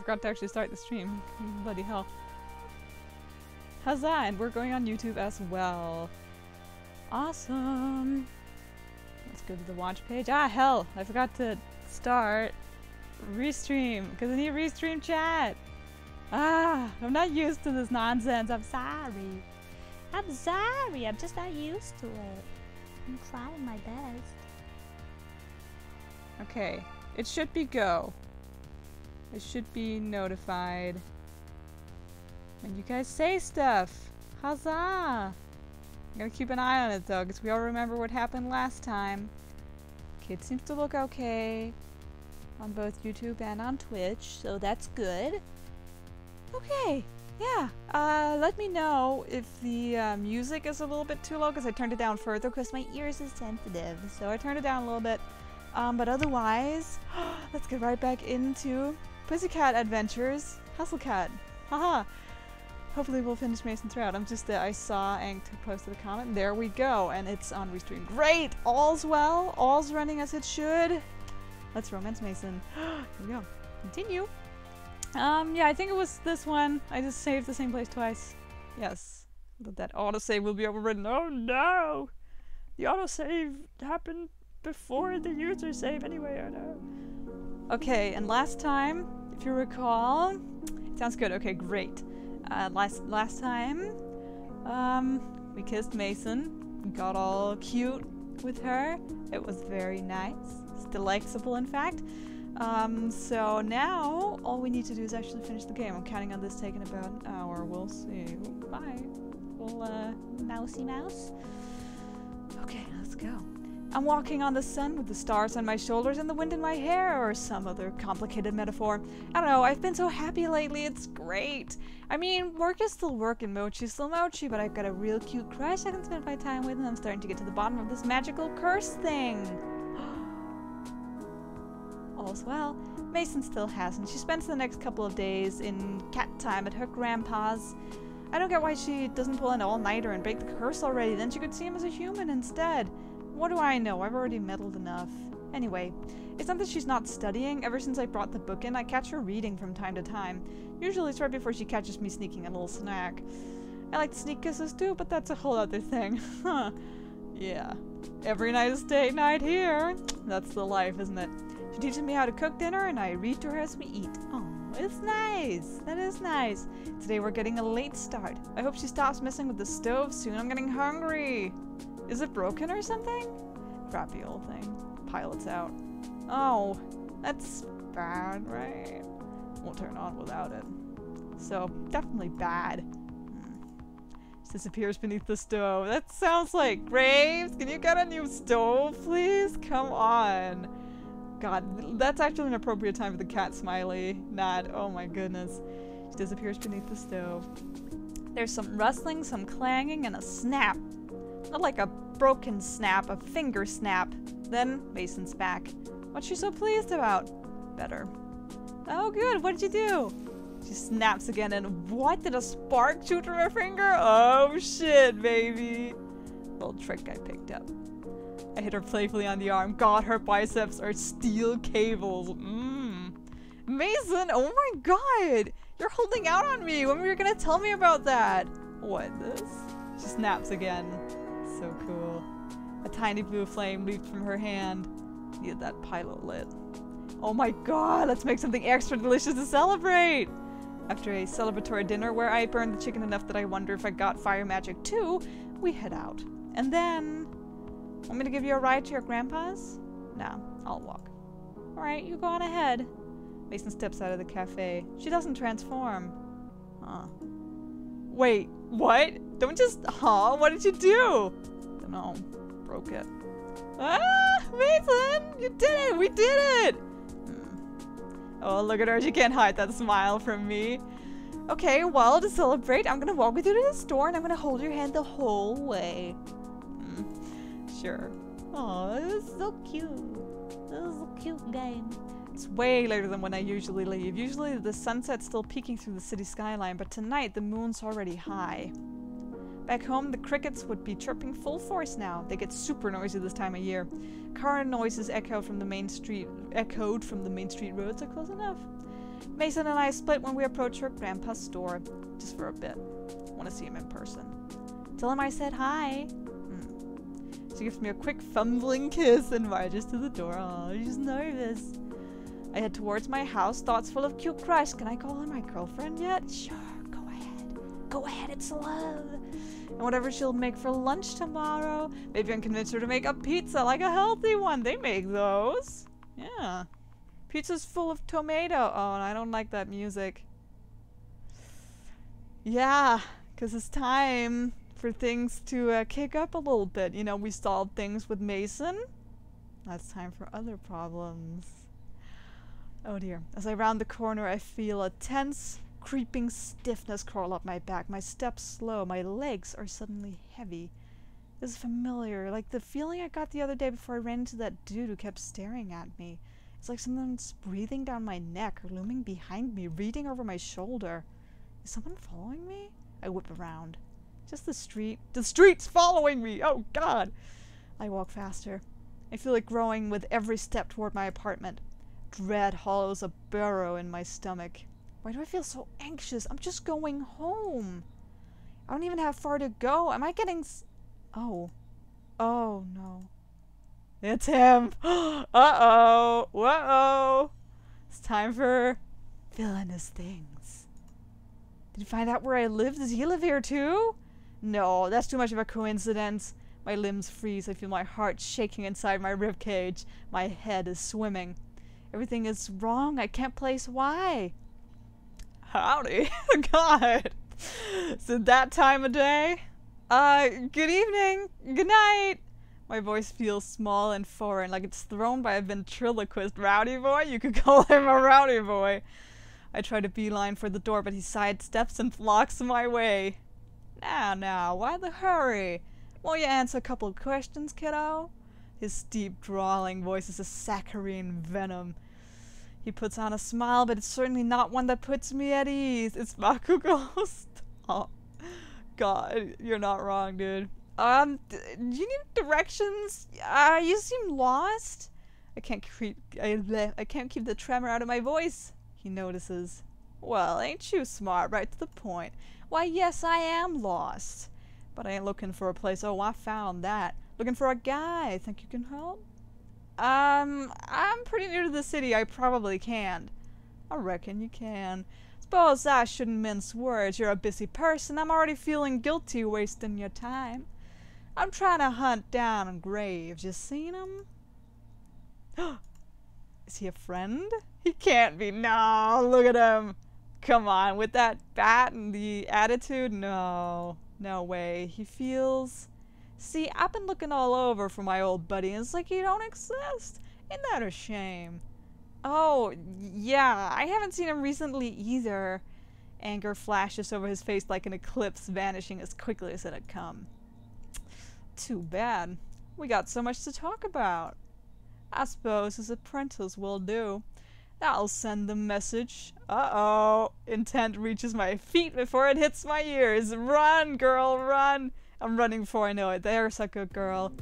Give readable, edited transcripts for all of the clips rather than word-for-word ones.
forgot to actually start the stream. Bloody hell. Huzzah! And we're going on YouTube as well. Awesome! Let's go to the watch page. Ah, hell! I forgot to start restream, because I need restream chat! Ah! I'm not used to this nonsense. I'm sorry. I'm sorry. I'm just not used to it. I'm trying my best. Okay. It should be go. It should be notified when you guys say stuff. Huzzah! I'm gonna keep an eye on it though, because we all remember what happened last time. Kid seems to look okay on both YouTube and on Twitch, so that's good. Okay, yeah. Let me know if the music is a little bit too low, because I turned it down further because my ears is sensitive. So I turned it down a little bit. But otherwise, let's get right back into Pussycat Adventures. Hustlecat. Haha. Hopefully we'll finish Mason's route. I saw Ank posted a comment. There we go. And it's on restream. Great! All's well. All's running as it should. Let's romance Mason. Here we go. Continue. Yeah, I think it was this one. I just saved the same place twice. Yes. But that autosave will be overridden. Oh no! The autosave happened before the user save anyway, oh no. Okay, and last time, if you recall, it sounds good, okay, great. Last time, we kissed Mason, got all cute with her. It was very nice, it's delectable in fact. So now, all we need to do is actually finish the game. I'm counting on this taking about an hour, we'll see. Bye. Little, mousy mouse. Okay, let's go. I'm walking on the sun with the stars on my shoulders and the wind in my hair, or some other complicated metaphor. I don't know, I've been so happy lately, it's great. I mean, work is still work and mochi's still mochi, but I've got a real cute crush I can spend my time with, and I'm starting to get to the bottom of this magical curse thing. All's well. Mason still hasn't. She spends the next couple of days in cat time at her grandpa's. I don't get why she doesn't pull an all-nighter and break the curse already, then she could see him as a human instead. What do I know? I've already meddled enough. Anyway, it's not that she's not studying. Ever since I brought the book in, I catch her reading from time to time. Usually it's right before she catches me sneaking a little snack. I like to sneak kisses too, but that's a whole other thing. Huh. Yeah. Every night is date night here. That's the life, isn't it? She teaches me how to cook dinner, and I read to her as we eat. Oh, it's nice. That is nice. Today we're getting a late start. I hope she stops messing with the stove soon. I'm getting hungry. Is it broken or something? Crappy old thing. Pilot's out. Oh, that's bad, right? Won't turn on without it. So, definitely bad. She disappears beneath the stove. That sounds like Graves. Can you get a new stove, please? Come on. God, that's actually an appropriate time for the cat smiley. Not. Oh my goodness. She disappears beneath the stove. There's some rustling, some clanging, and a snap. Not like a broken snap, a finger snap. Then Mason's back. What's she so pleased about? Better. Oh good, what did you do? She snaps again, and what? Did a spark shoot from her finger? Oh shit, baby. Little trick I picked up. I hit her playfully on the arm. God, her biceps are steel cables. Mason, oh my god! You're holding out on me! When were you gonna tell me about that? What, this? She snaps again. So cool. A tiny blue flame leaped from her hand. Needed that pilot lit. Oh my god, let's make something extra delicious to celebrate! After a celebratory dinner where I burned the chicken enough that I wonder if I got fire magic too, we head out. And then... Want me to give you a ride to your grandpa's? No, I'll walk. Alright, you go on ahead. Mason steps out of the cafe. She doesn't transform. Huh. Wait, what? Don't just... Huh? What did you do? Dunno. Broke it. Ah! Mason! You did it! We did it! Oh, look at her. She can't hide that smile from me. Okay, well, to celebrate, I'm gonna walk with you to the store and I'm gonna hold your hand the whole way. Sure. Oh, this is so cute. This is a cute game. It's way later than when I usually leave. Usually the sunset's still peeking through the city skyline, but tonight the moon's already high. Back home, the crickets would be chirping full force now. They get super noisy this time of year. Car noises echoed from the main street roads are close enough. Mason and I split when we approached her grandpa's store, just for a bit. Want to see him in person. Tell him I said hi. She gives me a quick fumbling kiss and marches to the door. Oh, she's nervous. I head towards my house, thoughts full of cute crush. Can I call her my girlfriend yet? Sure, go ahead. Go ahead, it's love. And whatever she'll make for lunch tomorrow. Maybe I can convince her to make a pizza, like a healthy one. They make those. Yeah. Pizza's full of tomato. Oh, and I don't like that music. Yeah, because it's time for things to kick up a little bit. You know, we solved things with Mason. Now it's time for other problems. Oh dear. As I round the corner, I feel a tense, creeping stiffness crawl up my back. My steps slow. My legs are suddenly heavy. This is familiar, like the feeling I got the other day before I ran into that dude who kept staring at me. It's like someone's breathing down my neck or looming behind me, reading over my shoulder. Is someone following me? I whip around. Just the street. The street's following me! Oh god! I walk faster. I feel it growing with every step toward my apartment. Dread hollows a burrow in my stomach. Why do I feel so anxious? I'm just going home. I don't even have far to go. Am I getting Oh. Oh no. It's him! Uh-oh! Whoa! It's time for villainous things. Did you find out where I live? Does he live here too? No, that's too much of a coincidence. My limbs freeze. I feel my heart shaking inside my ribcage. My head is swimming. Everything is wrong. I can't place why. Howdy. God. Is it that time of day? Good evening. Good night. My voice feels small and foreign, like it's thrown by a ventriloquist. Rowdy boy? You could call him a rowdy boy. I try to beeline for the door, but he sidesteps and blocks my way. Now, why the hurry? Won't you answer a couple of questions, kiddo? His deep, drawling voice is a saccharine venom. He puts on a smile, but it's certainly not one that puts me at ease. It's Baku Ghost. Oh, God, you're not wrong, dude. Do you need directions? You seem lost. I can't keep the tremor out of my voice. He notices. Well, ain't you smart? Right to the point. Why, yes, I am lost. But I ain't looking for a place. Oh, I found that. Looking for a guy. Think you can help? I'm pretty new to the city. I probably can. I reckon you can. Suppose I shouldn't mince words. You're a busy person. I'm already feeling guilty wasting your time. I'm trying to hunt down Graves. You seen him? Is he a friend? He can't be. No, look at him. Come on, with that bat and the attitude? No. No way. He feels... See, I've been looking all over for my old buddy, and it's like he don't exist. Ain't that a shame? Oh, yeah, I haven't seen him recently either. Anger flashes over his face like an eclipse, vanishing as quickly as it had come. Too bad. We got so much to talk about. I suppose his apprentice will do. I'll send the message. Uh-oh. Intent reaches my feet before it hits my ears. Run, girl, run. I'm running before I know it. There's a good girl.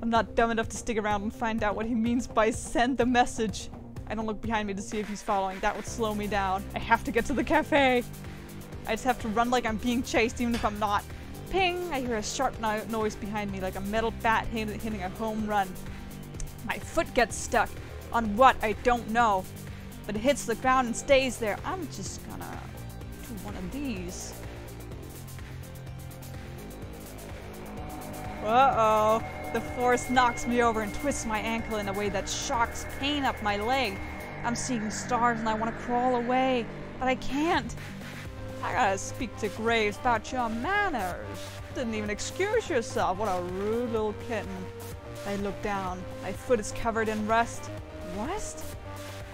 I'm not dumb enough to stick around and find out what he means by send the message. I don't look behind me to see if he's following. That would slow me down. I have to get to the cafe. I just have to run like I'm being chased even if I'm not. Ping! I hear a sharp noise behind me like a metal bat hitting a home run. My foot gets stuck. On what? I don't know. But it hits the ground and stays there. I'm just gonna do one of these. Uh-oh. The force knocks me over and twists my ankle in a way that shocks pain up my leg. I'm seeing stars and I want to crawl away, but I can't. I gotta speak to Graves about your manners. Didn't even excuse yourself. What a rude little kitten. I look down. My foot is covered in rust. Rust?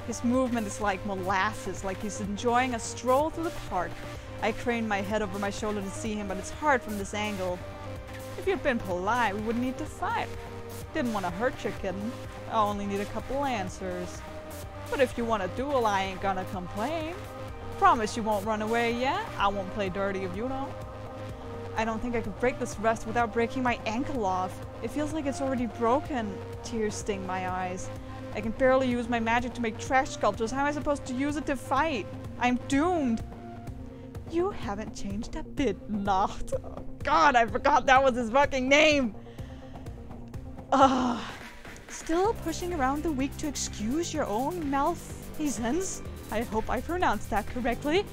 His movement is like molasses, like he's enjoying a stroll through the park. I crane my head over my shoulder to see him, but it's hard from this angle. If you'd been polite, we wouldn't need to fight. Didn't want to hurt your kitten. I only need a couple answers. But if you want a duel, I ain't gonna complain. Promise you won't run away yet. I won't play dirty if you don't. I don't think I could break this rust without breaking my ankle off. It feels like it's already broken. Tears sting my eyes. I can barely use my magic to make trash sculptures. How am I supposed to use it to fight? I'm doomed. You haven't changed a bit, Nacht. Oh, God, I forgot that was his fucking name. Still pushing around the weak to excuse your own malfeasance. I hope I pronounced that correctly.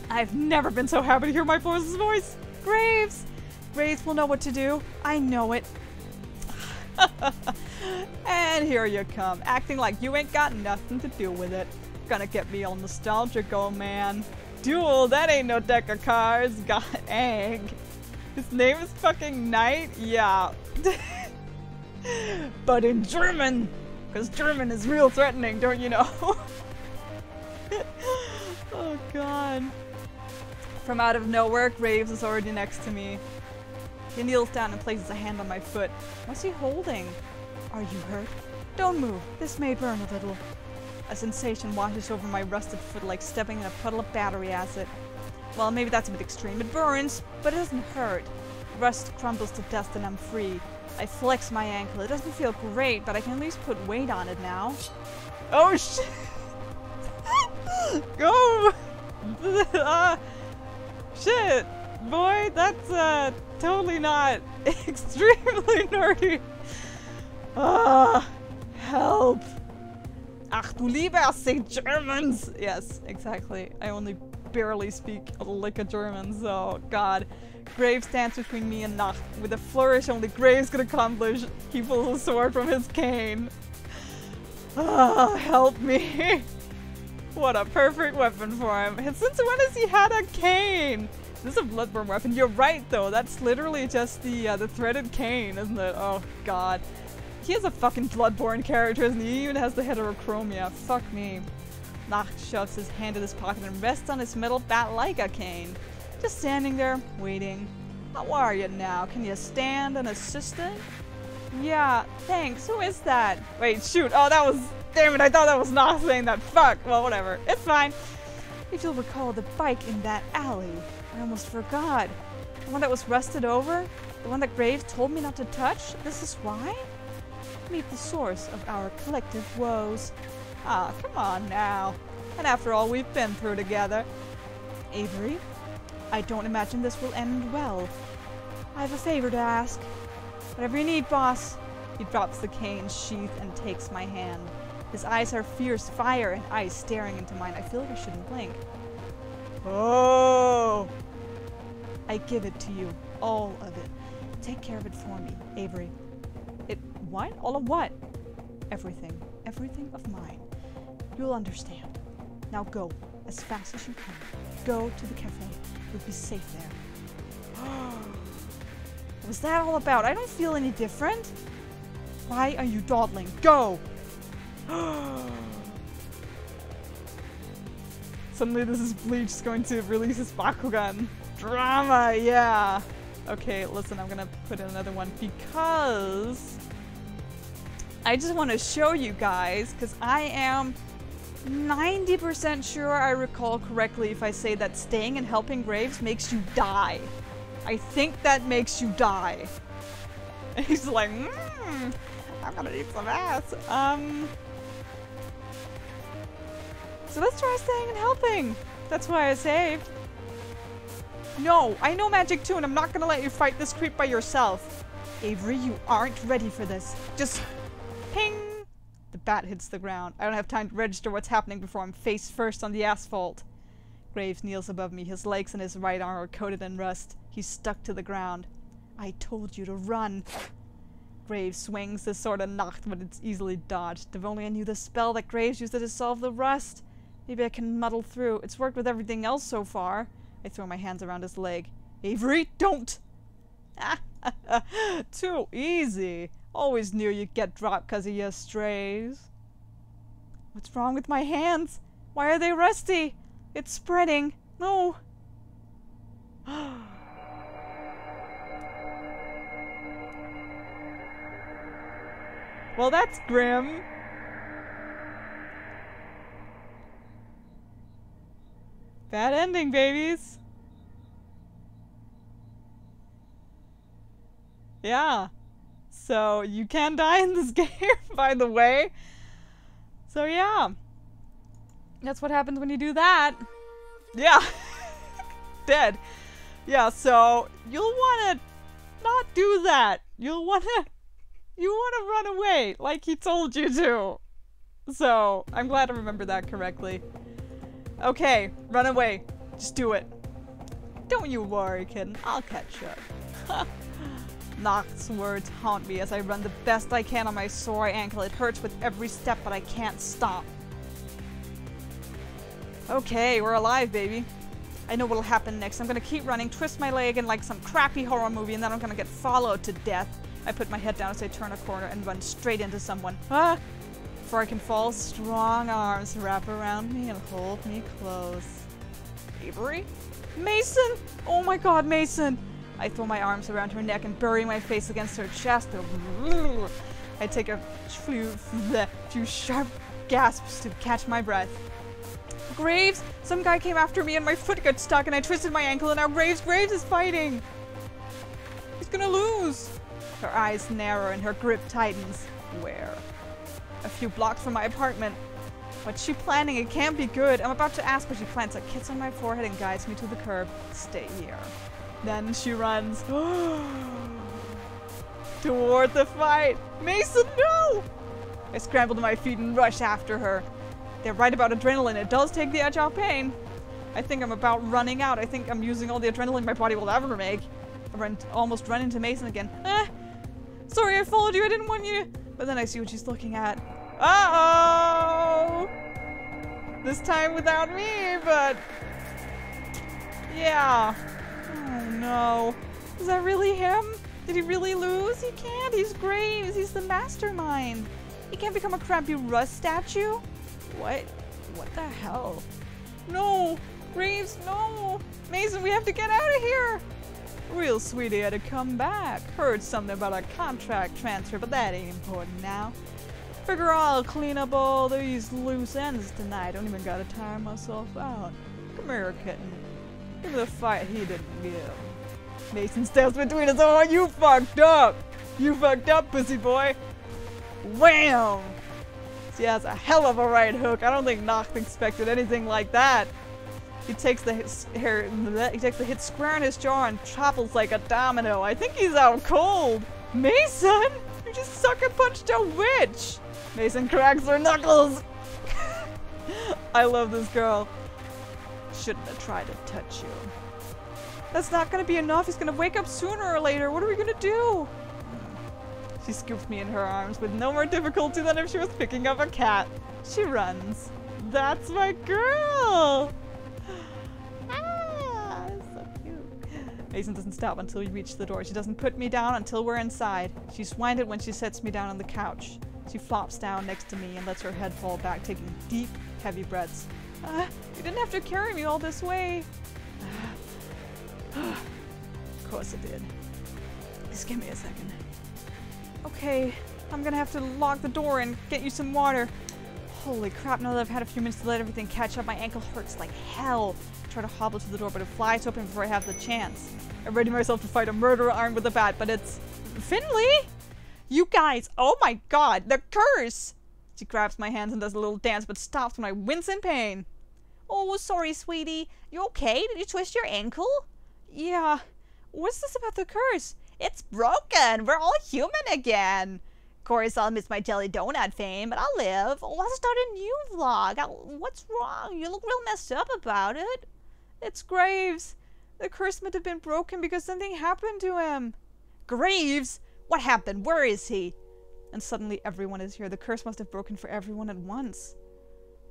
I've never been so happy to hear my boss's voice. Graves! Graves will know what to do. I know it. And here you come, acting like you ain't got nothing to do with it. Gonna get me all nostalgic, old man. Duel, that ain't no deck of cards. Got egg. His name is fucking Knight? Yeah. But in German! Because German is real threatening, don't you know? Oh god. From out of nowhere, Graves is already next to me. He kneels down and places a hand on my foot. What's he holding? Are you hurt? Don't move. This may burn a little. A sensation washes over my rusted foot like stepping in a puddle of battery acid. Well, maybe that's a bit extreme. It burns, but it doesn't hurt. Rust crumbles to dust and I'm free. I flex my ankle. It doesn't feel great, but I can at least put weight on it now. Oh shit! Go! Shit! Boy, that's totally not extremely nerdy. Help! Ach du lieber, say Germans! Yes, exactly. I only barely speak a lick of German, so god. Graves stands between me and Nacht. With a flourish only Graves could accomplish, he pulls a sword from his cane. Help me! What a perfect weapon for him. And since when has he had a cane? This is a Bloodborne weapon. You're right though, that's literally just the threaded cane, isn't it? Oh god. He is a fucking Bloodborne character, isn't he? He even has the heterochromia. Fuck me. Nacht shoves his hand in his pocket and rests on his metal bat like a cane. Just standing there, waiting. How are you now? Can you stand an assistant? Yeah, thanks. Who is that? Wait, shoot. Oh, that was... Damn it, I thought that was not saying that. Fuck. Well, whatever. It's fine. If you'll recall the bike in that alley. I almost forgot. The one that was rusted over? The one that Graves told me not to touch? This is why? Meet the source of our collective woes. Ah, come on now. And after all we've been through together. Avery, I don't imagine this will end well. I have a favor to ask. Whatever you need, boss. He drops the cane sheath and takes my hand. His eyes are fierce fire and ice staring into mine. I feel like I shouldn't blink. Oh! I give it to you. All of it. Take care of it for me, Avery. What? All of what? Everything. Everything of mine. You'll understand. Now go. As fast as you can. Go to the cafe. You'll be safe there. What was that all about? I don't feel any different. Why are you dawdling? Go! Suddenly this is Bleach going to release his Bakugan. Drama, yeah! Okay, listen, I'm gonna put in another one because... I just want to show you guys, because I am 90% sure I recall correctly if I say that staying and helping Graves makes you die. I think that makes you die. And he's like, I'm gonna eat some ass. So let's try staying and helping. That's why I saved. No, I know magic too, and I'm not gonna let you fight this creep by yourself. Avery, you aren't ready for this. Just... Ping! The bat hits the ground. I don't have time to register what's happening before I'm face first on the asphalt. Graves kneels above me. His legs and his right arm are coated in rust. He's stuck to the ground. I told you to run. Graves swings this sword at Nacht, but it's easily dodged. If only I knew the spell that Graves used to dissolve the rust. Maybe I can muddle through. It's worked with everything else so far. I throw my hands around his leg. Avery, don't! Too easy. Always knew you'd get dropped because of your strays. What's wrong with my hands? Why are they rusty? It's spreading. No. Well, that's grim. Bad ending, babies. Yeah. So you can die in this game, by the way. So yeah. That's what happens when you do that. Yeah. Dead. Yeah, so you'll want to not do that. You want to run away like he told you to. So, I'm glad I remembered that correctly. Okay, run away. Just do it. Don't you worry, kitten. I'll catch up. Nocht's words haunt me as I run the best I can on my sore ankle. It hurts with every step, but I can't stop. Okay, we're alive, baby. I know what'll happen next. I'm gonna keep running, twist my leg in like some crappy horror movie, and then I'm gonna get followed to death. I put my head down as I turn a corner and run straight into someone. Ah! Before I can fall, strong arms wrap around me and hold me close. Avery? Mason! Oh my god, Mason! I throw my arms around her neck and bury my face against her chest. I take a few sharp gasps to catch my breath. Graves! Some guy came after me and my foot got stuck and I twisted my ankle and now Graves is fighting! He's gonna lose! Her eyes narrow and her grip tightens. Where? A few blocks from my apartment. What's she planning? It can't be good. I'm about to ask, but she plants a kiss on my forehead and guides me to the curb. Stay here. Then she runs toward the fight. Mason, no! I scramble to my feet and rush after her. They're right about adrenaline. It does take the edge off pain. I think I'm about running out. I think I'm using all the adrenaline my body will ever make. I almost run into Mason again. Sorry I followed you. I didn't want you to... But then I see what she's looking at. Uh-oh! This time without me, but... Yeah. Oh no. Is that really him? Did he really lose? He can't. He's Graves. He's the mastermind. He can't become a crappy rust statue? What? What the hell? No! Graves, no! Mason, we have to get out of here! Real sweetie had to come back. Heard something about a contract transfer, but that ain't important now. Figure I'll clean up all these loose ends tonight. Don't even gotta tire myself out. Come here, kitten. Give me the fight he didn't give. Mason steps between us. Oh, you fucked up! You fucked up, pussy boy! Wham! She has a hell of a right hook. I don't think Nocht expected anything like that. He takes the hit square in his jaw and topples like a domino. I think he's out cold. Mason, you just sucker punched a witch. Mason cracks her knuckles. I love this girl. Shouldn't have tried to touch you. That's not gonna be enough. He's gonna wake up sooner or later. What are we gonna do? She scoops me in her arms with no more difficulty than if she was picking up a cat. She runs. That's my girl! Ah, so cute. Mason doesn't stop until we reach the door. She doesn't put me down until we're inside. She's winded when she sets me down on the couch. She flops down next to me and lets her head fall back, taking deep, heavy breaths. You didn't have to carry me all this way. Of course I did. Just give me a second. Okay, I'm gonna have to lock the door and get you some water. Holy crap, now that I've had a few minutes to let everything catch up, my ankle hurts like hell. I try to hobble to the door, but it flies open before I have the chance. I ready myself to fight a murderer armed with a bat, but it's... Finley? You guys, oh my god, the curse! She grabs my hands and does a little dance, but stops when I wince in pain. Oh, sorry, sweetie. You okay? Did you twist your ankle? Yeah. What's this about the curse? It's broken. We're all human again. Of course, I'll miss my jelly donut fame, but I'll live. Oh, I'll start a new vlog. What's wrong? You look real messed up about it. It's Graves. The curse must have been broken because something happened to him. Graves? What happened? Where is he? And suddenly everyone is here. The curse must have broken for everyone at once.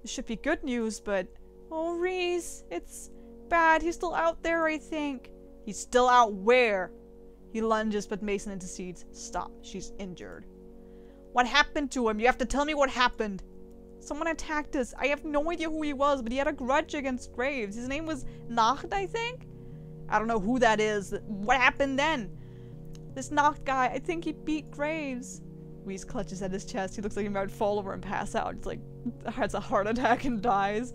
This should be good news, but... Oh, Reese, it's bad. He's still out there, I think. He's still out where? He lunges, but Mason intercedes. Stop. She's injured. What happened to him? You have to tell me what happened. Someone attacked us. I have no idea who he was, but he had a grudge against Graves. His name was Nocht, I think? I don't know who that is. What happened then? This Nocht guy, I think he beat Graves. Reese clutches at his chest. He looks like he might fall over and pass out. It's like, has a heart attack and dies.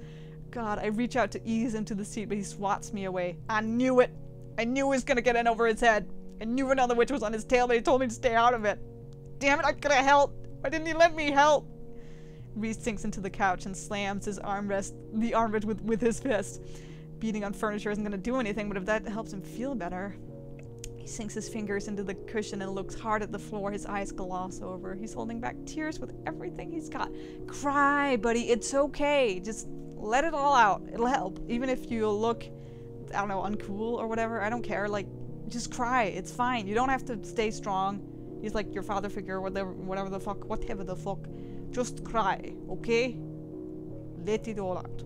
God, I reach out to ease into the seat, but he swats me away. I knew it. I knew he was gonna get in over his head. I knew another witch was on his tail, but he told me to stay out of it. damn it, I could've helped! Why didn't he let me help? Reese sinks into the couch and slams the armrest with his fist. Beating on furniture isn't gonna do anything, but if that helps him feel better. He sinks his fingers into the cushion and looks hard at the floor, his eyes gloss over. He's holding back tears with everything he's got. Cry, buddy, it's okay. Just let it all out. It'll help. Even if you look, I don't know, uncool or whatever, I don't care. Like, just cry. It's fine. You don't have to stay strong. He's like your father figure, whatever the fuck. Just cry, okay? Let it all out.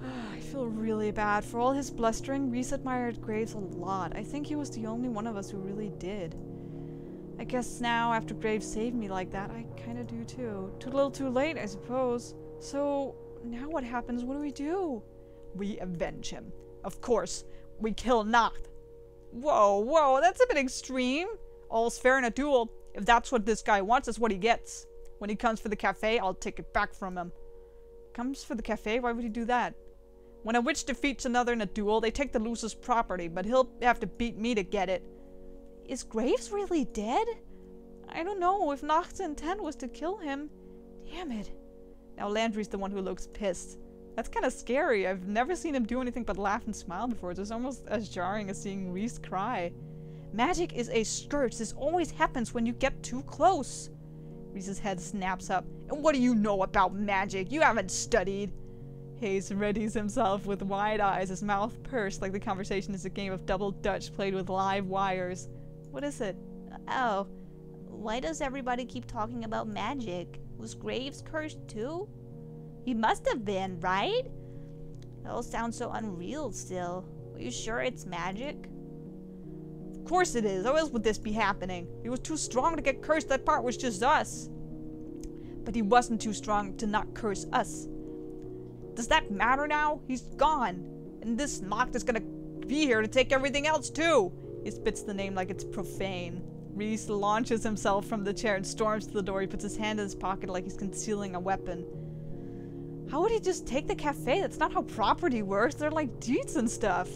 I feel really bad. For all his blustering, Reese admired Graves a lot. I think he was the only one of us who really did. I guess now, after Graves saved me like that, I kinda do too. Too little too late, I suppose. So, now what happens? What do we do? We avenge him. Of course. We kill Nacht. Whoa, that's a bit extreme. All's fair in a duel. If that's what this guy wants, that's what he gets. When he comes for the cafe, I'll take it back from him. Comes for the cafe? Why would he do that? When a witch defeats another in a duel, they take the loser's property, but he'll have to beat me to get it. Is Graves really dead? I don't know. If Nacht's intent was to kill him. Damn it. Now Landry's the one who looks pissed. That's kind of scary. I've never seen him do anything but laugh and smile before. It's almost as jarring as seeing Reese cry. Magic is a scourge. This always happens when you get too close. Reese's head snaps up. And what do you know about magic? You haven't studied. Hayes readies himself with wide eyes, his mouth pursed like the conversation is a game of double dutch played with live wires. What is it? Oh, why does everybody keep talking about magic? Was Graves cursed too? He must have been, right? It all sounds so unreal still. Are you sure it's magic? Of course it is. How else would this be happening? He was too strong to get cursed. That part was just us. But he wasn't too strong to not curse us. Does that matter now? He's gone. And this Nacht is gonna be here to take everything else too. He spits the name like it's profane. Reese launches himself from the chair and storms to the door. He puts his hand in his pocket like he's concealing a weapon. How would he just take the cafe? That's not how property works. They're like deeds and stuff.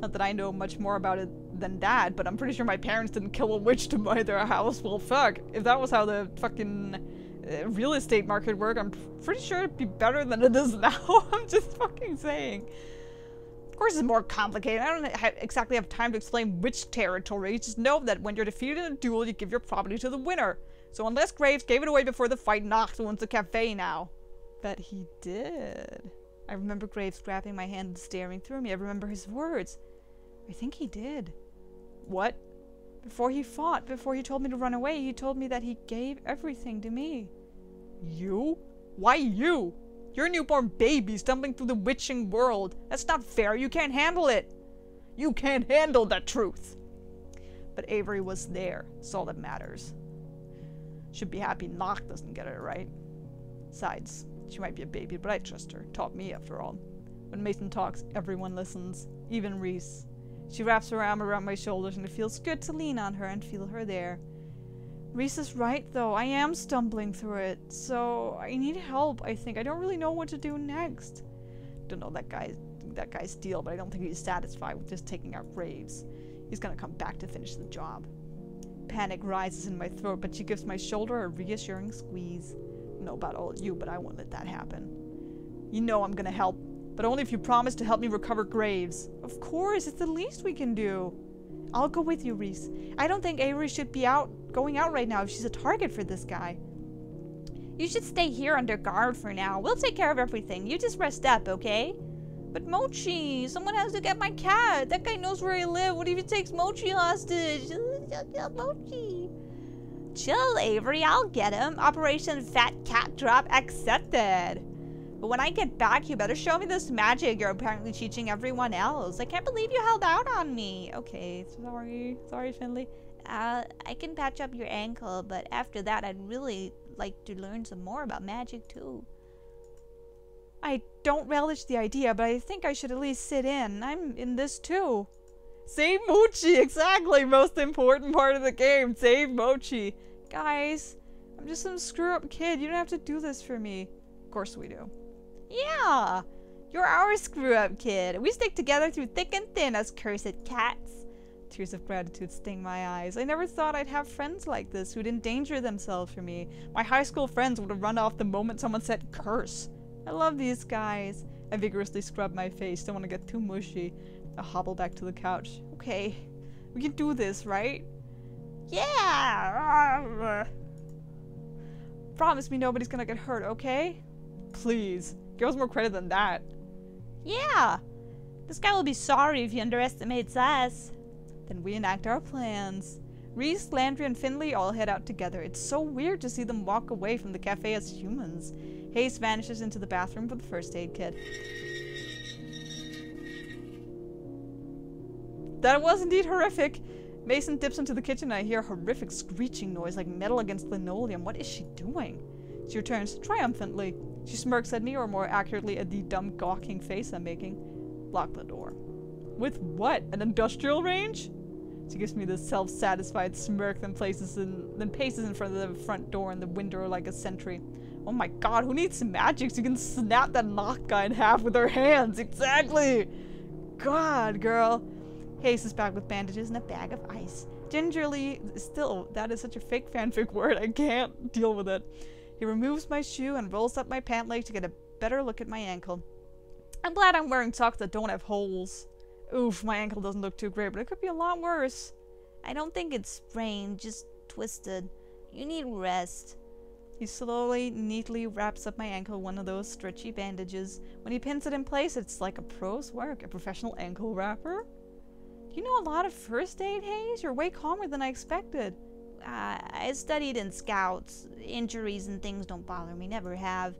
Not that I know much more about it than Dad, but I'm pretty sure my parents didn't kill a witch to buy their house. Well, fuck. If that was how the fucking real estate market worked, I'm pretty sure it'd be better than it is now. I'm just fucking saying. Of course it's more complicated. I don't exactly have time to explain which territory. Just know that when you're defeated in a duel, you give your property to the winner. So unless Graves gave it away before the fight, Nacht owns the cafe now. Bet he did. I remember Graves grabbing my hand and staring through me. I remember his words. I think he did. What? Before he fought, before he told me to run away, he told me that he gave everything to me. You? Why you? You're a newborn baby stumbling through the witching world. That's not fair. You can't handle it. You can't handle the truth. But Avery was there. That's all that matters. Should be happy Nacht doesn't get it right. Besides, she might be a baby, but I trust her. Taught me, after all. When Mason talks, everyone listens. Even Reese. She wraps her arm around my shoulders, and it feels good to lean on her and feel her there. Reese is right, though. I am stumbling through it, so I need help, I think. I don't really know what to do next. Don't know that guy's deal, but I don't think he's satisfied with just taking out Graves. He's gonna come back to finish the job. Panic rises in my throat, but she gives my shoulder a reassuring squeeze. I don't know about all of you, but I won't let that happen. You know I'm gonna help. But only if you promise to help me recover Graves. Of course, it's the least we can do. I'll go with you, Reese. I don't think Avery should be going out right now if she's a target for this guy. You should stay here under guard for now. We'll take care of everything. You just rest up, okay? But Mochi, someone has to get my cat. That guy knows where I live. What if he takes Mochi hostage? Mochi. Chill, Avery. I'll get him. Operation Fat Cat Drop accepted. But when I get back, you better show me this magic you're apparently teaching everyone else. I can't believe you held out on me. Okay, sorry. Sorry, Finley. I can patch up your ankle, but after that, I'd really like to learn some more about magic, too. I don't relish the idea, but I think I should at least sit in. I'm in this, too. Save Mochi! Exactly! Most important part of the game. Save Mochi. Guys, I'm just some screw-up kid. You don't have to do this for me. Of course we do. Yeah, you're our screw-up kid. We stick together through thick and thin as cursed cats. tears of gratitude sting my eyes. I never thought I'd have friends like this who'd endanger themselves for me. My high school friends would have run off the moment someone said curse. I love these guys. I vigorously scrub my face, don't want to get too mushy. I hobble back to the couch. Okay, we can do this, right? Yeah! Promise me nobody's gonna get hurt, okay? Please. Give us more credit than that. Yeah! This guy will be sorry if he underestimates us. Then we enact our plans. Reese, Landry, and Finley all head out together. It's so weird to see them walk away from the cafe as humans. Hayes vanishes into the bathroom for the first aid kit. That was indeed horrific. Mason dips into the kitchen and I hear a horrific screeching noise like metal against linoleum. What is she doing? She returns triumphantly. She smirks at me, or more accurately at the dumb gawking face I'm making. Lock the door. With what? An industrial range? She gives me this self-satisfied smirk, then paces in front of the front door and the window like a sentry. Oh my god, who needs magic so you can snap that knock guy in half with her hands? Exactly! God, girl. Hayes is back with bandages and a bag of ice. Gingerly, still, that is such a fake fanfic word, I can't deal with it. He removes my shoe and rolls up my pant leg to get a better look at my ankle. I'm glad I'm wearing socks that don't have holes. Oof, my ankle doesn't look too great, but it could be a lot worse. I don't think it's sprained, just twisted. You need rest. He slowly, neatly wraps up my ankle with one of those stretchy bandages. When he pins it in place, it's like a pro's work, a professional ankle wrapper. Do you know a lot of first aid, Hayes? You're way calmer than I expected. I studied in scouts. Injuries and things don't bother me, never have.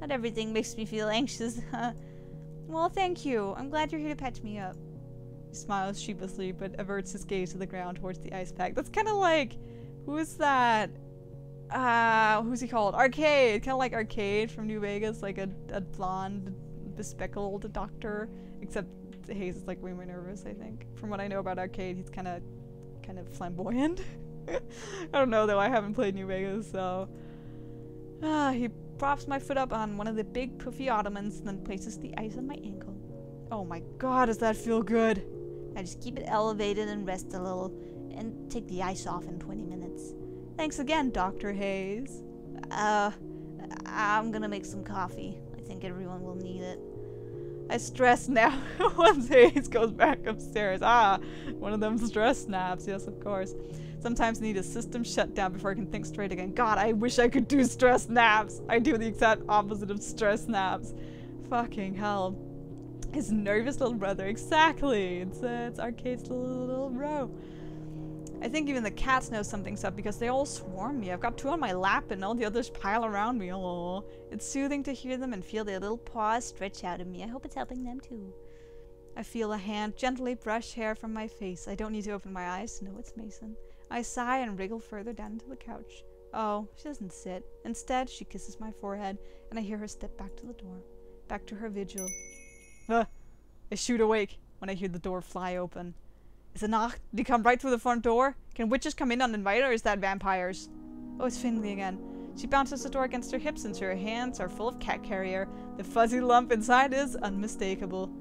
Not everything makes me feel anxious. Well, thank you. I'm glad you're here to patch me up. He smiles sheepishly, but averts his gaze to the ground towards the ice pack. That's kind of like... Who is that? Who's he called? Arcade! Kind of like Arcade from New Vegas, like a blonde, bespectacled doctor. Except Hayes is like way more nervous, I think. From what I know about Arcade, he's kind of flamboyant. I don't know though, I haven't played New Vegas, so... he props my foot up on one of the big puffy ottomans and then places the ice on my ankle. Oh my god, does that feel good? Now just keep it elevated and rest a little, and take the ice off in 20 minutes. Thanks again, Dr. Hayes. I'm gonna make some coffee. I think everyone will need it. I stress now once Hayes goes back upstairs. One of them stress snaps, yes of course. Sometimes I need a system shutdown before I can think straight again. God, I wish I could do stress naps. I do the exact opposite of stress naps. Fucking hell. His nervous little brother, exactly. It's Arcade's little bro. I think even the cats know something's up because they all swarm me. I've got two on my lap and all the others pile around me. Oh, it's soothing to hear them and feel their little paws stretch out at me. I hope it's helping them too. I feel a hand gently brush hair from my face. I don't need to open my eyes to know it's Mason. I sigh and wriggle further down into the couch. Oh, she doesn't sit. Instead, she kisses my forehead, and I hear her step back to the door. Back to her vigil. I shoot awake when I hear the door fly open. Is it not? Did he come right through the front door? Can witches come in uninvited, or is that vampires? Oh, it's Finley again. She bounces the door against her hips, and her hands are full of cat carrier. The fuzzy lump inside is unmistakable.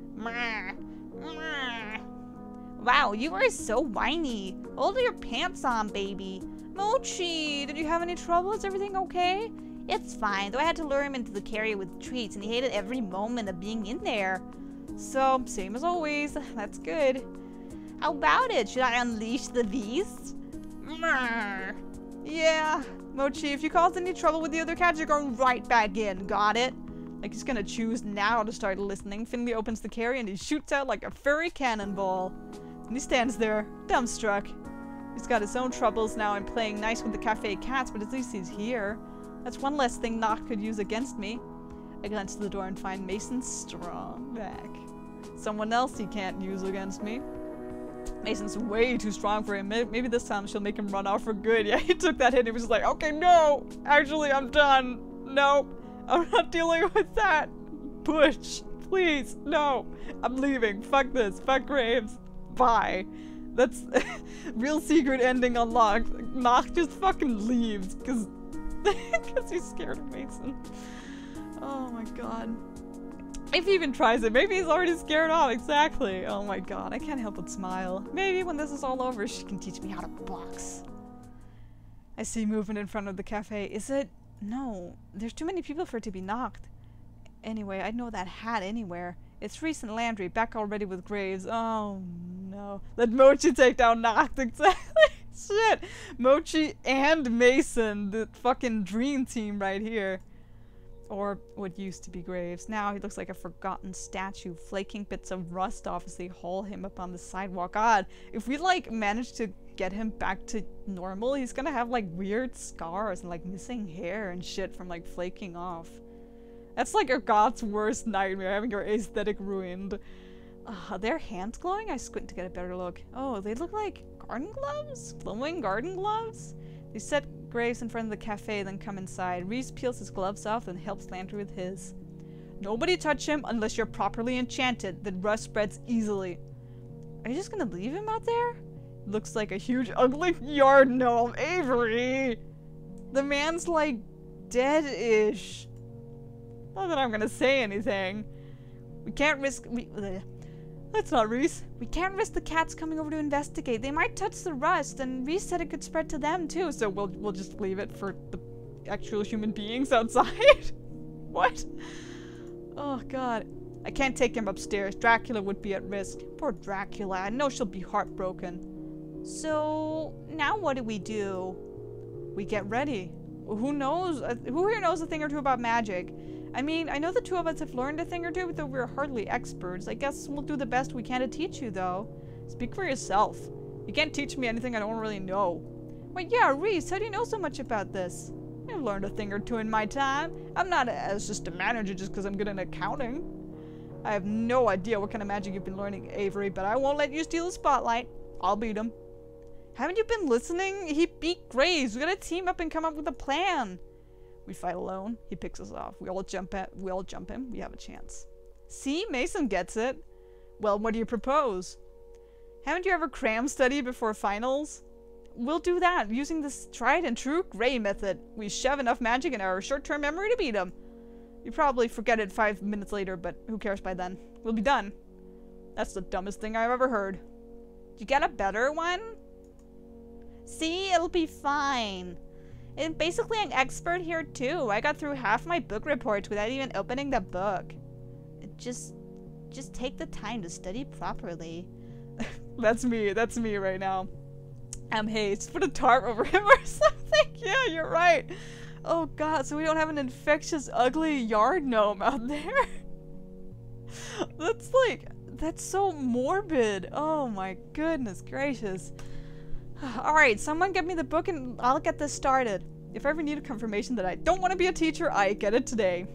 Wow, you are so whiny. Hold your pants on, baby. Mochi, did you have any trouble? Is everything okay? It's fine, though I had to lure him into the carrier with treats, and he hated every moment of being in there. So, same as always. That's good. How about it? Should I unleash the beast? Yeah. Mochi, if you cause any trouble with the other cats, you're going right back in. Got it? Like he's gonna choose now to start listening. Finley opens the carrier and he shoots out like a furry cannonball. And he stands there, dumbstruck. He's got his own troubles now and playing nice with the cafe cats, but at least he's here. That's one less thing Noct could use against me. I glance to the door and find Mason's strong back. Someone else he can't use against me. Mason's way too strong for him. Maybe this time she'll make him run off for good. Yeah, he took that hit and he was just like, okay, no! Actually, I'm done. Nope. I'm not dealing with that. Push. Please. No. I'm leaving. Fuck this. Fuck Graves. Bye. That's real secret ending unlocked. Noct just fucking leaves because he's scared of Mason. Oh my god. If he even tries it, maybe he's already scared off. Exactly. Oh my god, I can't help but smile. Maybe when this is all over, she can teach me how to box. I see movement in front of the cafe. Is it? No. There's too many people for it to be knocked. Anyway, I'd know that hat anywhere. It's Reese and Landry, back already with Graves. Oh no. Let Mochi take down Knocked. Exactly. Shit. Mochi and Mason, the fucking dream team right here. Or what used to be Graves. Now he looks like a forgotten statue, flaking bits of rust off as they haul him up on the sidewalk. God, if we like manage to get him back to normal, he's gonna have like weird scars and like missing hair and shit from like flaking off. That's like a god's worst nightmare, having your aesthetic ruined. Their hands glowing? I squint to get a better look. Oh, they look like garden gloves? Glowing garden gloves? They set Graves in front of the cafe, then come inside. Reese peels his gloves off and helps Landry with his. Nobody touch him unless you're properly enchanted. The rust spreads easily. Are you just gonna leave him out there? Looks like a huge ugly yard gnome. Avery! The man's like dead-ish. Not that I'm gonna say anything. We can't risk That's not Reese. We can't risk the cats coming over to investigate. They might touch the rust, and Reese said it could spread to them too, so we'll just leave it for the actual human beings outside. What? Oh god. I can't take him upstairs. Dracula would be at risk. Poor Dracula. I know she'll be heartbroken. So, now what do we do? We get ready. Who knows? Who here knows a thing or two about magic? I mean, I know the two of us have learned a thing or two, but though we're hardly experts. I guess we'll do the best we can to teach you, though. Speak for yourself. You can't teach me anything I don't really know. Wait, yeah, Reese, how do you know so much about this? I've learned a thing or two in my time. I'm not an assistant manager just because I'm good at accounting. I have no idea what kind of magic you've been learning, Avery, but I won't let you steal the spotlight. I'll beat him. Haven't you been listening? He beat Graves. We gotta team up and come up with a plan. We fight alone. He picks us off. We all jump him. We have a chance. See? Mason gets it. Well, what do you propose? Haven't you ever cram studied before finals? We'll do that, using this tried and true Gray method. We shove enough magic in our short-term memory to beat him. You probably forget it 5 minutes later, but who cares by then? We'll be done. That's the dumbest thing I've ever heard. You get a better one? See? It'll be fine. I'm basically an expert here too. I got through half my book reports without even opening the book. Just take the time to study properly. That's me right now. Hey, just put a tarp over him or something. Yeah, you're right. Oh god, so we don't have an infectious, ugly yard gnome out there. That's so morbid. Oh my goodness gracious. Alright, someone get me the book and I'll get this started. If I ever need a confirmation that I don't want to be a teacher, I get it today.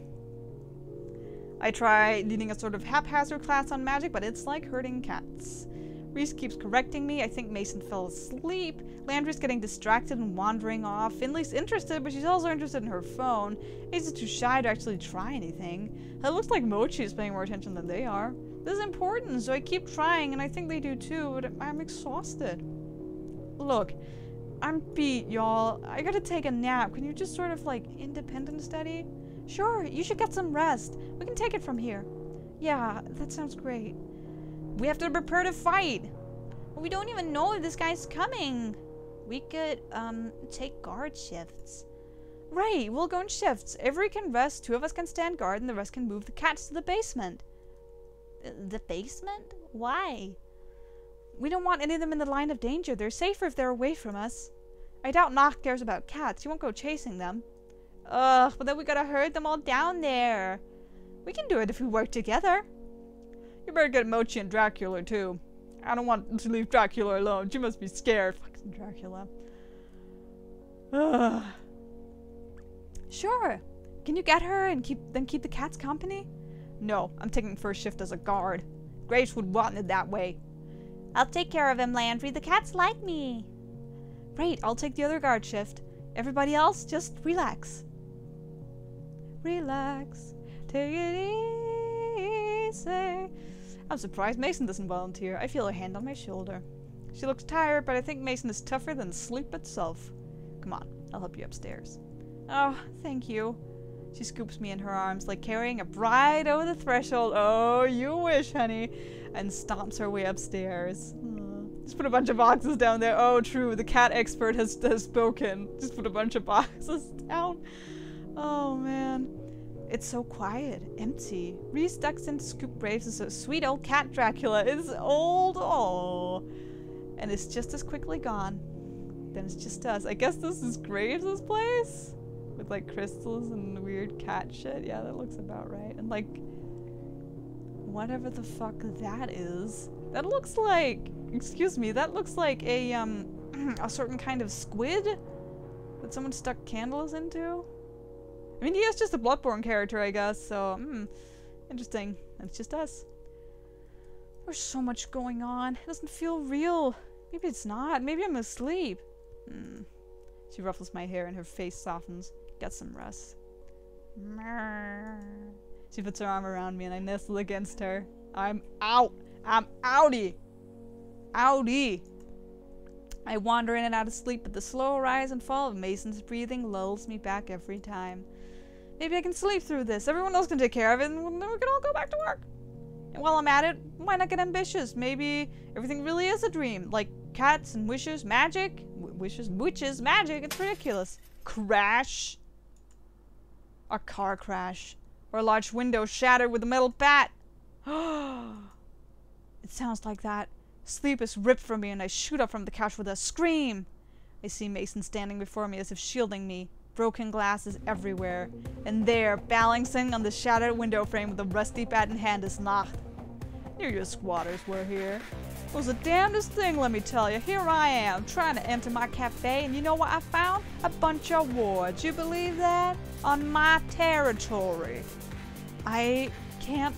I try leading a sort of haphazard class on magic, but it's like herding cats. Reese keeps correcting me. I think Mason fell asleep. Landry's getting distracted and wandering off. Finley's interested, but she's also interested in her phone. Ace is too shy to actually try anything. It looks like Mochi is paying more attention than they are. This is important, so I keep trying, and I think they do too, but I'm exhausted. Look, I'm beat, y'all. I gotta take a nap. Can you just sort of like independent study? Sure, you should get some rest. We can take it from here. Yeah, that sounds great. We have to prepare to fight. We don't even know if this guy's coming. We could, take guard shifts. Right, we'll go in shifts. Avery can rest, 2 of us can stand guard, and the rest can move the cats to the basement. The basement? Why? We don't want any of them in the line of danger. They're safer if they're away from us. I doubt Nock cares about cats. He won't go chasing them. Ugh, but then we gotta herd them all down there. We can do it if we work together. You better get Mochi and Dracula too. I don't want to leave Dracula alone. She must be scared. Fucking Dracula. Ugh. Sure. Can you get her and keep the cats company? No, I'm taking first shift as a guard. Grace would want it that way. I'll take care of him, Landry. The cats like me. Great, I'll take the other guard shift. Everybody else, just relax. Relax. Take it easy. I'm surprised Mason doesn't volunteer. I feel a hand on my shoulder. She looks tired, but I think Mason is tougher than sleep itself. Come on, I'll help you upstairs. Oh, thank you. She scoops me in her arms like carrying a bride over the threshold. Oh, you wish, honey. And stomps her way upstairs. Just put a bunch of boxes down there. Oh, true. The cat expert has spoken. Just put a bunch of boxes down. Oh, man. It's so quiet. Empty. Reese ducks into Scoop Graves as a sweet old cat Dracula. It's old. Oh. And it's just as quickly gone. Then it's just us. I guess this is Graves' place? With like crystals and weird cat shit. Yeah, that looks about right. And like, whatever the fuck that is. That looks like, excuse me, that looks like a certain kind of squid that someone stuck candles into. I mean, he is just a Bloodborne character, I guess, so, interesting. It's just us. There's so much going on. It doesn't feel real. Maybe it's not. Maybe I'm asleep. She ruffles my hair and her face softens. Got some rest. She puts her arm around me and I nestle against her. I'm out. I'm outie. Outie. I wander in and out of sleep, but the slow rise and fall of Mason's breathing lulls me back every time. Maybe I can sleep through this. Everyone else can take care of it and then we can all go back to work. And while I'm at it, why not get ambitious? Maybe everything really is a dream. Like cats and wishes, magic. Witches, magic. It's ridiculous. Crash. A car crash. Or a large window shattered with a metal bat. It sounds like that. Sleep is ripped from me and I shoot up from the couch with a scream. I see Mason standing before me as if shielding me. Broken glass is everywhere. And there, balancing on the shattered window frame with a rusty bat in hand is Nacht. Knew your squatters were here. It was the damnedest thing, let me tell you. Here I am, trying to enter my cafe, and you know what I found? A bunch of wards. You believe that? On my territory. I can't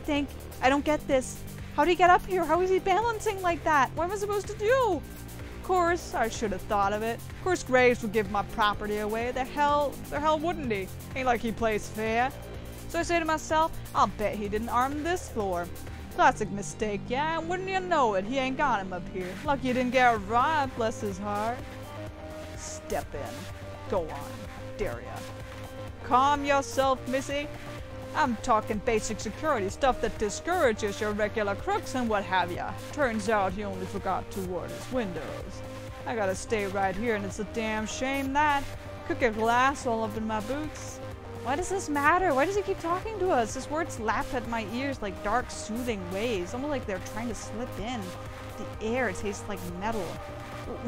think. I don't get this. How'd he get up here? How is he balancing like that? What am I supposed to do? Of course, I should have thought of it. Of course Graves would give my property away. The hell wouldn't he? Ain't like he plays fair. So I say to myself, I'll bet he didn't arm this floor. Classic mistake, yeah? And wouldn't you know it, he ain't got him up here. Lucky you didn't get robbed, bless his heart. Step in. Go on. Dare ya. Calm yourself, missy. I'm talking basic security stuff that discourages your regular crooks and what have ya. Turns out he only forgot to ward his windows. I gotta stay right here and it's a damn shame that. Could get glass all up in my boots. Why does this matter? Why does he keep talking to us? His words lap at my ears like dark, soothing waves, almost like they're trying to slip in. The air tastes like metal.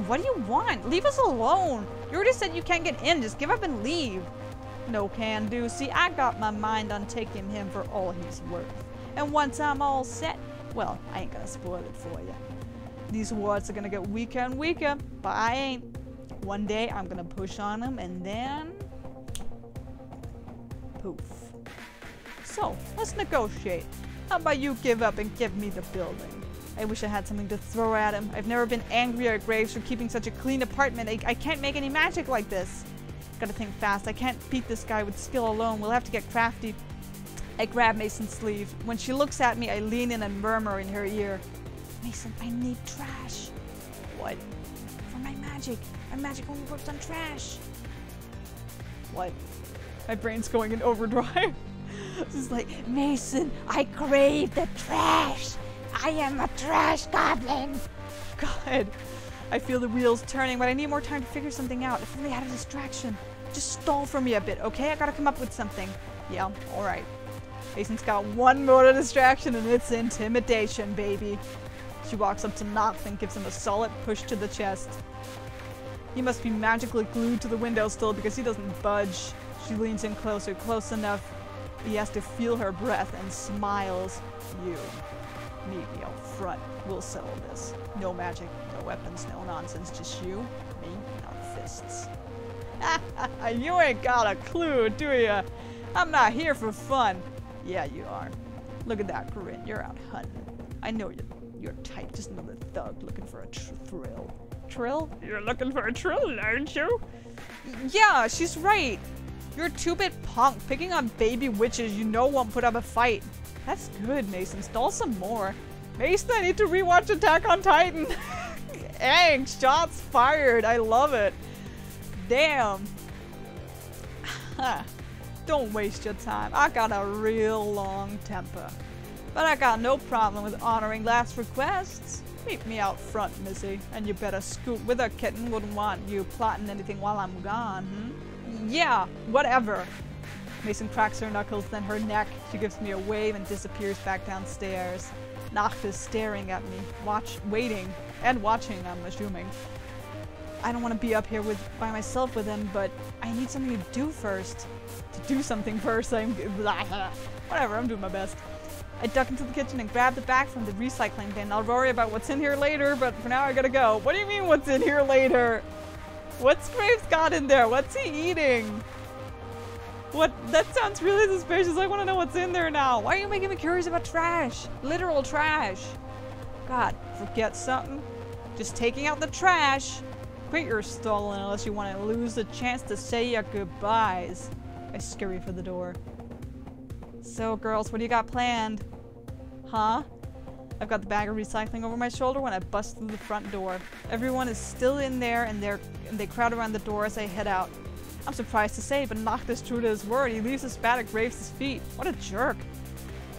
What do you want? Leave us alone. You already said you can't get in. Just give up and leave. No can do. See, I got my mind on taking him for all he's worth. And once I'm all set, well, I ain't gonna spoil it for you. These wards are gonna get weaker and weaker, but I ain't. One day I'm gonna push on them and then... poof. So, let's negotiate. How about you give up and give me the building? I wish I had something to throw at him. I've never been angrier at Graves for keeping such a clean apartment. I can't make any magic like this. Gotta think fast. I can't beat this guy with skill alone. We'll have to get crafty. I grab Mason's sleeve. When she looks at me, I lean in and murmur in her ear. Mason, I need trash. What? For my magic. My magic only works on trash. What? My brain's going in overdrive. This is like, Mason, I crave the trash. I am a trash goblin. God. I feel the wheels turning, but I need more time to figure something out. If only I had a distraction. Just stall for me a bit, okay? I gotta come up with something. Yeah, alright. Mason's got one more distraction and it's intimidation, baby. She walks up to Nacht and gives him a solid push to the chest. He must be magically glued to the window still because he doesn't budge. She leans in closer, close enough. He has to feel her breath and smiles. You. Meet me out front. We'll settle this. No magic, no weapons, no nonsense. Just you, me, and our fists. You ain't got a clue, do ya? I'm not here for fun. Yeah, you are. Look at that grin. You're out hunting. I know you're type. Just another thug looking for a thrill. Trill? You're looking for a trill, aren't you? Yeah, she's right. You're a two-bit punk picking on baby witches you know won't put up a fight. That's good, Mason. Stall some more. Mason, I need to rewatch Attack on Titan. Dang, shots fired. I love it. Damn. Don't waste your time. I got a real long temper. But I got no problem with honoring last requests. Meet me out front, missy. And you better scoot with her, kitten. Wouldn't want you plotting anything while I'm gone, Yeah, whatever. Mason cracks her knuckles, then her neck. She gives me a wave and disappears back downstairs. Nacht is staring at me, waiting, and watching, I'm assuming. I don't want to be up here by myself with him, but I need something to do first. To do something first, whatever, I'm doing my best. I duck into the kitchen and grab the bag from the recycling bin. I'll worry about what's in here later, but for now I gotta go. What do you mean, what's in here later? What's Graves got in there? What's he eating? What? That sounds really suspicious. I want to know what's in there now. Why are you making me curious about trash? Literal trash. God, forget something? Just taking out the trash. Quit your stalling unless you want to lose the chance to say your goodbyes. I scurry for the door. So, girls, what do you got planned? Huh? I've got the bag of recycling over my shoulder when I bust through the front door. Everyone is still in there, and they crowd around the door as I head out. I'm surprised to say, but Nacht is true to his word. He leaves his bat at Graves' feet. What a jerk.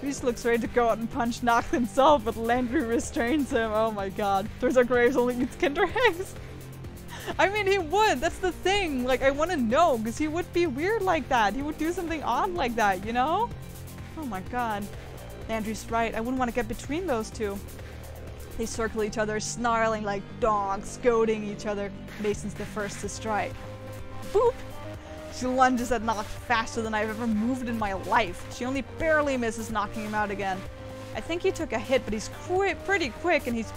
Reese looks ready to go out and punch Nacht himself, but Landry restrains him. Oh my god. Turns out Graves only eats Kinder Eggs. I mean, he would. That's the thing. Like, I want to know, because he would be weird like that. He would do something odd like that, you know? Oh my god. Landry's right. I wouldn't want to get between those two. They circle each other, snarling like dogs, goading each other. Mason's the first to strike. Boop! She lunges at Nacht faster than I've ever moved in my life. She only barely misses knocking him out again. I think he took a hit, but he's pretty quick, and his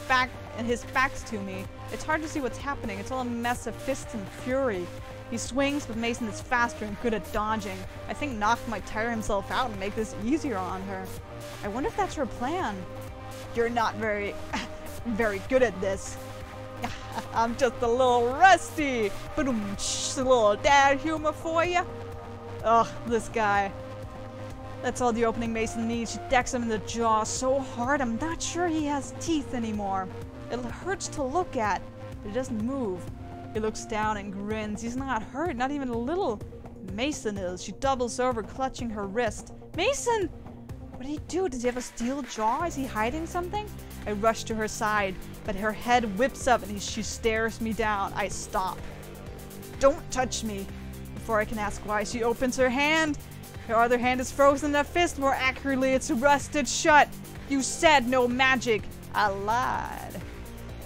back's to me. It's hard to see what's happening. It's all a mess of fists and fury. He swings, but Mason is faster and good at dodging. I think Nacht might tire himself out and make this easier on her. I wonder if that's her plan. You're not very good at this. I'm just a little rusty. Boom, a little dad humor for you. Ugh, this guy. That's all the opening Mason needs. She decks him in the jaw so hard I'm not sure he has teeth anymore. It hurts to look at, but he doesn't move. He looks down and grins. He's not hurt, not even a little. Mason is. She doubles over, clutching her wrist. Mason! What did he do? Does he have a steel jaw? Is he hiding something? I rush to her side, but her head whips up and she stares me down. I stop. Don't touch me. Before I can ask why, she opens her hand. Her other hand is frozen in a fist. More accurately, it's rusted shut. You said no magic. I lied.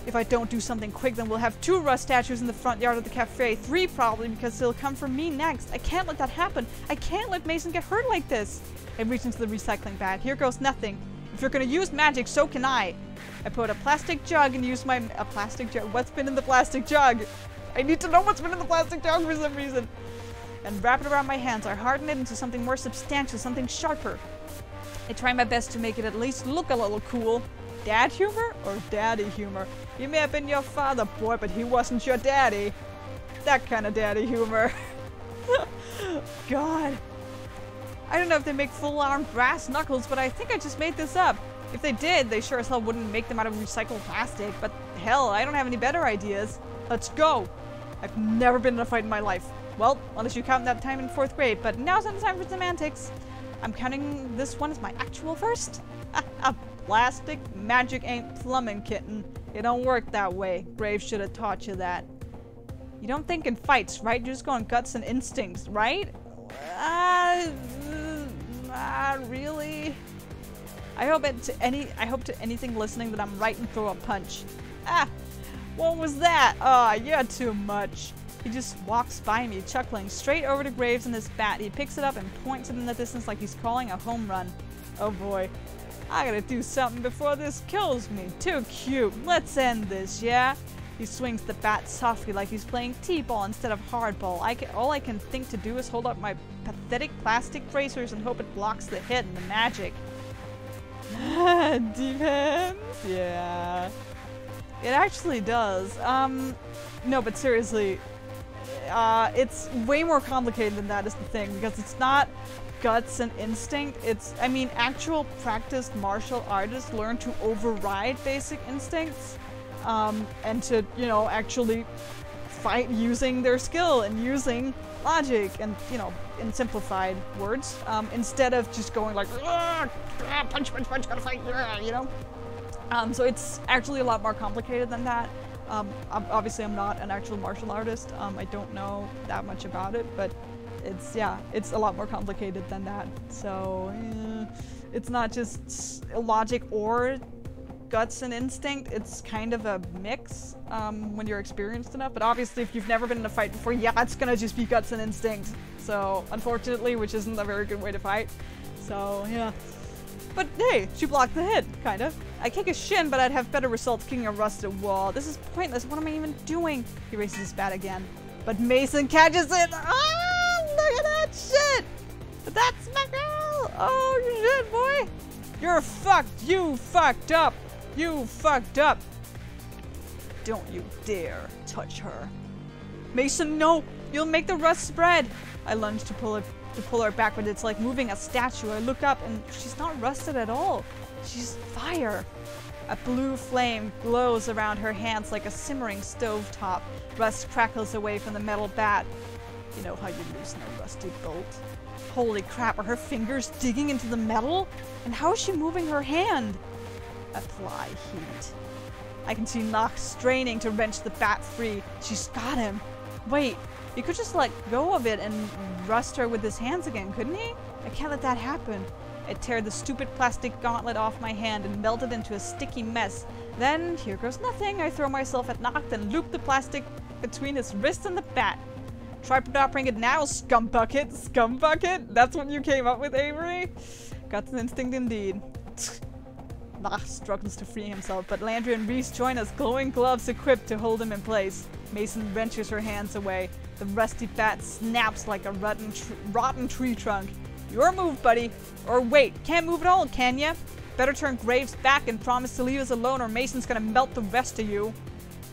If I don't do something quick, then we'll have 2 rust statues in the front yard of the cafe. 3 probably, because they'll come for me next. I can't let that happen. I can't let Mason get hurt like this. I reach into the recycling bag. Here goes nothing. If you're gonna use magic, so can I. I put a plastic jug and use a plastic jug. What's been in the plastic jug? I need to know what's been in the plastic jug for some reason. And wrap it around my hands. I harden it into something more substantial, something sharper. I try my best to make it at least look a little cool. Dad humor or daddy humor? He may have been your father, boy, but he wasn't your daddy. That kind of daddy humor. God. I don't know if they make full-arm brass knuckles, but I think I just made this up. If they did, they sure as hell wouldn't make them out of recycled plastic. But hell, I don't have any better ideas. Let's go. I've never been in a fight in my life. Well, unless you count that time in 4th grade, but now's not the time for semantics. I'm counting this one as my actual first. Plastic magic ain't plumbing, kitten. It don't work that way. Graves should have taught you that. You don't think in fights, right? You're just going guts and instincts, right? Really? I hope to anything listening that I'm right and throw a punch. What was that? You're too much. He just walks by me, chuckling, straight over to Graves and his bat. He picks it up and points it in the distance like he's calling a home run. Oh boy. I gotta do something before this kills me. Too cute. Let's end this, yeah? He swings the bat softly like he's playing t-ball instead of hardball. All I can think to do is hold up my pathetic plastic bracers and hope it blocks the hit and the magic. Depends. Yeah. It actually does. No, but seriously, it's way more complicated than that is the thing, because it's not guts and instinct. I mean, actual practiced martial artists learn to override basic instincts, and to, actually fight using their skill and using logic and, you know, in simplified words, instead of just going like, punch, punch, punch, gotta fight, you know? So it's actually a lot more complicated than that. Obviously I'm not an actual martial artist. I don't know that much about it, but it's, yeah, it's a lot more complicated than that. So, it's not just logic or guts and instinct, it's kind of a mix when you're experienced enough. But obviously if you've never been in a fight before, yeah, it's gonna just be guts and instinct. So, unfortunately, which isn't a very good way to fight. So, yeah. But hey, she blocked the hit, kind of. I kick a shin, but I'd have better results kicking a rusted wall. This is pointless, what am I even doing? He raises his bat again. But Mason catches it! Ah, look at that shit! But that's my girl! Oh shit, boy! You're fucked! You fucked up! You fucked up! Don't you dare touch her. Mason, no! You'll make the rust spread! I lunge to pull her back, but it's like moving a statue. I look up and she's not rusted at all. She's fire. A blue flame glows around her hands like a simmering stovetop. Rust crackles away from the metal bat. You know how you loosen a rusty bolt? Holy crap, are her fingers digging into the metal? And how is she moving her hand? Apply heat. I can see Nox straining to wrench the bat free. She's got him. Wait, he could just let go of it and rust her with his hands again, couldn't he? I can't let that happen. I tear the stupid plastic gauntlet off my hand and melt it into a sticky mess. Then, here goes nothing. I throw myself at Nox and loop the plastic between his wrist and the bat. Try dropping it now, scumbucket. Scumbucket? That's what you came up with, Avery? Guts and instinct indeed. Nox struggles to free himself, but Landry and Reese join us, glowing gloves equipped to hold him in place. Mason wrenches her hands away. The rusty bat snaps like a rotten tree trunk. Your move, buddy. Or wait, can't move at all, can ya? Better turn Graves back and promise to leave us alone or Mason's gonna melt the rest of you.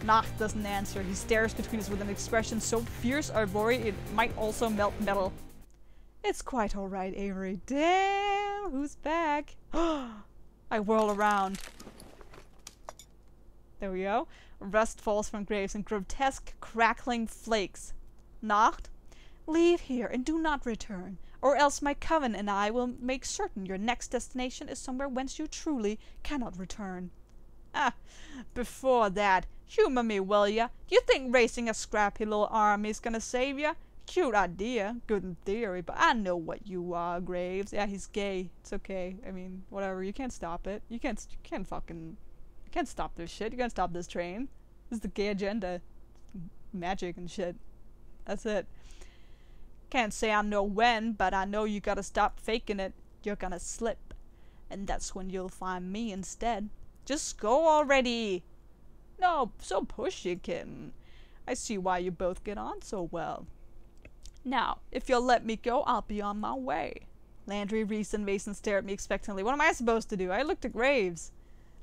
Nox doesn't answer. He stares between us with an expression so fierce I worry it might also melt metal. It's quite alright, Avery. Damn, who's back? I whirl around. There we go. Rust falls from Graves in grotesque, crackling flakes. Nox, leave here and do not return, or else my coven and I will make certain your next destination is somewhere whence you truly cannot return. Ah, before that, humor me, will ya? Do you think racing a scrappy little army's gonna save ya? Cute idea, good in theory, but I know what you are, Graves. Yeah, he's gay. It's okay. I mean, whatever. You can't stop it. You can't stop this shit. You can't stop this train. This is the gay agenda. Magic and shit. That's it. Can't say I know when, but I know you gotta stop faking it. You're gonna slip. And that's when you'll find me instead. Just go already! No, so pushy, kitten. I see why you both get on so well. Now, if you'll let me go, I'll be on my way. Landry, Reese, and Mason stare at me expectantly. What am I supposed to do? I looked at Graves.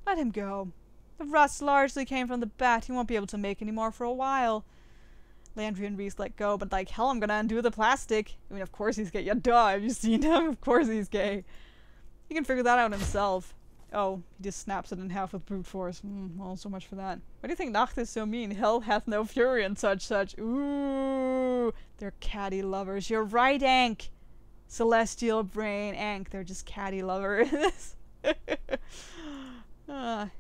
Let him go. The rust largely came from the bat. He won't be able to make any more for a while. Landry and Reese let go, but like hell I'm gonna undo the plastic. I mean, of course he's gay. Yeah, duh, have you seen him? Of course he's gay. He can figure that out himself. Oh, he just snaps it in half with brute force. Well, so much for that. Why do you think Nox is so mean? Hell hath no fury and such. Ooh, they're catty lovers. You're right, Ank. Celestial brain, Ank. They're just catty lovers.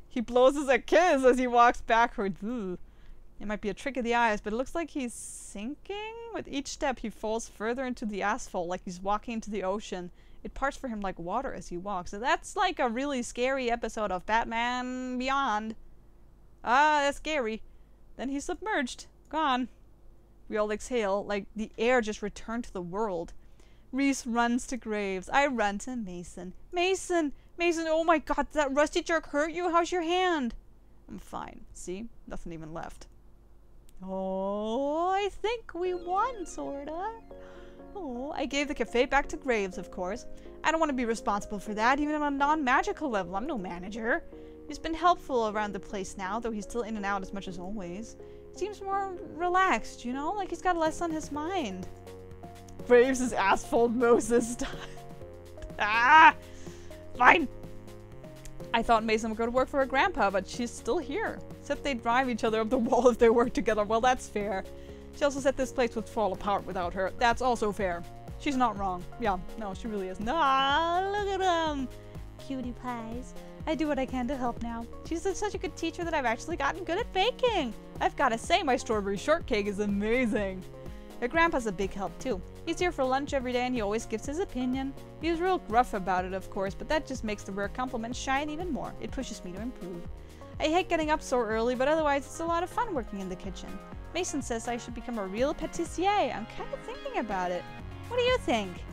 He blows us a kiss as he walks backwards. Ooh. It might be a trick of the eyes, but it looks like he's sinking. With each step, he falls further into the asphalt, like he's walking into the ocean. It parts for him like water as he walks. So that's like a really scary episode of Batman Beyond. Ah, that's scary. Then he's submerged. Gone. We all exhale, like the air just returned to the world. Reese runs to Graves. I run to Mason. Mason! Mason, oh my god, did that rusty jerk hurt you? How's your hand? I'm fine. See? Nothing even left. Oh, I think we won, sorta. Oh, I gave the cafe back to Graves, of course. I don't want to be responsible for that, even on a non-magical level. I'm no manager. He's been helpful around the place now, though he's still in and out as much as always. He seems more relaxed, you know? Like he's got less on his mind. Graves is asphalt Moses style. Ah! Fine! I thought Mason would go to work for her grandpa, but she's still here. Except they'd drive each other up the wall if they worked together. Well, that's fair. She also said this place would fall apart without her. That's also fair. She's not wrong. Yeah, no, she really is. No, look at them. Cutie pies. I do what I can to help now. She's such a good teacher that I've actually gotten good at baking. I've got to say, my strawberry shortcake is amazing. Your grandpa's a big help, too. He's here for lunch every day and he always gives his opinion. He's real gruff about it, of course, but that just makes the rare compliments shine even more. It pushes me to improve. I hate getting up so early, but otherwise it's a lot of fun working in the kitchen. Mason says I should become a real patissier. I'm kind of thinking about it. What do you think?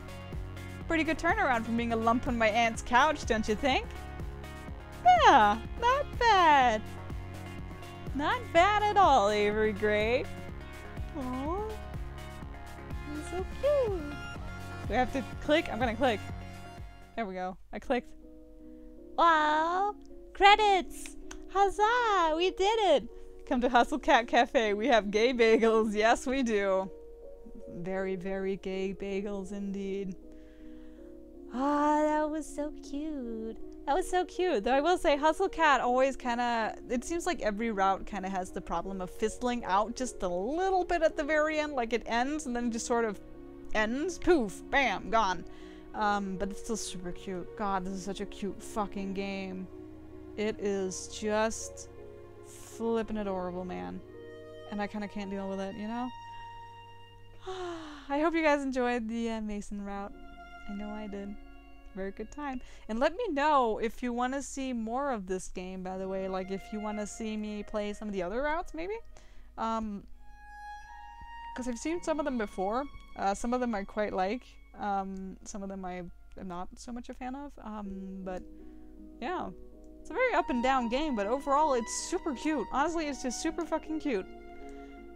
Pretty good turnaround from being a lump on my aunt's couch, don't you think? Yeah, not bad. Not bad at all, Avery Gray. Aww. He's so cute. We have to click? I'm gonna click. There we go. I clicked. Wow! Credits! Huzzah! We did it! Come to Hustle Cat Cafe. We have gay bagels. Yes, we do. Very, very gay bagels indeed. Ah, that was so cute. That was so cute. Though I will say, Hustle Cat always kind of... It seems like every route kind of has the problem of fizzling out just a little bit at the very end. Like it ends and then just sort of ends. Poof. Bam. Gone. But it's still super cute. God, this is such a cute fucking game. It is just flippin' adorable, man. And I kind of can't deal with it, you know? I hope you guys enjoyed the Mason route. I know I did. Very good time. And let me know if you want to see more of this game, by the way. Like, if you want to see me play some of the other routes, maybe? Because I've seen some of them before. Some of them I quite like. Some of them I am not so much a fan of. But, yeah. It's a very up and down game, but overall it's super cute. Honestly, it's just super fucking cute.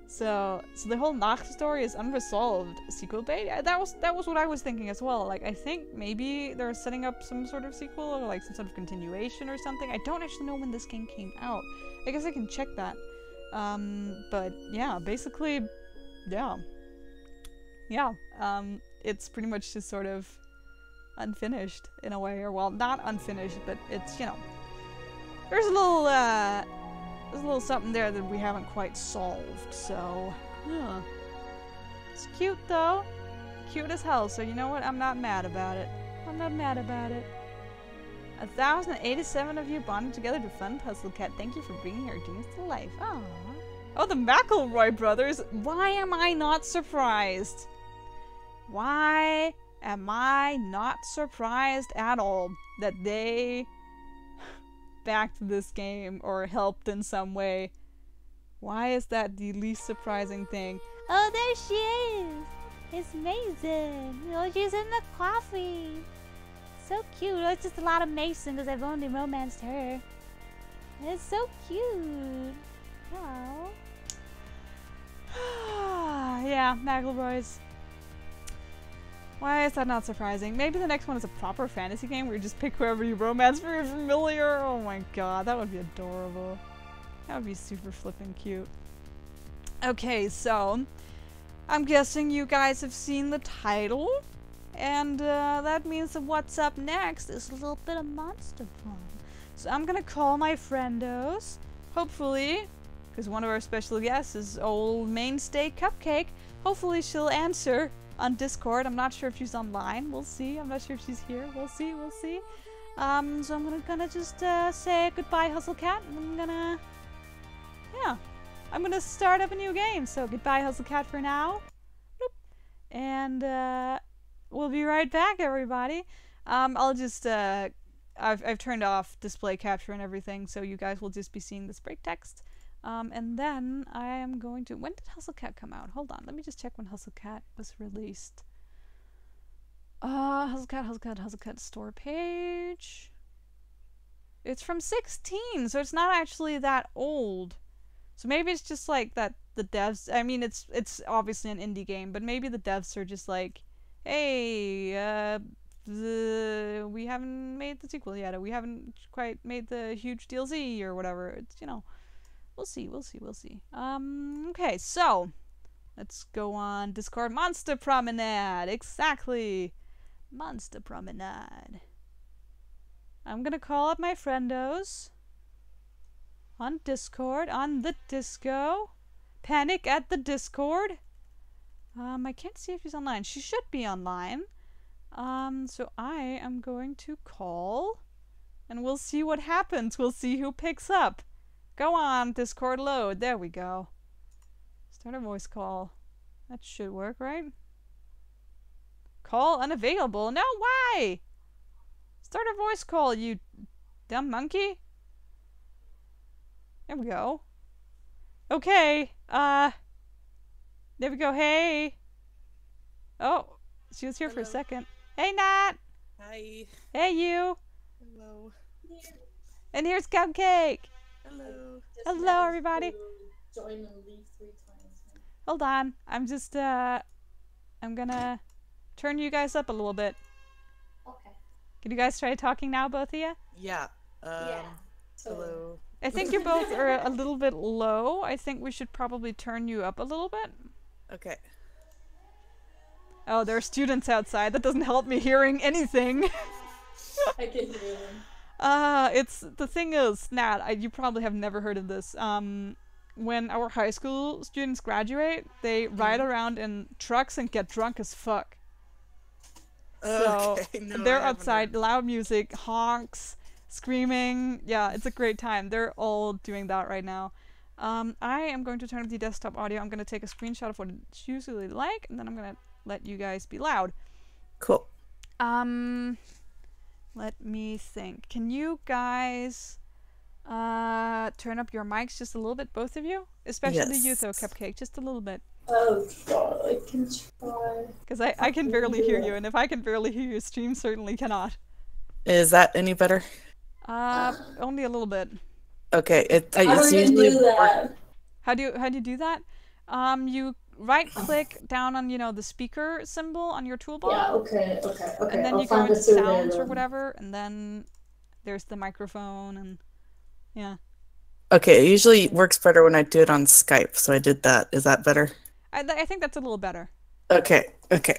So the whole Nacht story is unresolved sequel bait. That was what I was thinking as well. Like, I think maybe they're setting up some sort of sequel or like some sort of continuation or something. I don't actually know when this game came out. I guess I can check that. But yeah, basically, yeah. It's pretty much just sort of unfinished in a way, or well, not unfinished, but it's, you know, there's a little something there that we haven't quite solved, so yeah. It's cute though. Cute as hell, so you know what? I'm not mad about it. I'm not mad about it. 1,087 of you bonded together to fund Puzzle Cat. Thank you for bringing our dreams to life. Aww. Oh, the McElroy brothers. Why am I not surprised? Why am I not surprised at all that they backed this game or helped in some way? Why is that the least surprising thing? Oh, there she is! It's Mason! Oh, she's in the coffee! So cute. Oh, it's just a lot of Mason because I've only romanced her. It's so cute. Oh. Yeah, McElroy's. Why is that not surprising? Maybe the next one is a proper fantasy game where you just pick whoever you romance for your familiar. Oh my god, that would be adorable. That would be super flippin' cute. Okay, so I'm guessing you guys have seen the title, and that means that what's up next is a little bit of Monster Prom. So I'm gonna call my friendos, hopefully, because one of our special guests is old mainstay Cupcake. Hopefully she'll answer on Discord. I'm not sure if she's online. We'll see. I'm not sure if she's here. We'll see. We'll see. So I'm gonna just say goodbye, Hustle Cat. I'm gonna, yeah, I'm gonna start up a new game. So goodbye, Hustle Cat, for now. Boop. And we'll be right back, everybody. I'll just I've turned off display capture and everything, so you guys will just be seeing this break text. And then I am going to... When did Hustle Cat come out? Hold on. Let me just check when Hustle Cat was released. Hustle Cat store page. It's from 16, so it's not actually that old. So maybe it's just like that the devs... I mean, it's obviously an indie game, but maybe the devs are just like, hey, we haven't made the sequel yet, or we haven't quite made the huge DLC or whatever. It's, you know... We'll see. Okay, so let's go on Discord. Monster Promenade, exactly. Monster Promenade. I'm gonna call up my friendos on Discord, on the disco. Panic at the Discord. I can't see if she's online. She should be online. So I am going to call, and we'll see what happens. We'll see who picks up. Go on, Discord load. There we go. Start a voice call. That should work, right? Call unavailable. No, why? Start a voice call, you dumb monkey. There we go. Okay, there we go. Hey. Oh, she was here for a second. Hey, Nat. Hi. Hey, you. Hello. And here's Cupcake. Hello. Hello, everybody. Join and leave 3 times. Hold on. I'm just, I'm gonna turn you guys up a little bit. Okay. Can you guys try talking now, both of you? Yeah. Yeah. Hello. I think you both are a little bit low. I think we should probably turn you up a little bit. Okay. Oh, there are students outside. That doesn't help me hearing anything. I can hear them. The thing is, Nat, you probably have never heard of this. When our high school students graduate, they ride around in trucks and get drunk as fuck. So Okay, no, they're I haven't outside, heard. loud music, honks, screaming. Yeah, it's a great time. They're all doing that right now. I am going to turn up the desktop audio. I'm going to take a screenshot of what it's usually like, and then I'm going to let you guys be loud. Cool. Let me think. Can you guys turn up your mics just a little bit, both of you? Especially you, though, Cupcake, just a little bit. Oh god, I can try. Because I can barely hear you, and if I can barely hear you, stream certainly cannot. Is that any better? Only a little bit. Okay. How It's do you usually do that? How do you do that? You right click down on the speaker symbol on your toolbar. Yeah, okay. And then I'll you go find into it through sounds there or then. whatever, and then there's the microphone, and yeah. Okay. It usually works better when I do it on Skype, so I did that. Is that better? I think that's a little better. Okay. Okay.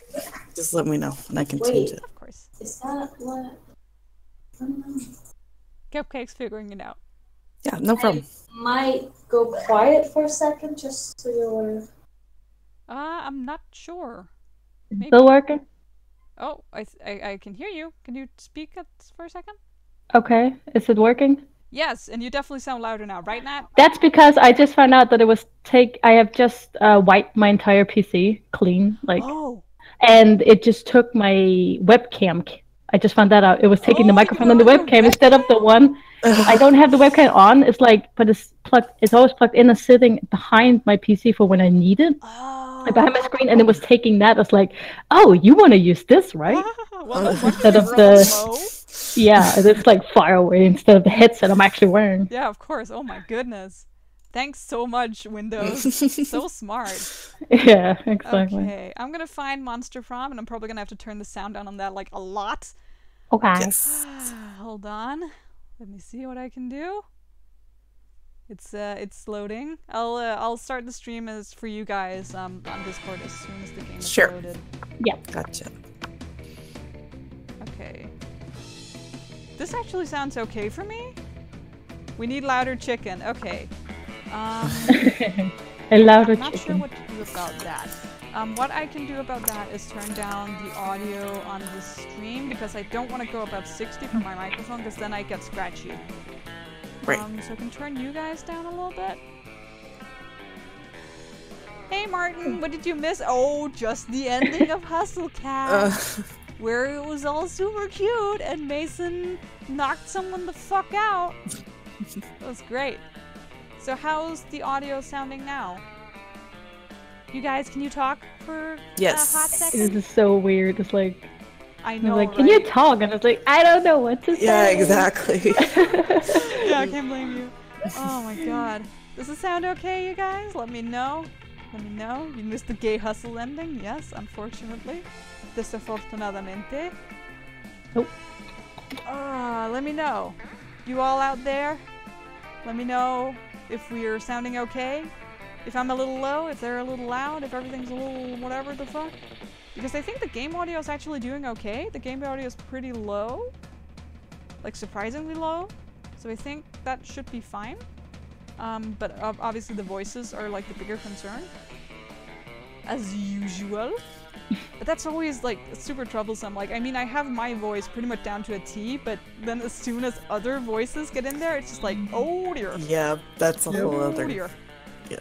Just let me know, and I can change it. Of course. Is that what? I don't know. Cupcake's figuring it out. Yeah. No problem. I might go quiet for a second just so you're aware. I'm not sure. Is it Maybe. still working? Oh, I can hear you. Can you speak for a second? Okay. Is it working? Yes, and you definitely sound louder now, right, Nat? That's because I just found out that it was I have just wiped my entire PC clean, Oh. and it just took my webcam. I just found that out. It was taking the Oh, microphone you and the were on your webcam instead of the one. I don't have the webcam on. It's but it's plugged. It's always plugged in and sitting behind my PC for when I need it, Oh. behind my screen, and it was taking that. It's like, oh, you want to use this, right? Well, no wonder Instead you're of really the- low. Yeah, it's like far away instead of the headset I'm actually wearing. Yeah, of course. Oh my goodness. Thanks so much, Windows. So smart. Yeah, exactly. Okay, I'm gonna find Monster Prom, and I'm probably gonna have to turn the sound down on that like a lot. Okay. Yes. Hold on. Let me see what I can do. It's loading. I'll start the stream as for you guys on Discord as soon as the game is Sure. loaded. Gotcha. Okay. This actually sounds okay for me. We need louder chicken. Okay. A louder I'm not sure chicken. what to do about that. What I can do about that is turn down the audio on the stream because I don't want to go above 60 for my microphone because then I get scratchy. Right. So I can turn you guys down a little bit. Hey Martin, what did you miss? Oh, just the ending of Hustle Cat, where it was all super cute and Mason knocked someone the fuck out. That was great. So how's the audio sounding now? You guys, can you talk for Yes. a hot This second? is so weird. It's like, I I'm know, like, can you right? talk? And it's like, I don't know what to say. Yeah. Exactly. Yeah, I can't blame you. Oh my god. Does it sound okay, you guys? Let me know. Let me know. You missed the gay hustle ending? Yes, unfortunately. Desafortunadamente. Nope. Let me know. You all out there? Let me know if we're sounding okay. If I'm a little low, if they're a little loud, if everything's a little whatever the fuck. Because I think the game audio is actually doing okay. The game audio is pretty low. Like surprisingly low. So I think that should be fine. but obviously the voices are like the bigger concern, as usual. But that's always like super troublesome. Like, I mean, I have my voice pretty much down to a T, but then as soon as other voices get in there, it's just like, oh dear. Yeah, that's a whole Oh other. dear. Yeah.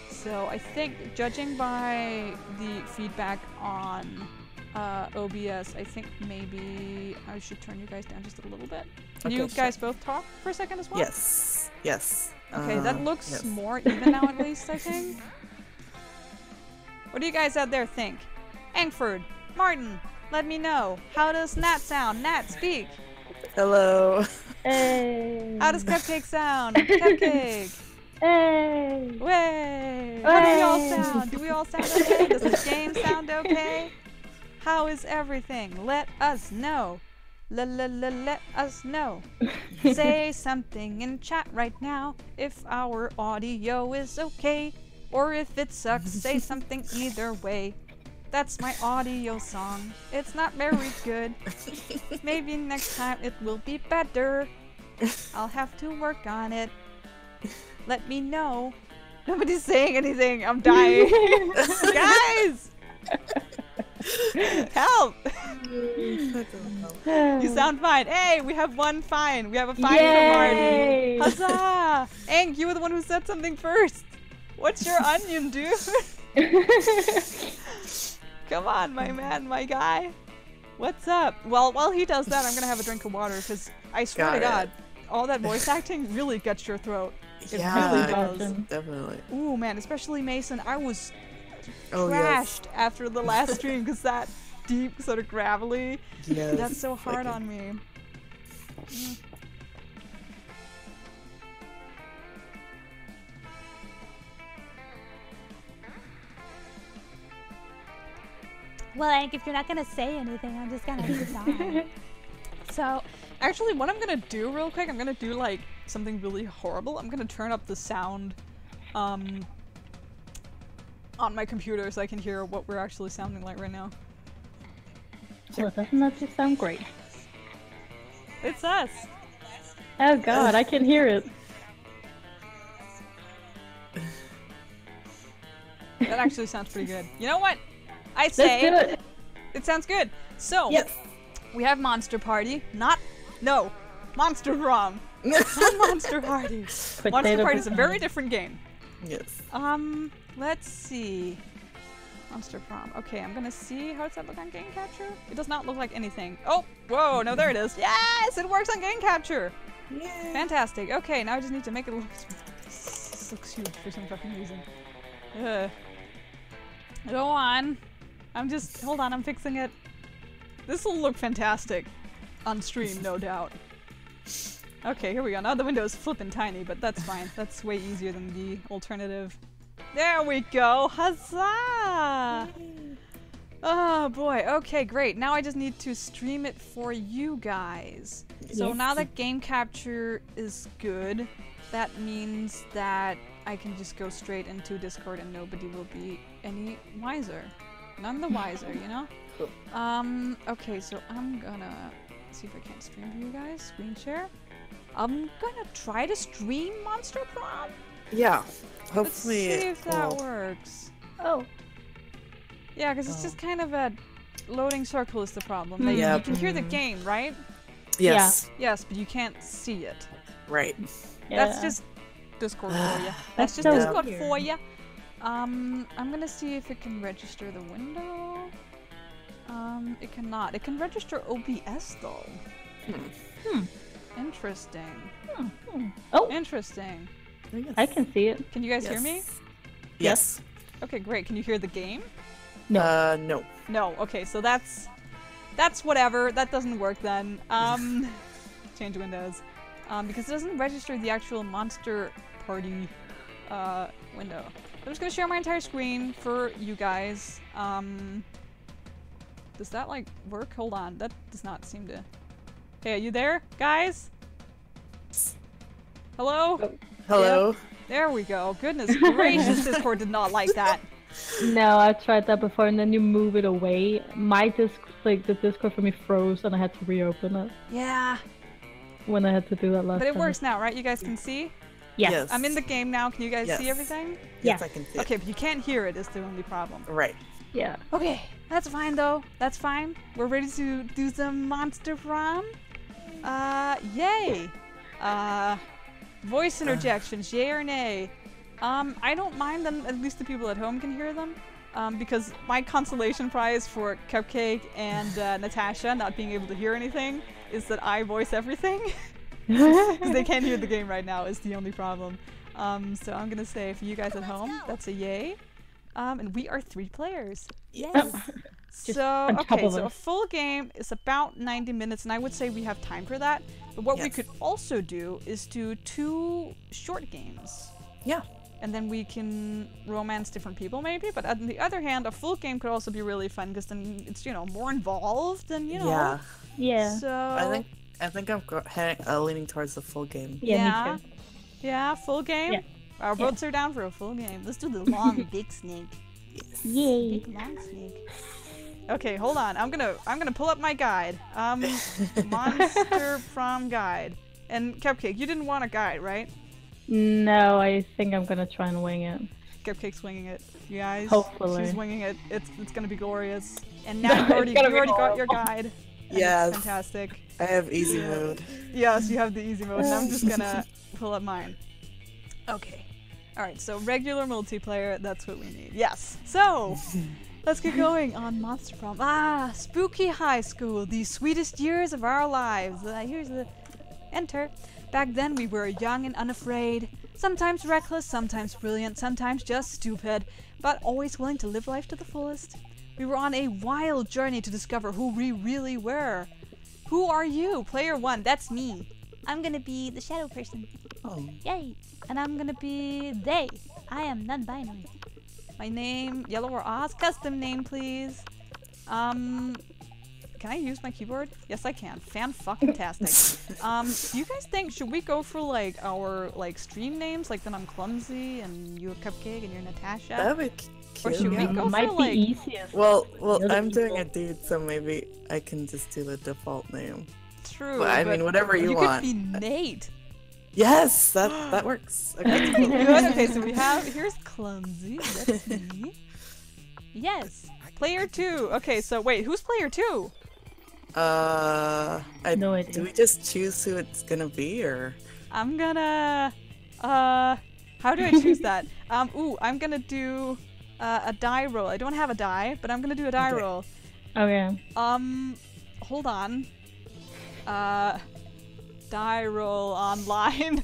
So I think, judging by the feedback on OBS, I think maybe I should turn you guys down just a little bit. Can you guys both talk for a second as well? Yes. Yes. Okay, that looks yes. more even now at least, I think. What do you guys out there think? Angford, Martin, let me know. How does Nat sound? Nat, speak. Hello. Hey. How does Cupcake sound? Cupcake. Hey. Way. How do we all sound? Do we all sound okay? Does the game sound okay? How is everything? Let us know. Let us know. Say something in chat right now if our audio is okay. Or if it sucks, say something either way. That's my audio song. It's not very good. Maybe next time it will be better. I'll have to work on it. Let me know. Nobody's saying anything. I'm dying. Guys! Help! You sound fine. Hey, we have one fine. We have a fine from Marty. Huzzah! Ang, you were the one who said something first. What's your onion, dude? Come on, my man, my guy. What's up? Well, while he does that, I'm gonna have a drink of water, because I swear to God, all that voice acting really gets your throat. It really does. Definitely. Ooh, man, especially Mason. I was Oh, trashed after the last stream, because that deep, sort of gravelly, Yes. that's so hard on me. Well, Hank, if you're not gonna say anything, I'm just gonna decide. So, actually, what I'm gonna do real quick, I'm gonna do like something really horrible. I'm gonna turn up the sound on my computer so I can hear what we're actually sounding like right now. Well, doesn't that just sound great? It's us! Oh God, I can hear it. That actually sounds pretty good. You know what? I Let's say do it. it sounds good. So, Yes. we have Monster Party, Monster Prom. Not Monster Party. Monster Party is a very different game. Yes. Let's see. Monster Prom. Okay, I'm gonna see how does that look on Game Capture. It does not look like anything. Oh, whoa, no, there it is. Yes, it works on Game Capture. Yay. Fantastic. Okay, now I just need to make it look. This looks huge for some fucking reason. Go on. Hold on, I'm fixing it. This will look fantastic on stream, no doubt. Okay, here we go. Now the window is flipping tiny, but that's fine. That's way easier than the alternative. There we go! Huzzah! Oh boy, okay, great. Now I just need to stream it for you guys. So Yes. now that game capture is good, that means that I can just go straight into Discord and nobody will be any wiser. None the wiser, you know? Cool. Okay, so I'm gonna see if I can stream for you guys. Screen share. I'm gonna try to stream Monster Prom. Yeah. Let's see Hopefully if that works. Oh. Yeah, because it's just kind of a loading circle is the problem. Like, Yeah. you can hear the game, right? Yes. Yes, but you can't see it. Right. Yeah. That's just Discord for you. That's just so Discord weird. for you. I'm gonna see if it can register the window. It cannot. It can register OBS though. Interesting. Oh, Interesting. I can see it. Can you guys hear me? Yes. Okay, great. Can you hear the game? No. No. No. Okay, so that's whatever. That doesn't work then. Change windows. Because it doesn't register the actual Monster Party window. I'm just gonna share my entire screen for you guys. Does that like work? Hold on. That does not seem to. Hey, are you there, guys? Hello? Hello. There we go. Goodness gracious, Discord did not like that. No, I've tried that before, and then you move it away. My the Discord for me froze, and I had to reopen it Yeah. when I had to do that last But it time. works now, right? You guys can see? Yes. I'm in the game now. Can you guys Yes. see everything? Yes, Yeah. I can see it. Okay, but you can't hear it is the only problem. Right. Yeah. Okay, that's fine though. That's fine. We're ready to do some Monster Prom. Yay! Voice interjections, yay or nay? I don't mind them, at least the people at home can hear them. Because my consolation prize for Cupcake and Natasha not being able to hear anything is that I voice everything. Because they can't hear the game right now is the only problem. So I'm gonna say for you guys at home, that's a yay. And we are 3 players. Yes. So, on top okay, of so a us. full game is about 90 minutes, and I would say we have time for that. But what we Yes. could also do is do 2 short games. Yeah. And then we can romance different people, maybe. But on the other hand, a full game could also be really fun, because then it's, you know, more involved, and, you know. Yeah. Yeah. So, I think I'm leaning towards the full game. Yeah, me too. Yeah, full game? Yeah. Our Yeah. votes are down for a full game. Let's do the long, big snake. Yay. Big, long snake. Okay, hold on. I'm gonna pull up my guide. Monster Prom guide. And Cupcake, you didn't want a guide, right? No, I think I'm gonna try and wing it. Cupcake's winging it. You guys, Hopefully. she's winging it. It's gonna be glorious. And No, now it's you gonna be already got your horrible. guide. And Yes. it's fantastic. I have easy mode. Yes, you have the easy mode, and I'm just gonna pull up mine. Okay. Alright, so regular multiplayer, that's what we need. Yes. So, let's get going on Monster Prom. Ah, spooky high school, the sweetest years of our lives. Here's the enter. Back then we were young and unafraid, sometimes reckless, sometimes brilliant, sometimes just stupid, but always willing to live life to the fullest. We were on a wild journey to discover who we really were. Who are you? Player 1, that's me. I'm gonna be the shadow person. Oh. Yay! And I'm gonna be they. I am non-binary. My name, Yellow or Oz, custom name please. Can I use my keyboard? Yes I can. Fan-fucking-tastic. Do you guys think, should we go for like our like stream names? Like then I'm Clumsy and you're Cupcake and you're Natasha? That would be Or cute. should we yeah. go Might for be like... easiest. Well, The other I'm doing a people. dude, so maybe I can just do the default name. True, Well, I but mean, whatever you you want. could be Nate. Yes, that works. Okay. Good. Okay, so we have here's Clumsy. That's me. Yes. Player 2. Okay, so wait, who's player 2? No idea. Do we just choose who it's gonna be, or? I'm gonna how do I choose that? Ooh, I'm gonna do a die roll. I don't have a die, but I'm gonna do a die Okay. roll. Okay. Hold on. Die roll online.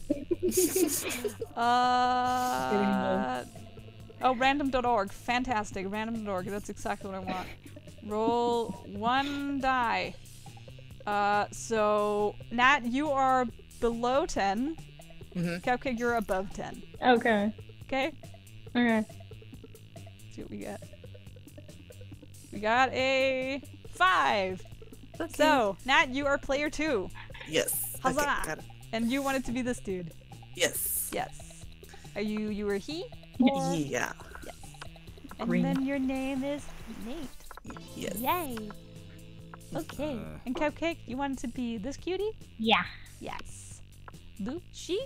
Oh, random.org. Fantastic. Random.org. That's exactly what I want. Roll 1 die. So, Nat, you are below 10. Mhm. Cupcake, you're above 10. Okay. Okay? Okay. Let's see what we got. We got a 5. Okay. So, Nat, you are player 2. Yes. Huzzah! Okay, got it. And you wanted to be this dude. Yes. Yes. Are you were he? Or- Yeah. And Green. then your name is Nate. Yes. Yay! Okay. And Cupcake, you wanted to be this cutie? Yeah. Yes. Boo? She?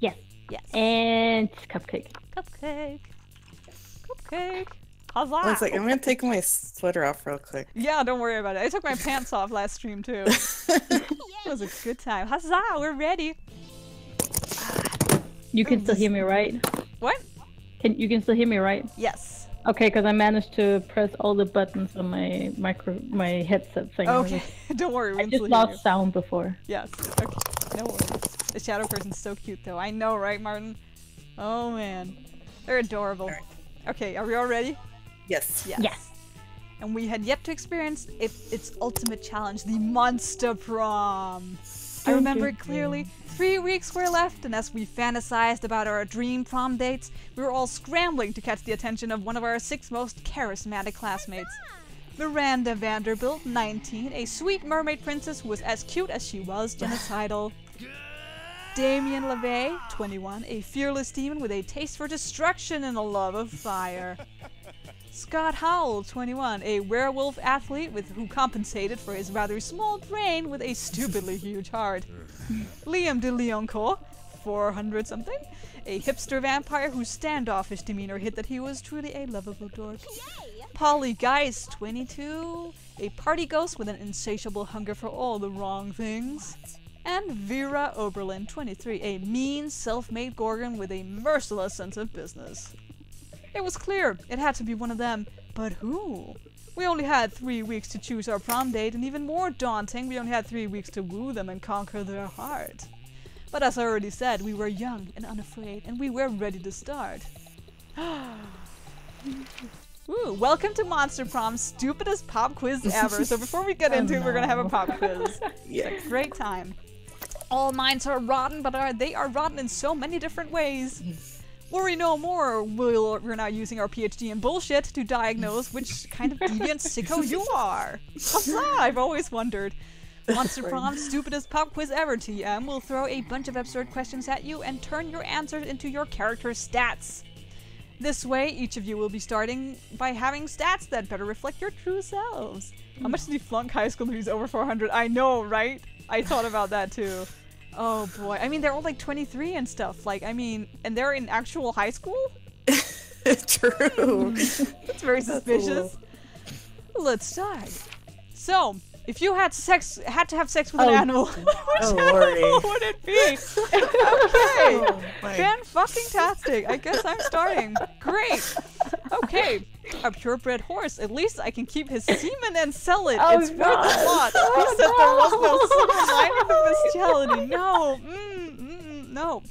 Yes. Yes. And cupcake. Cupcake. Cupcake. Huzzah! One second, I'm gonna take my sweater off real quick. Yeah, don't worry about it. I took my pants off last stream too. It was a good time. Huzzah! We're ready. You can still hear me, right? What? You can still hear me, right? Yes. Okay, because I managed to press all the buttons on my my headset thing. Okay. Don't worry. We I can just still hear you. lost sound before. Yes. Okay. No worries. The shadow person's so cute though. I know, right, Martin? Oh man. They're adorable. Alright. Okay, are we all ready? Yes. Yes. Yes. And we had yet to experience its ultimate challenge, the Monster Prom. I remember it clearly. 3 weeks were left, and as we fantasized about our dream prom dates, we were all scrambling to catch the attention of one of our 6 most charismatic classmates. Miranda Vanderbilt, 19, a sweet mermaid princess who was as cute as she was genocidal. Damien LeVay, 21, a fearless demon with a taste for destruction and a love of fire. Scott Howell, 21, a werewolf athlete who compensated for his rather small brain with a stupidly huge heart. Liam de Leoncourt, 400 something. A hipster vampire whose standoffish demeanor hid that he was truly a lovable dork. Polygeist, 22. A party ghost with an insatiable hunger for all the wrong things. And Vera Oberlin, 23. A mean, self-made Gorgon with a merciless sense of business. It was clear it had to be one of them, but who? We only had 3 weeks to choose our prom date, and even more daunting, we only had 3 weeks to woo them and conquer their heart. But as I already said, we were young and unafraid, and we were ready to start. Ooh, welcome to Monster Prom's stupidest pop quiz ever. So before we get into it, we're gonna have a pop quiz. Yeah. It's a great time. All minds are rotten, but they are rotten in so many different ways. Worry no more, we're now using our PhD in bullshit to diagnose which kind of deviant sicko you are. Huzzah, I've always wondered. Monster Prom's stupidest pop quiz ever, TM, will throw a bunch of absurd questions at you and turn your answers into your character's stats. This way, each of you will be starting by having stats that better reflect your true selves. How much did he flunk high school if he's over 400? I know, right? I thought about that too. Oh boy. I mean, they're all like 23 and stuff. Like, I mean, and they're in actual high school? True. That's very suspicious. Let's start. So, if you had to have sex with an animal, which animal would it be? Okay, fan-fucking-tastic. I guess I'm starting. Great. Okay, a purebred horse. At least I can keep his semen and sell it. It's worth a lot. Except there was no silver lining of bestiality. No. No.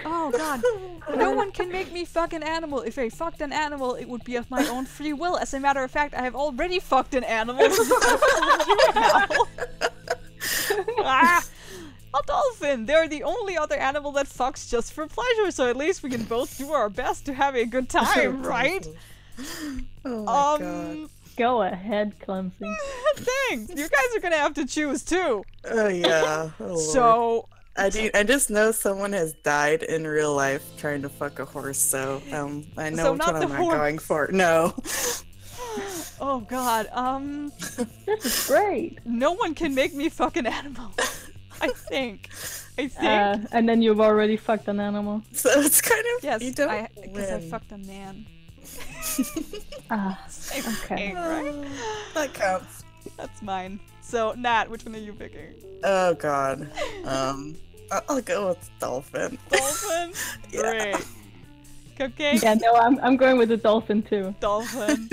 Oh god. No one can make me fuck an animal. If I fucked an animal, it would be of my own free will. As a matter of fact, I have already fucked an animal. A dolphin! They're the only other animal that fucks just for pleasure, so at least we can both do our best to have a good time, right? Oh my god. Go ahead, Clumsy. Thanks! You guys are gonna have to choose too. Oh yeah. Oh, so... I just know someone has died in real life trying to fuck a horse, so I know So which not one the I'm not horse. going for. No. Oh god, This is great. no one can make me fuck an animal. I think. And then you've already fucked an animal. So it's kind of Yes, you don't because I win. fucked a man. Okay. Right? That counts. That's mine. So, Nat, which one are you picking? Oh god. I'll go with dolphin. Dolphin? Yeah. Great. Cupcake? Yeah, no, I'm going with the dolphin too. Dolphin.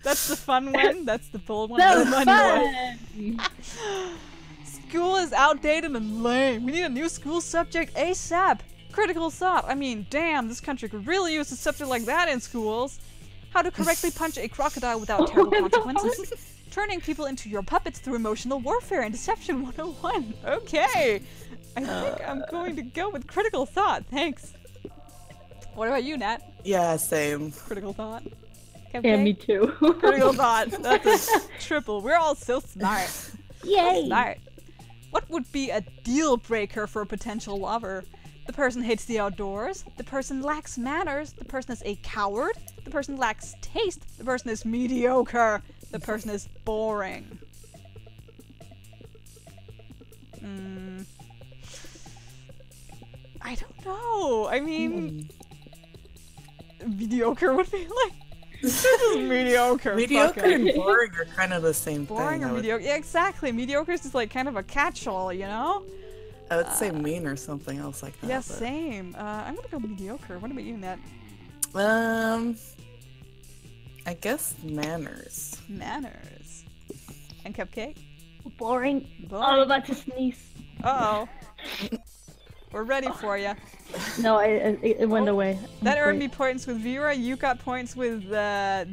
That's the fun one. That's the bold one. That The was money one. fun! School is outdated and lame. We need a new school subject ASAP. Critical thought. I mean, damn, this country could really use a subject like that in schools. How to correctly punch a crocodile without terrible consequences. Turning people into your puppets through emotional warfare and deception 101. Okay. I think I'm going to go with critical thought. Thanks. What about you, Nat? Yeah, same. Critical thought. Yeah, me too. Critical thought. That's a triple. We're all so smart. Yay! Smart. What would be a deal breaker for a potential lover? The person hates the outdoors. The person lacks manners. The person is a coward. The person lacks taste. The person is mediocre. The person is boring. I don't know. I mean, mediocre would be like, this is mediocre. Mediocre fucking. and boring are kind of the same Boring thing. or mediocre? Yeah, exactly. Mediocre is just like kind of a catch-all, you know? I would say mean or something else like that. Yeah, but- same. I'm gonna go mediocre. What about you, Nat? I guess manners. Manners. And Cupcake? Boring. Boring. I'm about to sneeze. Uh-oh. We're ready for you. No, it went away. That earned me Great. points with Vera. You got points with Is that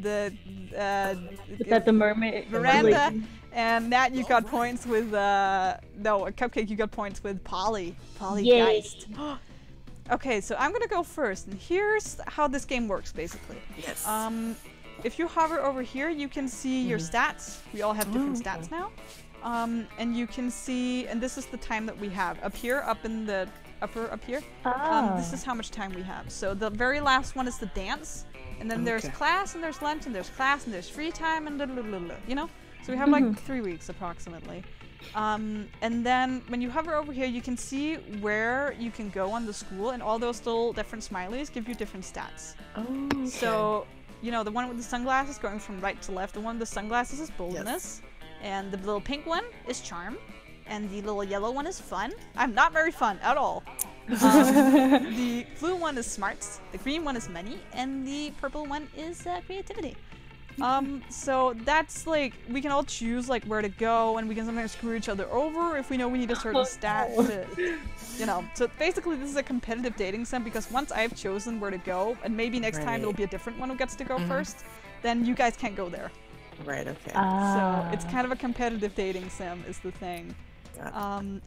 the mermaid? Miranda. And Nat, you got points with, no, Cupcake, you got points with Polly. Polygeist. Okay, so I'm gonna go first. And here's how this game works, basically. Yes. If you hover over here, you can see your stats. We all have different stats now. And you can see, and this is the time that we have. Up here, up in the upper up here, this is how much time we have. So the very last one is the dance. And then there's Okay. class, and there's lunch, and there's class, and there's free time, and you know? So we have like 3 weeks approximately. And then when you hover over here, you can see where you can go on the school, and all those little different smileys give you different stats. Oh, okay. So, you know, the one with the sunglasses going from right to left, the one with the sunglasses is boldness, and the little pink one is charm, and the little yellow one is fun. I'm not very fun at all. The blue one is smarts, the green one is money, and the purple one is creativity. So that's like, we can all choose like where to go, and we can sometimes screw each other over if we know we need a certain stat to, you know. So basically this is a competitive dating sim, because once I've chosen where to go, and maybe next time it'll be a different one who gets to go first, then you guys can't go there. Right, okay. So it's kind of a competitive dating sim is the thing.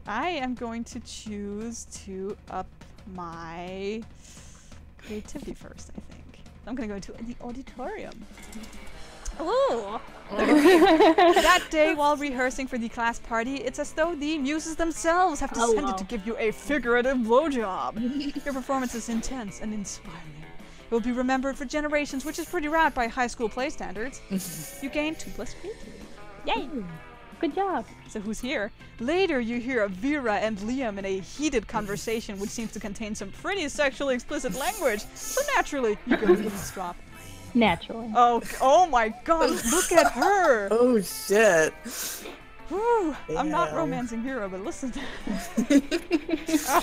I am going to choose to up my creativity first, I think. I'm gonna go to the auditorium. Ooh! That day, while rehearsing for the class party, it's as though the muses themselves have descended to give you a figurative blowjob. Your performance is intense and inspiring. It will be remembered for generations, which is pretty rad by high school play standards. You gain 2+ creativity. Yay! Good job. So who's here? Later, you hear Vera and Liam in a heated conversation, which seems to contain some pretty sexually explicit language. So naturally, you go to eavesdrop. Naturally. Oh my God! Look at her. Oh shit. Whew, I'm not romancing Hero, but listen.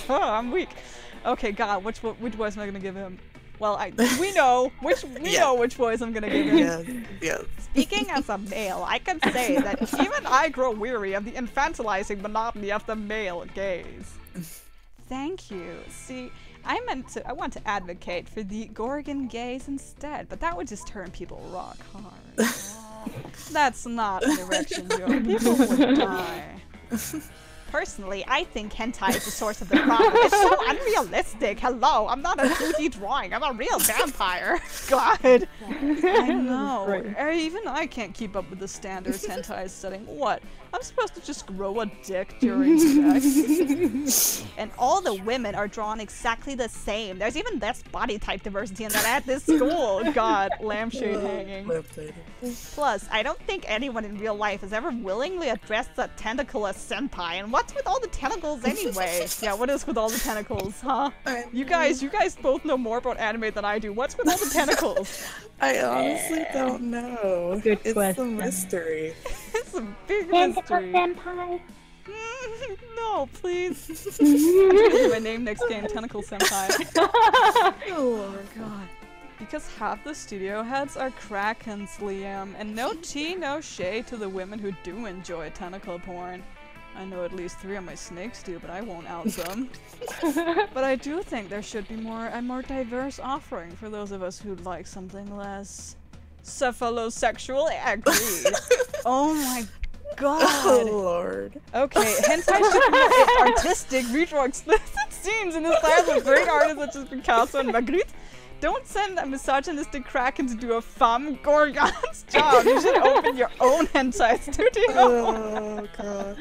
I'm weak. Okay, God, which voice am I gonna give him? Well, we know which voice I'm gonna give him. Yes. Speaking as a male, I can say that even I grow weary of the infantilizing monotony of the male gaze. Thank you. See, I want to advocate for the Gorgon gaze instead, but that would just turn people rock hard. That's not an erection joke. People would die. Personally, I think hentai is the source of the problem. It's so unrealistic. Hello, I'm not a 2D drawing. I'm a real vampire. God. I know. Right. Even I can't keep up with the standards hentai is setting. What? I'm supposed to just grow a dick during sex? And all the women are drawn exactly the same. There's even less body type diversity in that at this school. God, lampshade hanging. Plus, I don't think anyone in real life has ever willingly addressed a tentacle as senpai. And what's with all the tentacles anyway? Yeah, what is with all the tentacles, huh? You guys both know more about anime than I do. What's with all the tentacles? I honestly don't know. Good it's question. a mystery. It's a big mystery. Senpai. No, please. I'm gonna do my name next game, Tentacle Senpai. Oh my God. Because half the studio heads are Krakens, Liam, and no tea, no shade to the women who do enjoy tentacle porn. I know at least 3 of my snakes do, but I won't out them. But I do think there should be a more diverse offering for those of us who like something less cephalosexual. Agreed. Oh my God. Oh Lord. Okay, hentai should be artistic, redraw explicit scenes in the style of great artists such as Picasso and Magritte. Don't send a misogynistic kraken to do a femme gorgon's job. You should open your own hentai studio. Oh God.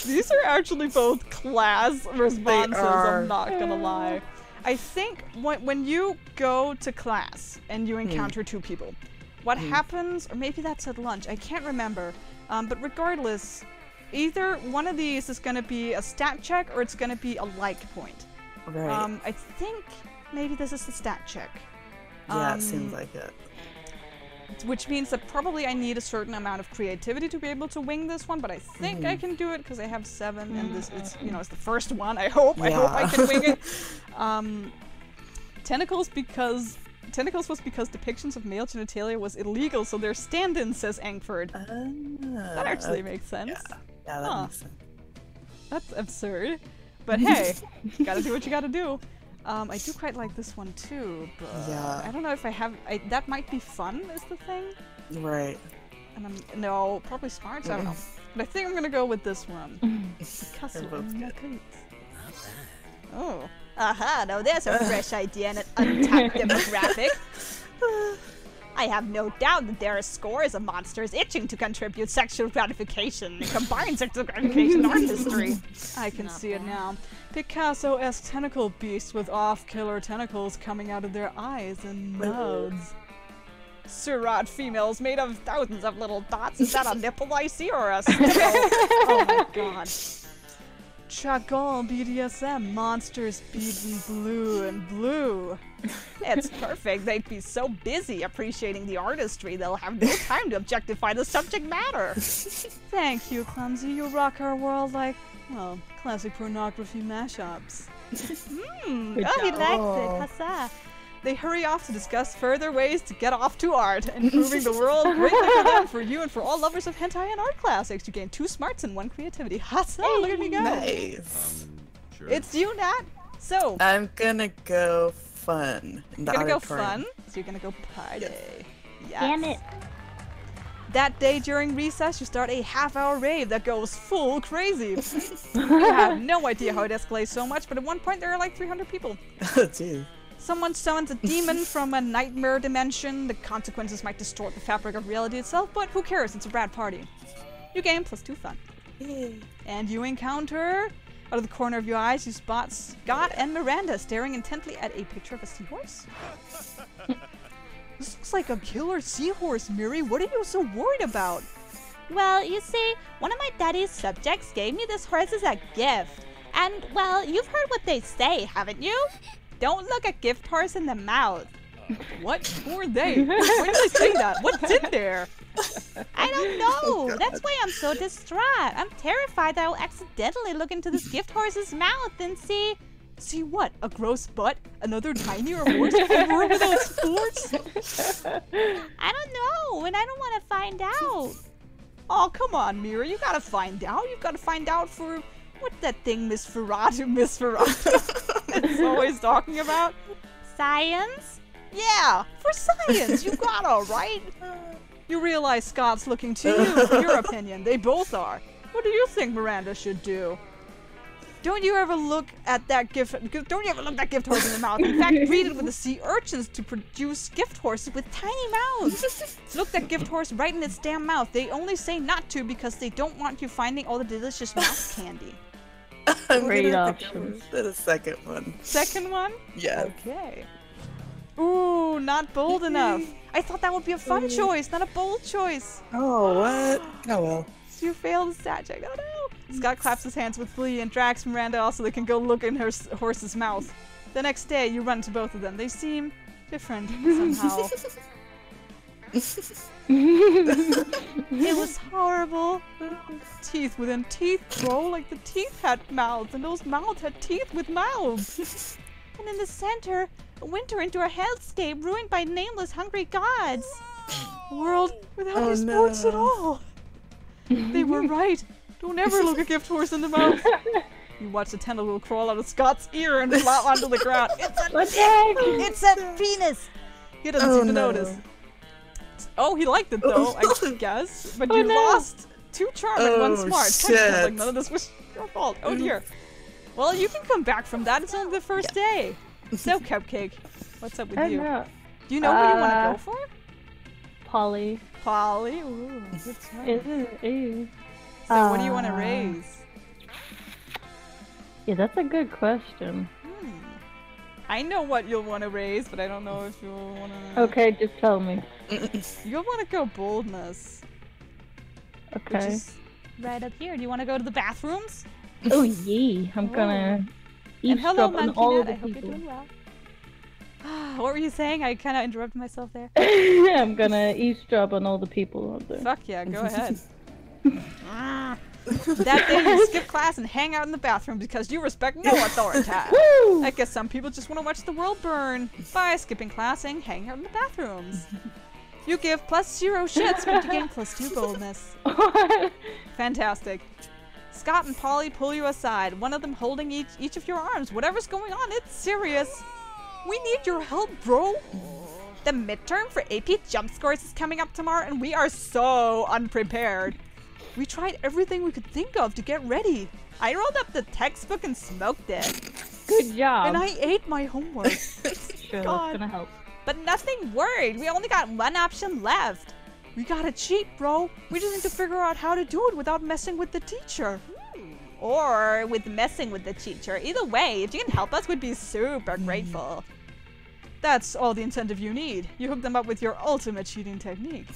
These are actually both class responses, I'm not gonna lie. I think when you go to class and you encounter 2 people, what happens, or maybe that's at lunch, I can't remember, but regardless, either one of these is gonna be a stat check or it's gonna be a like point. Right. I think maybe this is the stat check. Yeah, it seems like it. Which means that probably I need a certain amount of creativity to be able to wing this one, but I think I can do it because I have 7 and this is, it's the first one. I hope I can wing it. Tentacles was because depictions of male genitalia was illegal, so their stand-in says Angford. That actually makes sense. Yeah, that makes sense. That's absurd. But hey, you gotta do what you gotta do. I do quite like this one too, but I don't know if that might be fun is the thing. Right. And no, probably smarts, I don't know. But I think I'm gonna go with this one. Picasso and Magritte. Oh. Aha, now there's a fresh idea and an untapped demographic. I have no doubt that there are scores of monsters itching to contribute sexual gratification and combine sexual gratification art history. I can see it now. Picasso-esque tentacle beasts with off-killer tentacles coming out of their eyes and mouths. Surat females made of thousands of little dots. Is that a nipple I see or a stickle? Oh my god. Chagall BDSM monsters beaten blue and blue. It's perfect. They'd be so busy appreciating the artistry, they'll have no time to objectify the subject matter. Thank you, Clumsy. You rock our world like, well, classic pornography mashups. Oh, he likes it. Huzzah. They hurry off to discuss further ways to get off to art, improving the world greatly for them, for you, and for all lovers of hentai and art classics. You gain 2 smarts and 1 creativity. Huzzah! Look at me go. Nice. Sure. It's you, Nat. So, I'm gonna go fun. you're gonna go fun, so you're gonna go party. Yes. Damn it. That day during recess, you start a half-hour rave that goes full crazy. You have no idea how it escalates so much, but at one point there are like 300 people. Oh, jeez. Someone summons a demon from a nightmare dimension. The consequences might distort the fabric of reality itself, but who cares? It's a rad party. You gain +2 fun. And you encounter, out of the corner of your eyes, you spot Scott and Miranda staring intently at a picture of a seahorse. This looks like a killer seahorse, Miri. What are you so worried about? Well, you see, one of my daddy's subjects gave me this horse as a gift. And, well, you've heard what they say, haven't you? Don't look a gift horse in the mouth. What? Who are they? Why did they say that? What's in there? I don't know. That's why I'm so distraught. I'm terrified that I'll accidentally look into this gift horse's mouth and see... See what? A gross butt? Another tinier horse? A worm without sports? I don't know, and I don't want to find out. Oh, come on, Mira. You gotta find out. You've gotta find out for... What's that thing Miss Ferratu is always talking about? Science? Yeah, for science. You gotta, right? You realize Scott's looking to you for your opinion. They both are. What do you think Miranda should do? Don't you ever look at that gift... Don't you ever look that gift horse in the mouth. In fact, breed it with the sea urchins to produce gift horses with tiny mouths. Look that gift horse right in its damn mouth. They only say not to because they don't want you finding all the delicious mouth candy. Great options. The second one. Second one? Yeah. Okay. Ooh, not bold enough. I thought that would be a fun choice, not a bold choice. Oh, what? Oh, well. So you failed the stat check. Oh no! Scott claps his hands with glee and drags Miranda off so they can go look in her horse's mouth. The next day, you run to both of them. They seem different somehow. It was horrible. Teeth within teeth, bro. Like the teeth had mouths, and those mouths had teeth with mouths. And in the center, a winter into a hellscape ruined by nameless hungry gods. A world without any sports at all. They were right. Don't ever look a gift horse in the mouth. You watch the tentacle crawl out of Scott's ear and flop onto the ground. It's a penis. He doesn't seem to notice. Oh, he liked it though, I guess. But you lost 2 charm and 1 smart. Kind of feels like none of this was your fault. Oh dear. Well, you can come back from that. It's only the first day. So, Cupcake, what's up with you? Know. Do you know who you want to go for? Polly. Polly? Ooh, good choice. So what do you want to raise? Yeah, that's a good question. I know what you'll want to raise, but I don't know if you'll want to... Okay, just tell me. You'll want to go boldness. Okay. Which is right up here. Do you want to go to the bathrooms? Oh, yee. I'm gonna And hello, eavesdrop on Monkey all Nut. the I hope you're people. doing well. What were you saying? I kind of interrupted myself there. I'm gonna eavesdrop on all the people out there. Fuck yeah, go ahead. That day you skip class and hang out in the bathroom because you respect no authority. I guess some people just want to watch the world burn by skipping class and hanging out in the bathrooms. You give +0 shits, but you gain +2 boldness. Fantastic. Scott and Polly pull you aside, one of them holding each of your arms. Whatever's going on, it's serious. We need your help, bro. The midterm for AP Jump Scores is coming up tomorrow, and we are so unprepared. We tried everything we could think of to get ready. I rolled up the textbook and smoked it. Good job. And I ate my homework. Sure, that's God. gonna help. But nothing worried. We only got one option left. We gotta cheat, bro. We just need to figure out how to do it without messing with the teacher. Or with messing with the teacher. Either way, if you can help us, we'd be super grateful. That's all the incentive you need. You hook them up with your ultimate cheating technique.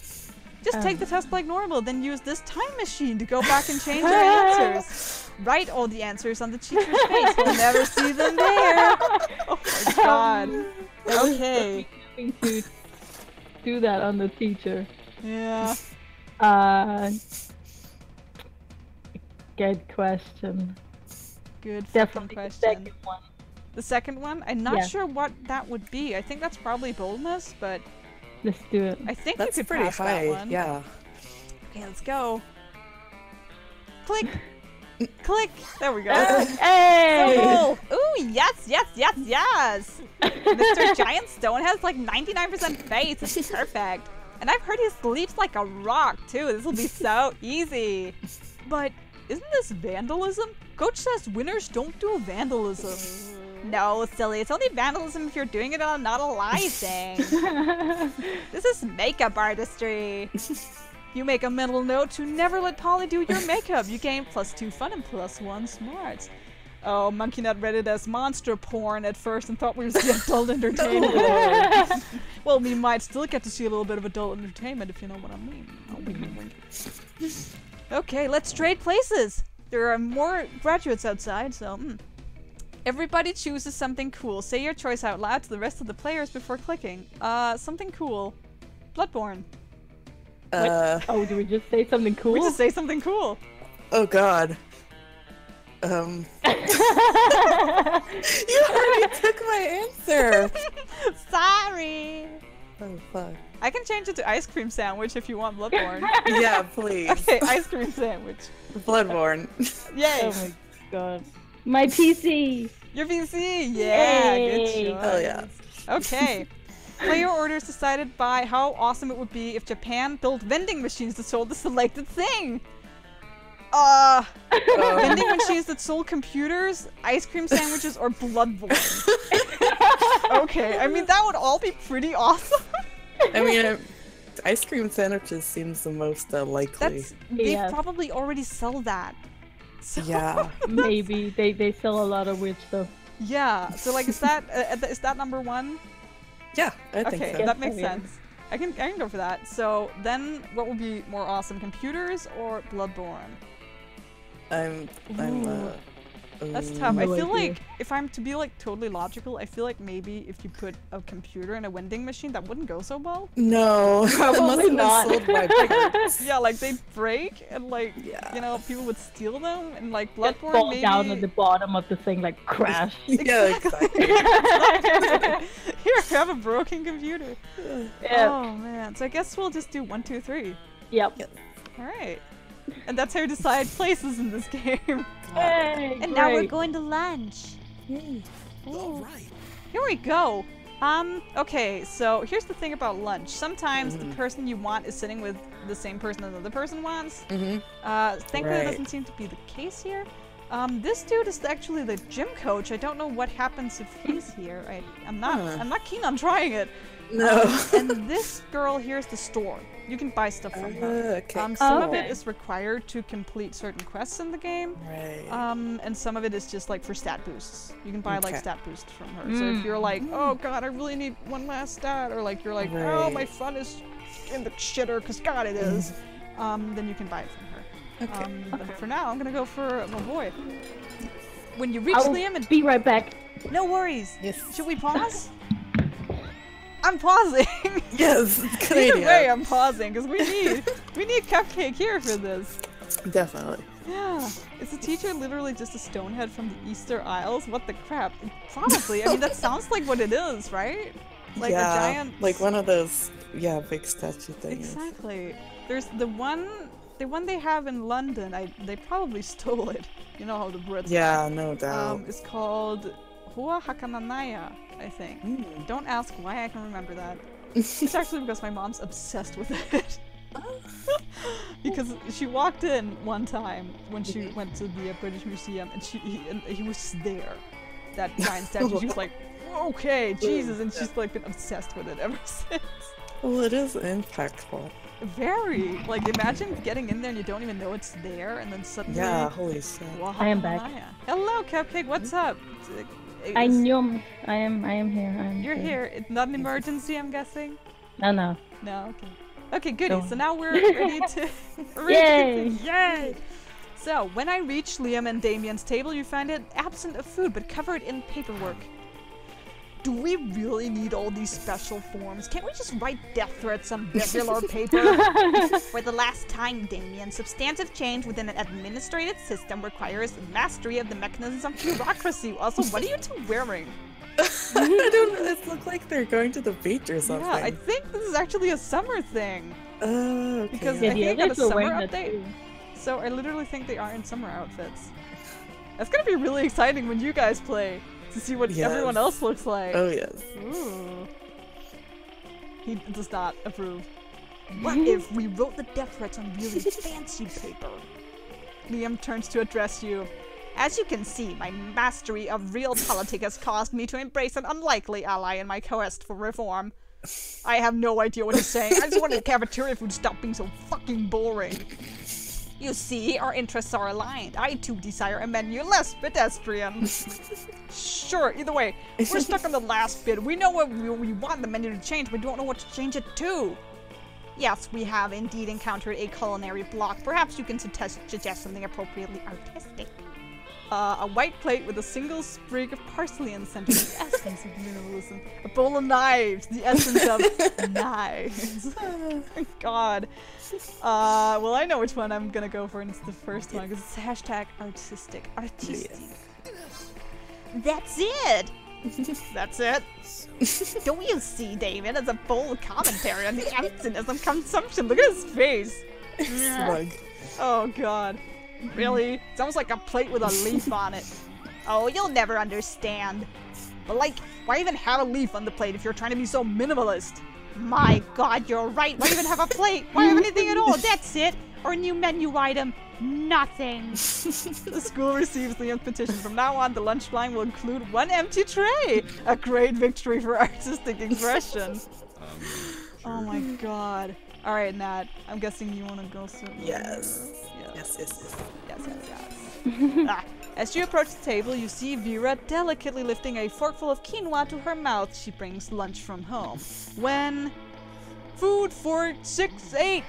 Just take the test like normal, then use this time machine to go back and change your answers. Write all the answers on the teacher's face. You'll never see them there. Oh my god. Okay. To do that on the teacher. Yeah. Good question. Good fucking Definitely the question. second one. The second one? I'm not sure what that would be. I think that's probably boldness, but Let's do it. I think That's you could pretty pass high. that one. Yeah. Okay, let's go. Click. Click. There we go. Hey! Oh, ooh, yes. Mr. Giant Stone has like 99% face. This is perfect. And I've heard he sleeps like a rock too. This will be so easy. But isn't this vandalism? Coach says winners don't do vandalism. No, silly. It's only vandalism if you're doing it on not a lie thing. This is makeup artistry. You make a mental note to never let Polly do your makeup. You gain +2 fun and +1 smarts. Oh, Monkey Nut read it as monster porn at first and thought we were seeing adult entertainment. Well, we might still get to see a little bit of adult entertainment if you know what I mean. Oh, wink, wink. Okay, let's trade places. There are more graduates outside, so Everybody chooses something cool. Say your choice out loud to the rest of the players before clicking. Something cool. Bloodborne. Oh, do we just say something cool? We just say something cool. Oh god. You already took my answer. Sorry. Oh fuck. I can change it to ice cream sandwich if you want Bloodborne. Yeah, please. Okay, ice cream sandwich. Bloodborne. Yay. Oh my god. My PC! Your PC! Yeah, Yay. good choice. Oh yeah. Okay. Player orders decided by how awesome it would be if Japan built vending machines that sold the selected thing. Vending machines that sold computers, ice cream sandwiches, or Bloodborne. Okay, I mean that would all be pretty awesome. I mean, ice cream sandwiches seems the most likely. They Yes. probably already sell that. So, Yeah. Maybe. They sell a lot of weird stuff. Yeah. So like, is that number one? Yeah, I think Okay, so. that makes Yeah. sense. I can go for that. So then, what would be more awesome, computers or Bloodborne? That's tough. No I feel idea. like if I'm to be like totally logical, I feel like maybe if you put a computer in a vending machine, that wouldn't go so well. No, Probably it must have not. been sold by parents. Yeah, like they'd break and like Yeah. you know people would steal them and like Just Bloodborne fall maybe. down at the bottom of the thing, like crash. Yeah, exactly. Here, have a broken computer. Yeah. Oh man. So I guess we'll just do 1, 2, 3. Yep. All right. And that's how you decide places in this game. Hey, And now we're great. going to lunch. Here we go. Okay, so here's the thing about lunch. Sometimes the person you want is sitting with the same person another person wants. Mm-hmm. Thankfully that Right. doesn't seem to be the case here. This dude is actually the gym coach. I don't know what happens if he's here. I'm not keen on trying it. No. And this girl here is the store. You can buy stuff from her. Okay. Some of it Okay. is required to complete certain quests in the game. Right. And some of it is just like for stat boosts. You can buy like Okay. stat boosts from her. So if you're like, oh god, I really need one last stat, or like you're like, oh Right. my fun is in the shitter, cause god it is, then you can buy it from her. Okay. But for now, I'm gonna go for my boy. When you reach I'll Liam, and be right back. no worries. Yes. Should we pause? I'm pausing. Yes, it's a good Either idea. way, I'm pausing because we need Cupcake here for this. Definitely. Yeah. Is the teacher literally just a stonehead from the Easter Isles? What the crap? Probably. I mean, that sounds like what it is, right? Like yeah, a giant. like one of those, big statue things. Exactly. There's the one they have in London. They probably stole it. You know how the Brits. Yeah, no doubt. It's called Hua Hakananaya, I think. Don't ask why I can remember that. It's actually because my mom's obsessed with it. Because she walked in one time when she went to the British Museum and he was just there. That giant statue. She was like, okay, Jesus, and she's like been obsessed with it ever since. Well, it is impactful. Very. Like, imagine getting in there and you don't even know it's there, and then suddenly. Yeah, holy shit. Hua I am back. Hakananaya. Hello, Cupcake. What's up? I knew I am here. You're here. It's not an emergency, I'm guessing? No. No, okay. Okay, goody. Don't. So now we're ready to... Yay! Yay! So, when I reach Liam and Damien's table, you find it absent of food, but covered in paperwork. Do we really need all these special forms? Can't we just write death threats on regular paper? For the last time, Damien, substantive change within an administrative system requires mastery of the mechanisms of bureaucracy. Also, what are you two wearing? I don't know. It looks like they're going to the beach or something. Yeah, I think this is actually a summer thing. Oh, okay. Because Yeah, I the think I got a others were summer wearing that update. too. So I literally think they are in summer outfits. That's gonna be really exciting when you guys play to see what Yes. everyone else looks like. Oh, yes. Ooh. He does not approve. What if we wrote the death threats on really fancy paper? Liam turns to address you. As you can see, my mastery of realpolitik has caused me to embrace an unlikely ally in my quest for reform. I have no idea what he's saying. I just wanted cafeteria food to stop being so fucking boring. You see, our interests are aligned. I too desire a menu less pedestrian. Sure, either way, we're stuck on the last bit. We know what we want the menu to change, but we don't know what to change it to. Yes, we have indeed encountered a culinary block. Perhaps you can suggest something appropriately artistic. A white plate with a single sprig of parsley in the center, the essence of minimalism. A bowl of knives, the essence of knives. God. Well, I know which one I'm gonna go for, and it's the first one, because it's hashtag artistic. Artistic. That's it! That's it. Don't you see, David? It's a bold commentary on the emptiness of Consumption. Look at his face. Slug. Oh, God. Really? It's almost like a plate with a leaf on it. Oh, you'll never understand. But, like, why even have a leaf on the plate if you're trying to be so minimalist? My God, you're right. Why even have a plate? Why have anything at all? That's it. Or a new menu item. Nothing. The school receives the petition. From now on, the lunch line will include one empty tray. A great victory for artistic expression. Oh my God. All right, Nat. I'm guessing you want to go soon. Yes. Yes. Yes. Ah. As you approach the table, you see Vera delicately lifting a forkful of quinoa to her mouth. She brings lunch from home. When... Food for 6-8!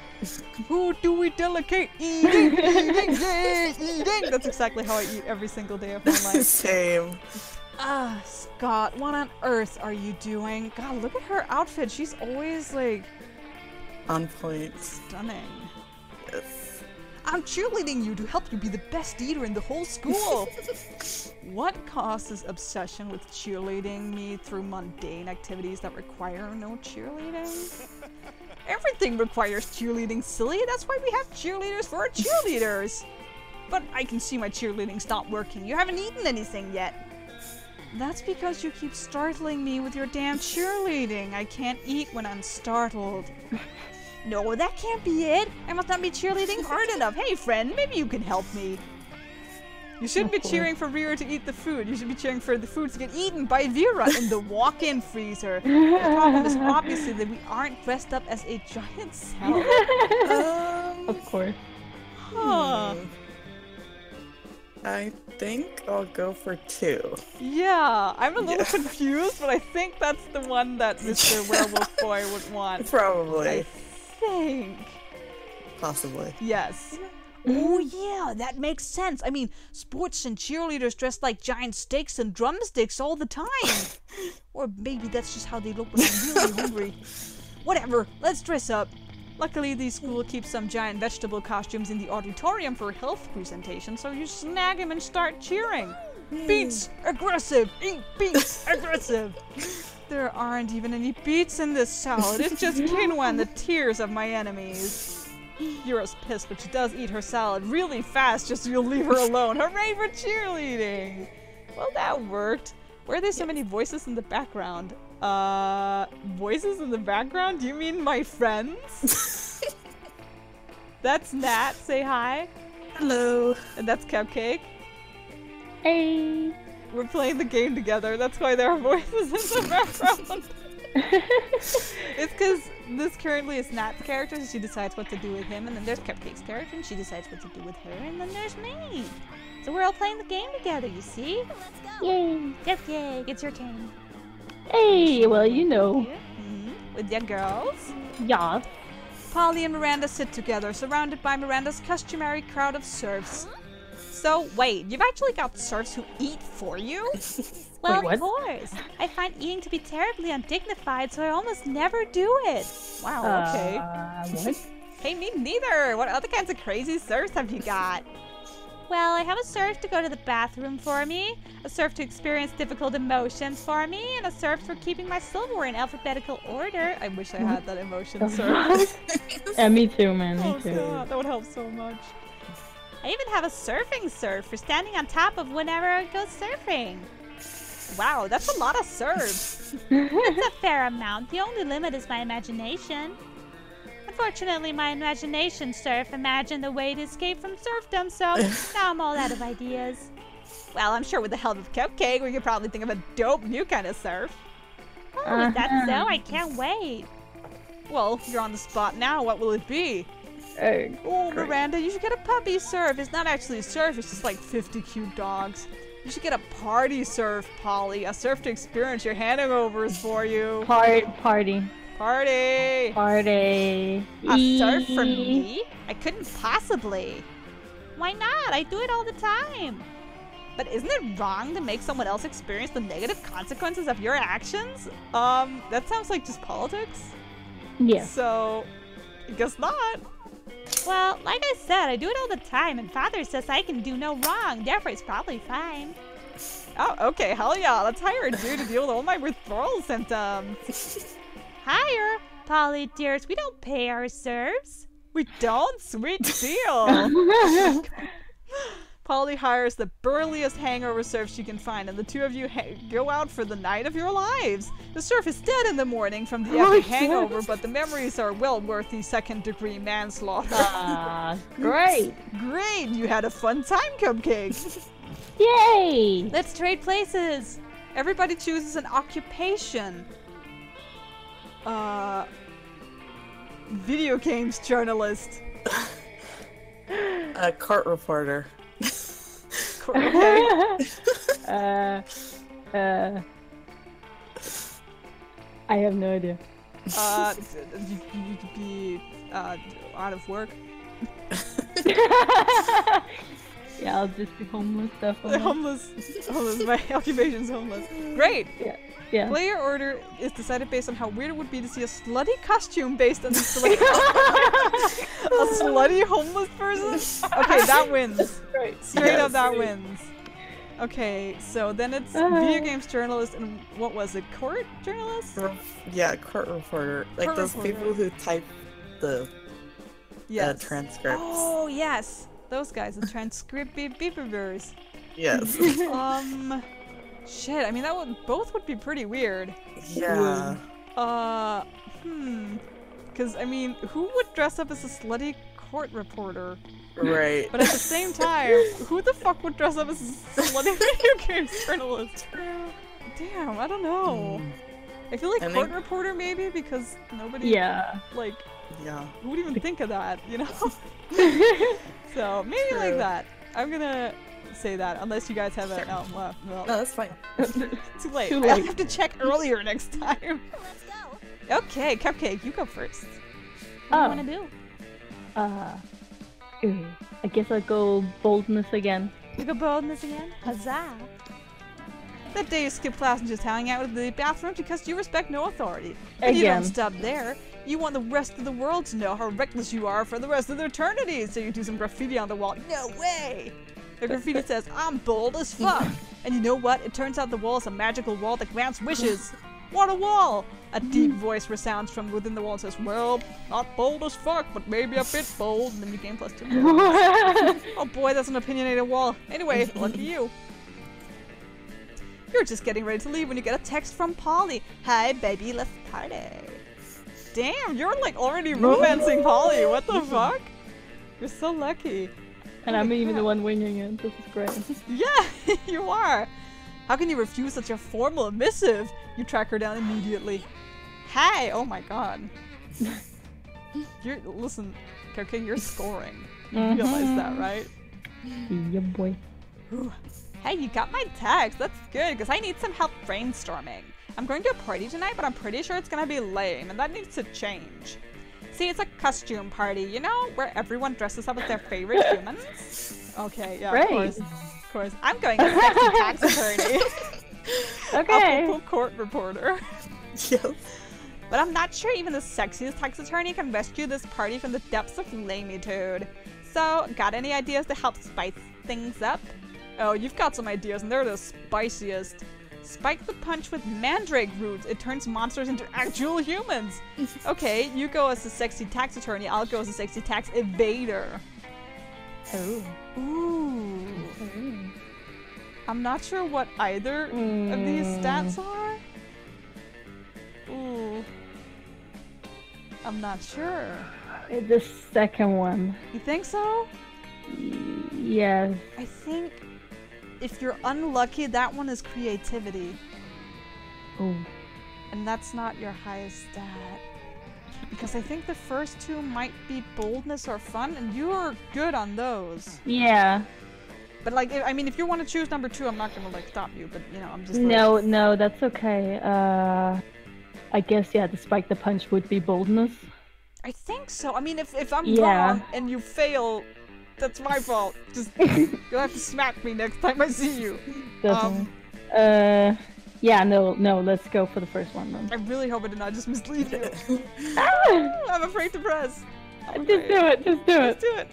Who do we delegate? Eating! Yay! Eating! That's exactly how I eat every single day of my life. Same. Ah, Scott, what on earth are you doing? God, look at her outfit. She's always, like... On point. stunning. Yes. I'm cheerleading you to help you be the best eater in the whole school. What causes obsession with cheerleading me through mundane activities that require no cheerleading? Everything requires cheerleading, silly. That's why we have cheerleaders for our cheerleaders. But I can see my cheerleading's not working. You haven't eaten anything yet. That's because you keep startling me with your damn cheerleading. I can't eat when I'm startled. No, that can't be it. I must not be cheerleading hard enough. Hey, friend, maybe you can help me. You shouldn't be cheering for Vera to eat the food. You should be cheering for the food to get eaten by Vera in the walk-in freezer. The problem is obviously that we aren't dressed up as a giant salad. Of course. Huh. I think I'll go for 2. Yeah, I'm a little confused, but I think that's the one that Mr. Werewolf Boy would want. Probably. I think. Possibly. Yes. Oh yeah, that makes sense. I mean, sports and cheerleaders dress like giant steaks and drumsticks all the time. Or maybe that's just how they look when I'm really hungry. Whatever, let's dress up. Luckily, the school keeps some giant vegetable costumes in the auditorium for health presentation, so you snag them and start cheering. Beets, aggressive! Eat beets, aggressive! There aren't even any beets in this salad. It's just quinoa and the tears of my enemies. Vera's pissed, but she does eat her salad really fast just so you'll leave her alone. Hooray for cheerleading! Well, that worked. Why are there so many voices in the background? Voices in the background? Do you mean my friends? That's Nat, say hi. Hello. And that's Cupcake. Hey. We're playing the game together, that's why there are voices in the background. It's because this currently is Nat's character, so she decides what to do with him, and then there's Cupcake's character, and she decides what to do with her, and then there's me. So we're all playing the game together, you see? Yay! Cupcake, it's your turn. Hey, well, you know. With your girls. Yeah. Polly and Miranda sit together, surrounded by Miranda's customary crowd of serfs. So, wait, you've actually got serfs who eat for you? Well, Wait, of what? course. I find eating to be terribly undignified, so I almost never do it. Wow, okay. What? Hey, me neither. What other kinds of crazy serfs have you got? Well, I have a serf to go to the bathroom for me, a serf to experience difficult emotions for me, and a serf for keeping my silverware in alphabetical order. I wish I had that emotion serf. Yeah, me too, man. Oh, Me too. God, that would help so much. I even have a surfing serf for standing on top of whenever I go surfing. Wow, that's a lot of serfs. It's a fair amount. The only limit is my imagination. Unfortunately, my imagination serf imagined a way to escape from serfdom, so now I'm all out of ideas. Well, I'm sure with the help of Cupcake, we could probably think of a dope new kind of serf. Oh, is that so? I can't wait. Well, you're on the spot now. What will it be? Oh, Great. Miranda, you should get a puppy serf. It's not actually a serf, it's just like 50 cute dogs. You should get a party serf, Polly. A serf to experience your hangovers for you. Party. Party! A serf for me? I couldn't possibly. Why not? I do it all the time. But isn't it wrong to make someone else experience the negative consequences of your actions? That sounds like just politics. Yeah. So, I guess not. Well, like I said, I do it all the time, and Father says I can do no wrong, therefore it's probably fine. Oh, okay, hell yeah. Let's hire a dude to deal with all my withdrawal symptoms. Hire? Polly, dearest, we don't pay our serfs. We don't? Sweet deal. Polly hires the burliest hangover serf she can find, and the two of you go out for the night of your lives. The serf is dead in the morning from the epic hangover, but the memories are well worth the second-degree manslaughter. Great. Great! You had a fun time, Cupcake. Yay! Let's trade places. Everybody chooses an occupation. Video games journalist. A court reporter. Okay. I have no idea. You could be out of work. Yeah, I'll just be homeless, definitely. Homeless. My occupation's homeless. Great. Yeah. Player order is decided based on how weird it would be to see a slutty costume based on the slutty a slutty homeless person? Okay, that wins. Straight up, that wins. Okay, so then it's video games journalist and what was it? Court journalist? Yeah, court reporter. Like Court those reporter. people who type the Yes. transcripts. Oh, yes. Those guys, the transcript beepers. Yes. Shit, I mean, both would be pretty weird. Yeah. Because, I mean, who would dress up as a slutty court reporter? Right. But at the same time, who the fuck would dress up as a slutty video games journalist? Damn, I don't know. I feel like I court think- reporter maybe, because nobody, Yeah. like, Yeah. who would even think of that, you know? So, maybe like True. that. I'm gonna say that, unless you guys have it. No, well, No, that's fine. too late. Too I late. have to check earlier next time. Okay, Cupcake, you go first. What do you want to do? I guess I'll go boldness again. You go boldness again? Huzzah. That day you skip class and just hang out in the bathroom because you respect no authority. But you don't Again. stop there. You want the rest of the world to know how reckless you are for the rest of eternity, so you do some graffiti on the wall. No way! The graffiti says, I'm bold as fuck. And you know what? It turns out the wall is a magical wall that grants wishes. What a wall! A deep voice resounds from within the wall and says, well, not bold as fuck, but maybe a bit bold. And then you gain +2. Oh boy, that's an opinionated wall. Anyway, lucky you. You're just getting ready to leave when you get a text from Polly. Hi, baby, let's party. Damn, you're like already romancing Polly. What the fuck? You're so lucky. And I'm even the one winging it. This is great. Yeah, you are. How can you refuse such a formal missive? You track her down immediately. Hey! Oh my god. Listen, okay, you're scoring. You realize that, right? Yeah, boy. Ooh. Hey, you got my text. That's good, because I need some help brainstorming. I'm going to a party tonight, but I'm pretty sure it's gonna be lame, and that needs to change. See, it's a costume party, you know, where everyone dresses up as their favorite humans? Okay, yeah, Right. of course. I'm going as a sexy tax attorney. Okay. A full court reporter. Yep. But I'm not sure even the sexiest tax attorney can rescue this party from the depths of lamitude. So, got any ideas to help spice things up? Oh, you've got some ideas, and they're the spiciest. Spike the punch with mandrake roots. It turns monsters into actual humans. Okay, you go as the sexy tax attorney. I'll go as the sexy tax evader. Oh. Ooh. I'm not sure what either of these stats are. Ooh. I'm not sure. The second one. You think so? Yes. I think if you're unlucky, that one is creativity. Oh. And that's not your highest stat. Because I think the first two might be boldness or fun, and you're good on those. Yeah. But like, I mean, if you want to choose number 2, I'm not gonna like stop you. But you know, I'm just No, that's okay. I guess yeah, the spike the punch would be boldness. I think so. I mean, if I'm Yeah. wrong and you fail, that's my fault. Just you'll have to smack me next time I see you. Definitely. Yeah, no, let's go for the first one then. I really hope I did not just mislead you. Ah! I'm afraid to press. I'm Just afraid. do it, just do Let's it. do it.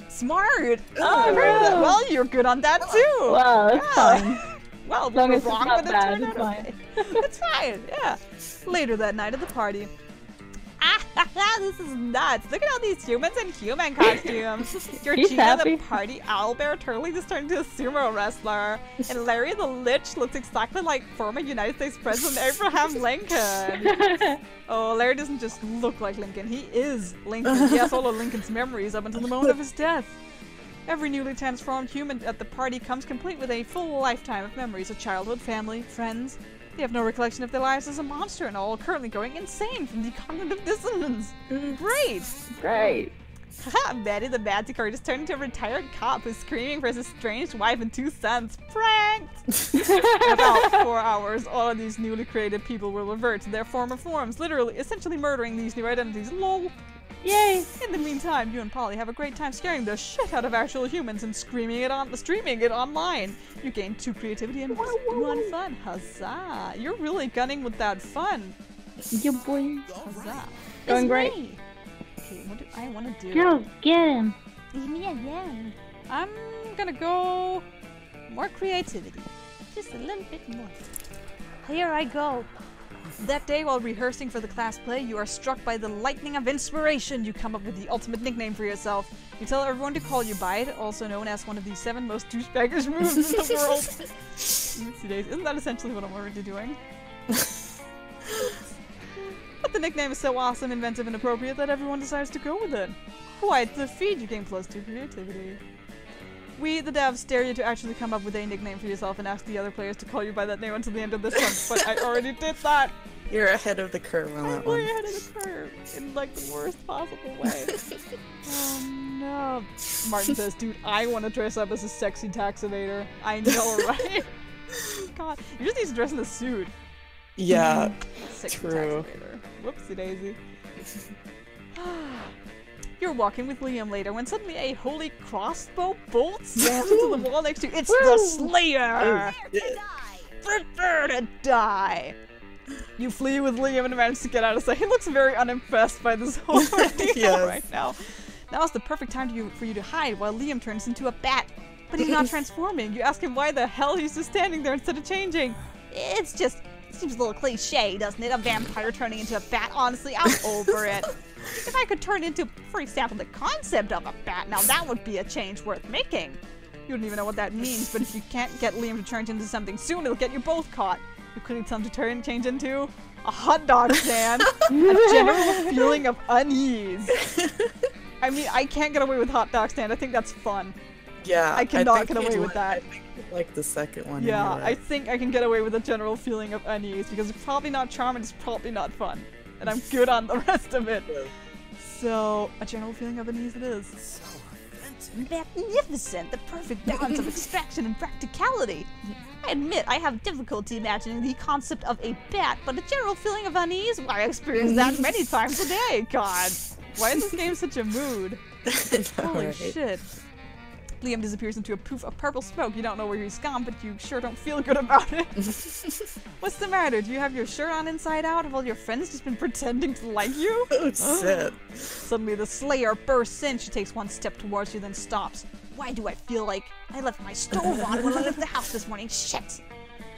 Smart. Oh, no. Well, you're good on that too. Well, it's fine. Well, As long we as were it's wrong, not but it bad, turned it's out fine. okay. It's fine. Yeah. Later that night at the party. This is nuts. Look at all these humans in human costumes. Your He's chief of the happy. party, Owlbear, totally just turned into a sumo wrestler. And Larry the Lich looks exactly like former United States President Abraham Lincoln. Oh, Larry doesn't just look like Lincoln. He is Lincoln. He has all of Lincoln's memories up until the moment of his death. Every newly transformed human at the party comes complete with a full lifetime of memories of childhood, family, friends. They have no recollection of their lives as a monster and all currently going insane from the cognitive dissonance. Great! Great. Haha, Betty the Manticore just turned into a retired cop who's screaming for his estranged wife and 2 sons. Pranked! In about 4 hours, all of these newly created people will revert to their former forms, literally, essentially murdering these new identities. LOL! Yay! In the meantime, you and Polly have a great time scaring the shit out of actual humans and streaming it online. You gain 2 creativity and 1 fun. Huzzah! You're really gunning with that fun. Yeah, boy. Huzzah! Going It's great. me. Okay, what do I want to do? Go get him. Leave me alone. I'm gonna go more creativity. Just a little bit more. Here I go. That day, while rehearsing for the class play, you are struck by the lightning of inspiration. You come up with the ultimate nickname for yourself. You tell everyone to call you by it, also known as one of the 7 most douchebaggish moves in the world. Oopsie days. Isn't that essentially what I'm already doing? But the nickname is so awesome, inventive, and appropriate that everyone decides to go with it. Quite the feat. You gain +2 creativity. We, the devs, dare you to actually come up with a nickname for yourself and ask the other players to call you by that name until the end of this one, but I already did that. You're ahead of the curve on I'm that way one. ahead of the curve in like the worst possible way. Oh no. Martin says, dude, I want to dress up as a sexy tax evader. I know, right? God, you just need to dress in a suit. Yeah, Sexy true. tax evader. Whoopsie daisy. You're walking with Liam later when suddenly a holy crossbow bolt slams into the wall next to you. It's the Slayer! Prepare to die! You flee with Liam and manage to get out of sight. He looks very unimpressed by this whole ordeal Yes. right now. Now is the perfect time for you to hide while Liam turns into a bat. But he's not transforming. You ask him why the hell he's just standing there instead of changing. It seems a little cliche, doesn't it? A vampire turning into a bat. Honestly, I'm over it. If I could turn into, for example, the concept of a bat, now that would be a change worth making. You don't even know what that means, but if you can't get Liam to turn into something soon, it'll get you both caught. You couldn't tell him to change into a hot dog stand. A general feeling of unease. I mean, I can't get away with hot dog stand. I think that's fun. Yeah. I cannot think get away you'd with that. I think you'd like the second one. Yeah, anyway. I think I can get away with a general feeling of unease because it's probably not charming, it's probably not fun. And I'm good on the rest of it. Yeah. So, a general feeling of unease it is. Magnificent! The perfect balance of abstraction and practicality. I admit I have difficulty imagining the concept of a bat, but a general feeling of unease, I experience that many times a day. God, why is this game such a mood? Holy Alright. shit. Liam disappears into a poof of purple smoke. You don't know where he's gone, but you sure don't feel good about it. What's the matter? Do you have your shirt on inside out? Have all your friends just been pretending to like you? Oh shit. Suddenly the Slayer bursts in. She takes one step towards you, then stops. Why do I feel like I left my stove on when I left the house this morning? Shit!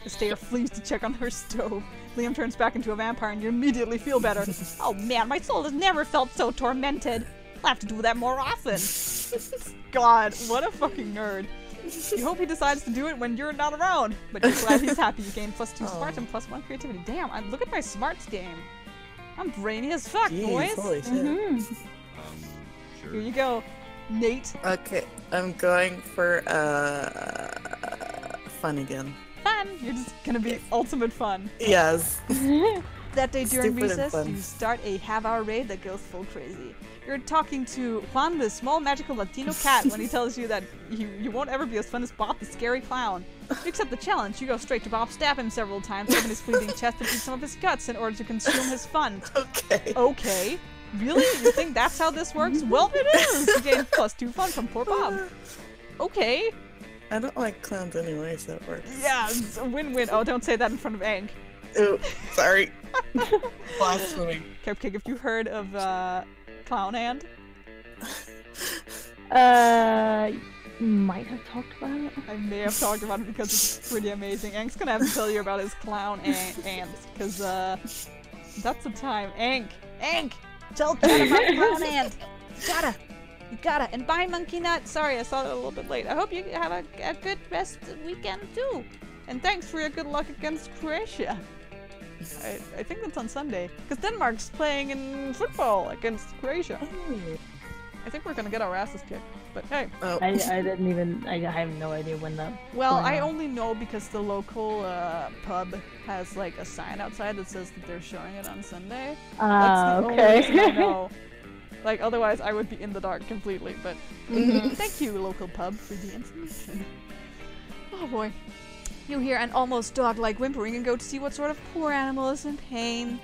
The Slayer flees to check on her stove. Liam turns back into a vampire and you immediately feel better. Oh man, my soul has never felt so tormented. I'll have to do that more often. God, what a fucking nerd. You hope he decides to do it when you're not around, but you're glad he's happy. You gain +2 smarts and +1 creativity. Damn, look at my smarts game. I'm brainy as fuck, Jeez, boys. holy shit. Mm-hmm. Here you go, Nate. Okay, I'm going for fun again. Fun. You're just gonna be ultimate fun. Yes. That day during Stupid and recess, fun. you start a have-hour raid that goes full crazy. You're talking to Juan, the small magical Latino cat, when he tells you that you won't ever be as fun as Bob, the scary clown. You accept the challenge. You go straight to Bob, stab him several times, open his fleeting chest, and eat some of his guts in order to consume his fun. Okay. Okay. Really? You think that's how this works? Well, it is! You gain +2 fun from poor Bob. Okay. I don't like clowns anyway, so it works. Yeah, it's a win-win. Oh, don't say that in front of Aang. Ooh, sorry. Blasphemy. Cupcake, have you heard of Clown Hand? Might have talked about it. I may have talked about it because it's pretty amazing. Aang's gonna have to tell you about his clown ants, because that's the time. Aang! Tell Cat about Clown Ant. You gotta. And bye, Monkey Nut. Sorry, I saw it a little bit late. I hope you have a good rest weekend too. And thanks for your good luck against Croatia. I think that's on Sunday, because Denmark's playing in football against Croatia. I think we're gonna get our asses kicked. But hey. Oh. I didn't even. I have no idea when that. Well, going I on. only know because the local pub has like a sign outside that says that they're showing it on Sunday. That's the only reason I Okay. know. Like, otherwise I would be in the dark completely, but thank you, local pub, for the information. Oh boy. You hear an almost dog-like whimpering and go to see what sort of poor animal is in pain.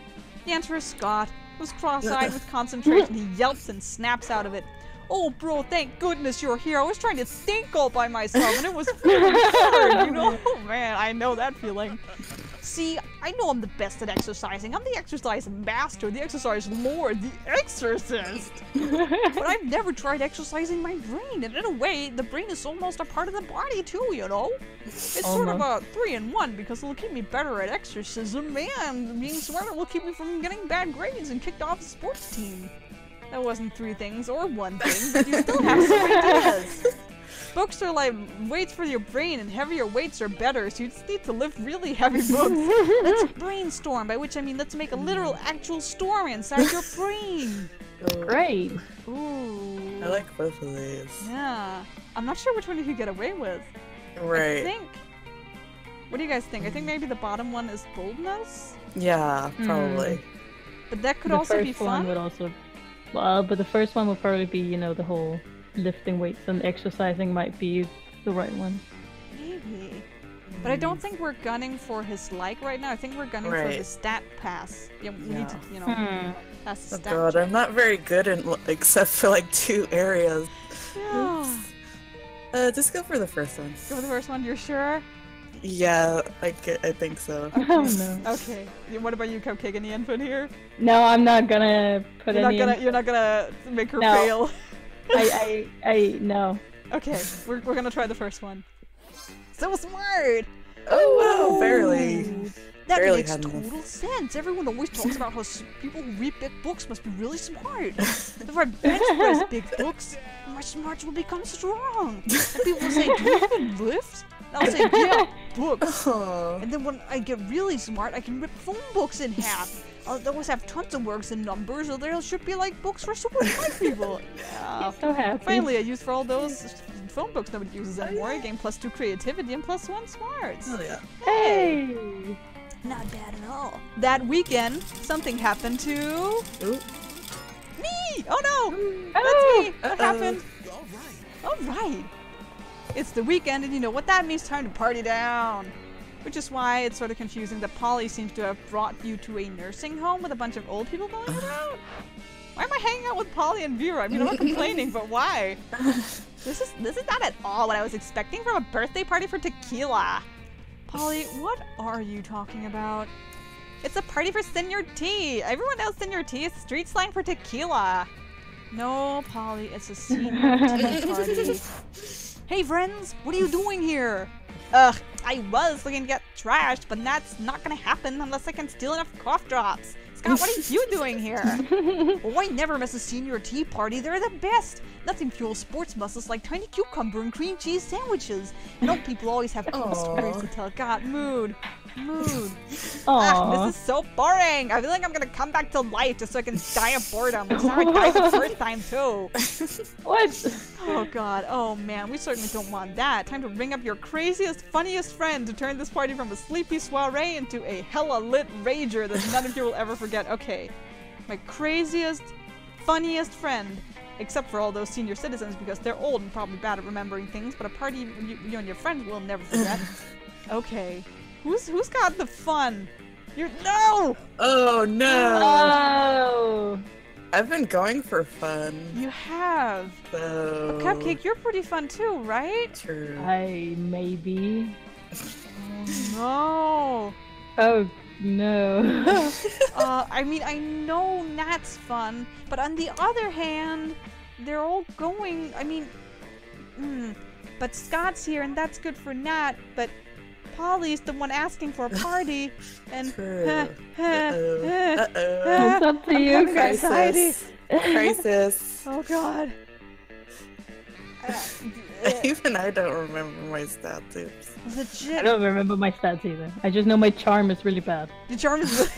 The answer is Scott, who's cross-eyed with concentration. He yelps and snaps out of it. Oh, bro, thank goodness you're here. I was trying to think all by myself, and it was really hard, you know? Oh, man, I know that feeling. See, I know I'm the best at exercising. I'm the exercise master, the exercise lord, the exorcist. But I've never tried exercising my brain, and in a way, the brain is almost a part of the body too, you know? It's sort of a 3-in-1 because it'll keep me better at exorcism, and being smarter will keep me from getting bad grades and kicked off the sports team. That wasn't 3 things or 1 thing, but you still have some ideas. Books are like weights for your brain, and heavier weights are better, so you just need to lift really heavy books. Let's brainstorm, by which I mean let's make a literal, actual storm inside your brain. Great. Ooh. I like both of these. Yeah. I'm not sure which one you could get away with. I Right. think... What do you guys think? I think maybe the bottom one is boldness? Yeah, probably. But that could The also be first one fun. would also. Well, but the first one would probably be, you know, the whole lifting weights and exercising might be the right one. Maybe. But I don't think we're gunning for his like right now. I think we're gunning for Right. his stat pass. Yeah, we need to, you know, pass the Oh stat. god, I'm not very good in except for like 2 areas. Yeah. Just go for the first one. Go for the first one, you're sure? Yeah, I think so. Oh no. Okay. What about you, Cupcake? Any input here? No, I'm not gonna put You're not any. gonna you're not gonna make her No. fail. I no. Okay, we're gonna try the first one. So smart! Oh wow, barely. That Barely makes had enough. total sense. Everyone always talks about how people who read big books must be really smart. If I bench press big books, my smarts will become strong. And people will say, "Do you even lift?" And I'll say, "Yeah, books." Oh. And then when I get really smart, I can rip phone books in half. I'll always have tons of words and numbers, or there should be like books for super smart people. Yeah. So happy. Finally, a use for all those phone books nobody uses anymore. You gain +2 creativity and +1 smarts. Oh yeah. Hey! Not bad at all. That weekend, something happened to Ooh. me! Oh no! Oh! That's me! What Uh-oh. happened? Alright. It's the weekend and you know what that means, time to party down. Which is why it's sort of confusing that Polly seems to have brought you to a nursing home with a bunch of old people going around. Why am I hanging out with Polly and Vera? I mean, I'm not complaining, but why? This is not at all what I was expecting from a birthday party for tequila. Polly, what are you talking about? It's a party for senior tea. Everyone knows senior tea is street slang for tequila. No, Polly, it's a senior tea party. Hey friends, what are you doing here? Ugh, I was looking to get trashed, but that's not gonna happen unless I can steal enough cough drops. Scott, what are you doing here? Oh, I never miss a senior tea party. They're the best. Nothing fuels sports muscles like tiny cucumber and cream cheese sandwiches. And old people always have cool stories to tell. God, mood. Ah, this is so boring. I feel like I'm gonna come back to life just so I can die of boredom. It's how I died the first time too. What? Oh god, oh man, we certainly don't want that. Time to ring up your craziest, funniest friend to turn this party from a sleepy soiree into a hella lit rager that none of you will ever forget. Okay, my craziest, funniest friend, except for all those senior citizens because they're old and probably bad at remembering things, but a party you and your friends will never forget. Okay, who's got the fun? No! Oh no! Oh! I've been going for fun. You have. So But Cupcake, you're pretty fun too, right? true. Maybe. No. Oh no. I mean, I know Nat's fun, but on the other hand, they're all going. I mean, but Scott's here, and that's good for Nat. But Polly's the one asking for a party, and True. Uh-oh. It's up to you, Crisis. Crisis. oh god. Even I don't remember my stats. Oops. I Legit. don't remember my stats either. I just know my charm is really bad. The charm is.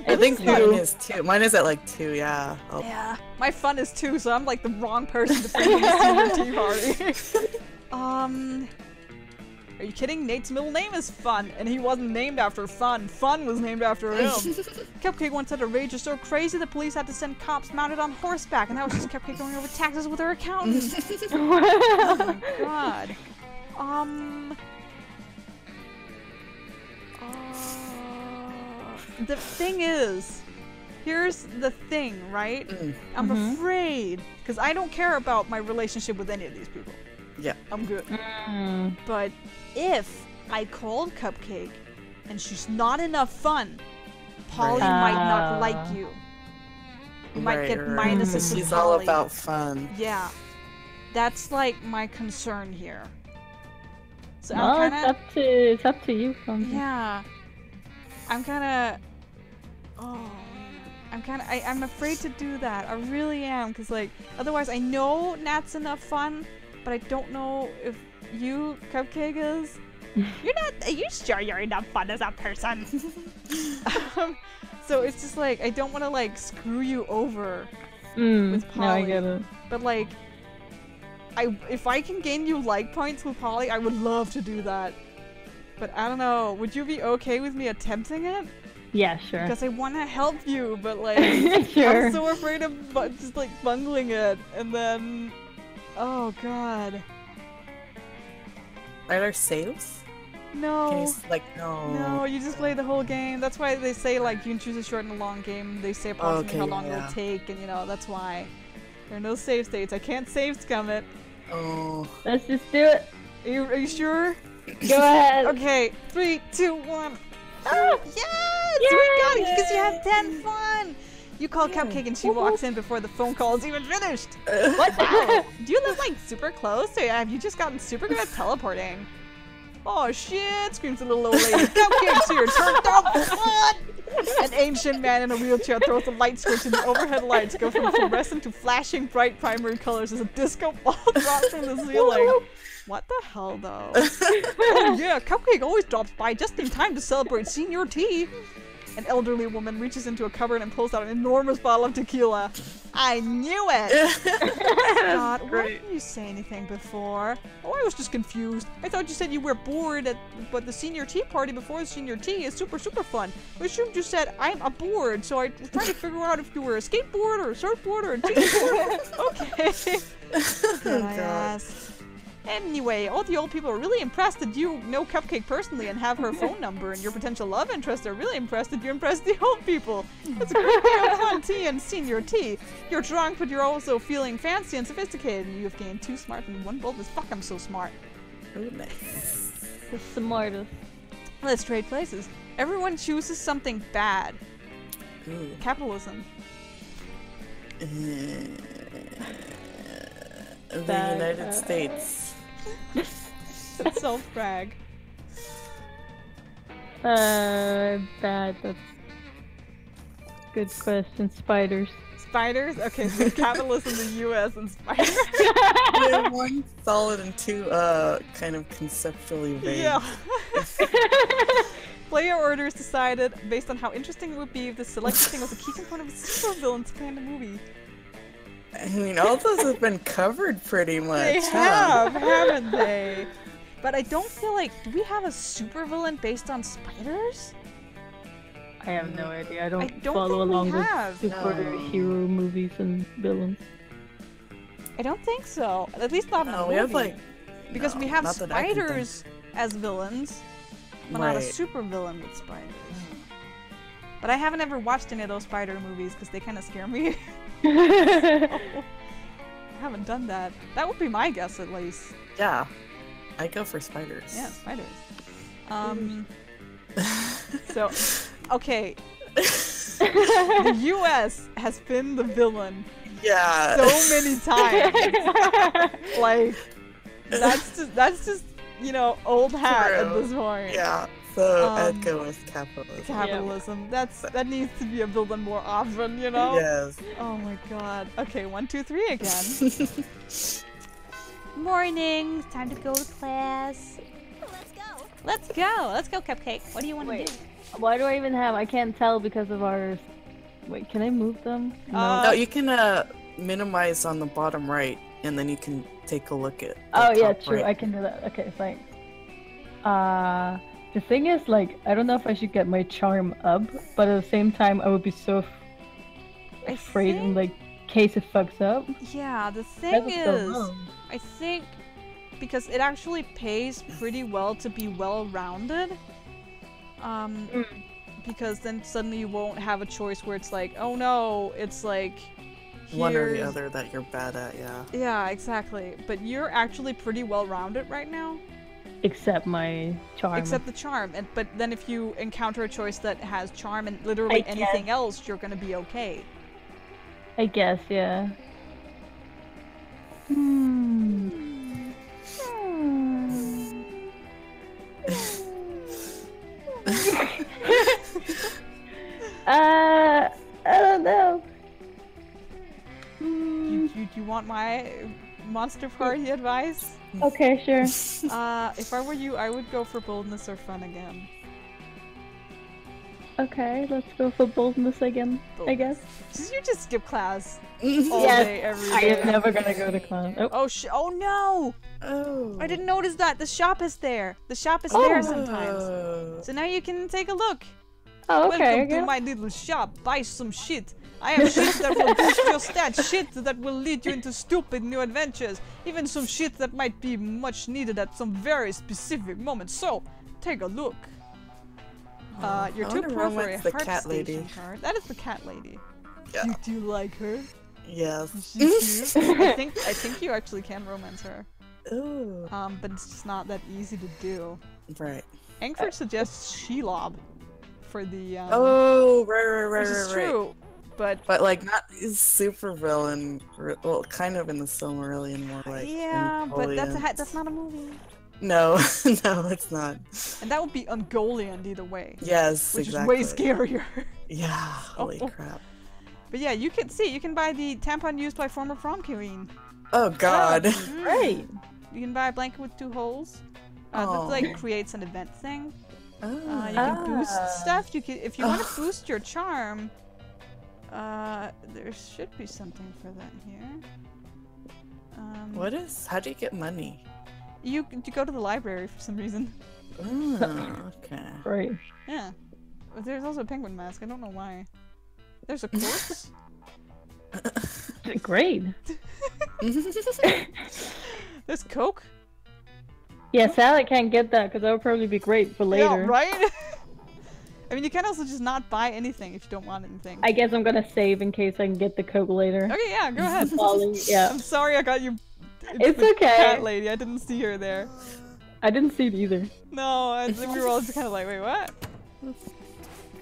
I think Two. mine is 2. Mine is at like 2, yeah. Yeah, my fun is 2, so I'm like the wrong person to bring to the senior tea party. Are you kidding? Nate's middle name is Fun, and he wasn't named after Fun. Fun was named after him. Cupcake once had a rage so crazy the police had to send cops mounted on horseback, and that was just Cupcake going over taxes with her accountant. Oh my god. The thing is, here's the thing, right? I'm afraid, because I don't care about my relationship with any of these people. Yeah. I'm good. Mm. But if I called Cupcake and she's not enough fun, Polly might not like you. You might get minuses. She's with all Polly. about fun. Yeah. That's like my concern here. So Well, I'm kind of. it's up to you, Clumsy. Yeah. I'm kind of. Oh. I'm afraid to do that. I really am. Because, like, otherwise I know Nat's enough fun, but I don't know if you, Cupcake, is. Are you sure you're enough fun as a person? So it's just like, I don't want to, like, screw you over Mm. with No, I Polly. get it. But, like, if I can gain you like points with Polly, I would love to do that. But I don't know. Would you be okay with me attempting it? Yeah, sure. Because I want to help you, but like, Sure. I'm so afraid of just like bungling it, and then, oh god, Are there saves? Can you no, no. you just play the whole game. That's why they say like you can choose a short and a long game. They say approximately how Okay, long yeah. it'll take, and you know that's why there are no save states. I can't save scum it. Oh. Let's just do it. Are you sure? Go ahead. Okay, 3, 2, 1. Yes! We got it because you have 10 fun! You call Cupcake and she walks in before the phone call is even finished. What? Wow. Do you live like super close or have you just gotten super good at teleporting? Oh shit! Screams the little old lady. Cupcake's here! Turned out for fun! An ancient man in a wheelchair throws a light switch and the overhead lights go from fluorescent to flashing bright primary colors as a disco ball drops from the ceiling. What the hell, though? Oh yeah, Cupcake always drops by just in time to celebrate senior tea. An elderly woman reaches into a cupboard and pulls out an enormous bottle of tequila. I knew it! God, why didn't you say anything before? Oh, I was just confused. I thought you said you were bored but the senior tea party before the senior tea is super fun. I assumed you said I'm bored, so I was trying to figure out if you were a skateboard or a surfboard or a teeboard. Okay. Good, I asked. Anyway, all the old people are really impressed that you know Cupcake personally and have her phone number, and your potential love interests are really impressed that you impressed the old people. It's a great day of fun tea and senior tea. You're drunk, but you're also feeling fancy and sophisticated, and you have gained 2 smart and 1 boldness. Fuck, I'm so smart. Oh, nice. The smartest. Let's trade places. Everyone chooses something bad. Ooh. Capitalism. The Bad, United States. Self-brag. Bad. That's good question. Spiders. Spiders? Okay, so capitalism, the US, and spiders. Yeah, 1 solid and 2 kind of conceptually vague. Yeah. Player orders decided based on how interesting it would be if the selected thing was a key component of a supervillain's kind of movie. I mean, all those have been covered pretty much. They have, haven't they? But I don't feel like, do we have a supervillain based on spiders? I have no idea. I don't don't follow think we along with have. superhero movies and villains. I don't think so. At least not in the No, movie. we have like because no, we have not that I can think. spiders as villains, but not a Right. supervillain with spiders. But I haven't ever watched any of those spider movies because they kind of scare me. I haven't done that. That would be my guess, at least. Yeah, I go for spiders. Yeah, spiders. So, okay. The U.S. has been the villain Yeah. so many times. Like, that's just you know, old hat at True. this point. Yeah. So I'd Um, go with capitalism. Capitalism. That needs to be a villain more often, you know? Yes. Oh my god. Okay, 1, 2, 3 again. Morning. Time to go to class. Let's go. Let's go, Cupcake. What do you want to Wait. do? Why do I even have? I can't tell because of our. Wait, can I move them? No, you can minimize on the bottom right, and then you can take a look at. Oh the yeah, top true. right. I can do that. Okay, thanks. The thing is, like, I don't know if I should get my charm up, but at the same time, I would be so I afraid in think- like case it fucks up. Yeah, the That thing would go is, wrong. I think because it actually pays pretty well to be well-rounded. Because then suddenly you won't have a choice where it's like, oh no, it's like One or the here's- other that you're bad at. Yeah. Yeah, exactly. But you're actually pretty well-rounded right now, Except my charm. except the charm. But then if you encounter a choice that has charm and literally I guess. anything else, you're gonna be okay. I guess, yeah. Hmm. I don't know. Do you want my monster party advice? Okay, sure. If I were you, I would go for boldness or fun again. Okay, let's go for boldness again, I guess. You just skip class all Yes, day, every I day. am never gonna go to class. Oh, Oh no! Oh. I didn't notice that. The shop is there. The shop is there sometimes. Oh. So now you can take a look. oh okay. Welcome okay. to my little shop. Buy some shit. I have shit that will boost your stats. Shit that will lead you into stupid new adventures. Even some shit that might be much needed at some very specific moment. So, take a look. You're I too wonder pro when for a it's the heart cat station lady. card. That is the cat lady. Yeah. Do you like her? Yes. She's cute. I think you actually can romance her. Ooh. But it's just not that easy to do. Right. Angford suggests Shelob for the Oh, right, which is true. But But like not super villain. Well, kind of in the Silmarillion, more like. yeah, but that's Ungoliant. not a movie. No, no, it's not. And that would be Ungoliant either way. Yes, Which exactly. is way scarier. Yeah. Holy Oh. crap. But yeah, you can buy the tampon used by former prom queen. Oh God. Great. You can buy a blanket with 2 holes. That Oh. like creates an event thing. You can boost stuff. You can, if you want to boost your charm. There should be something for that here. How do you get money? You go to the library for some reason. Okay. Right. Yeah. But there's also a penguin mask. I don't know why. There's a corpse. Great. There's Coke. Yeah, Sally can't get that because that would probably be great for later. Yeah, right? I mean, you can also just not buy anything if you don't want anything. I guess I'm gonna save in case I can get the Coke later. Okay, yeah, go ahead. Yeah. I'm sorry I got you. It's the okay. Cat lady, I didn't see her there. I didn't see it either. No, I think we were all just kind of like, wait, what?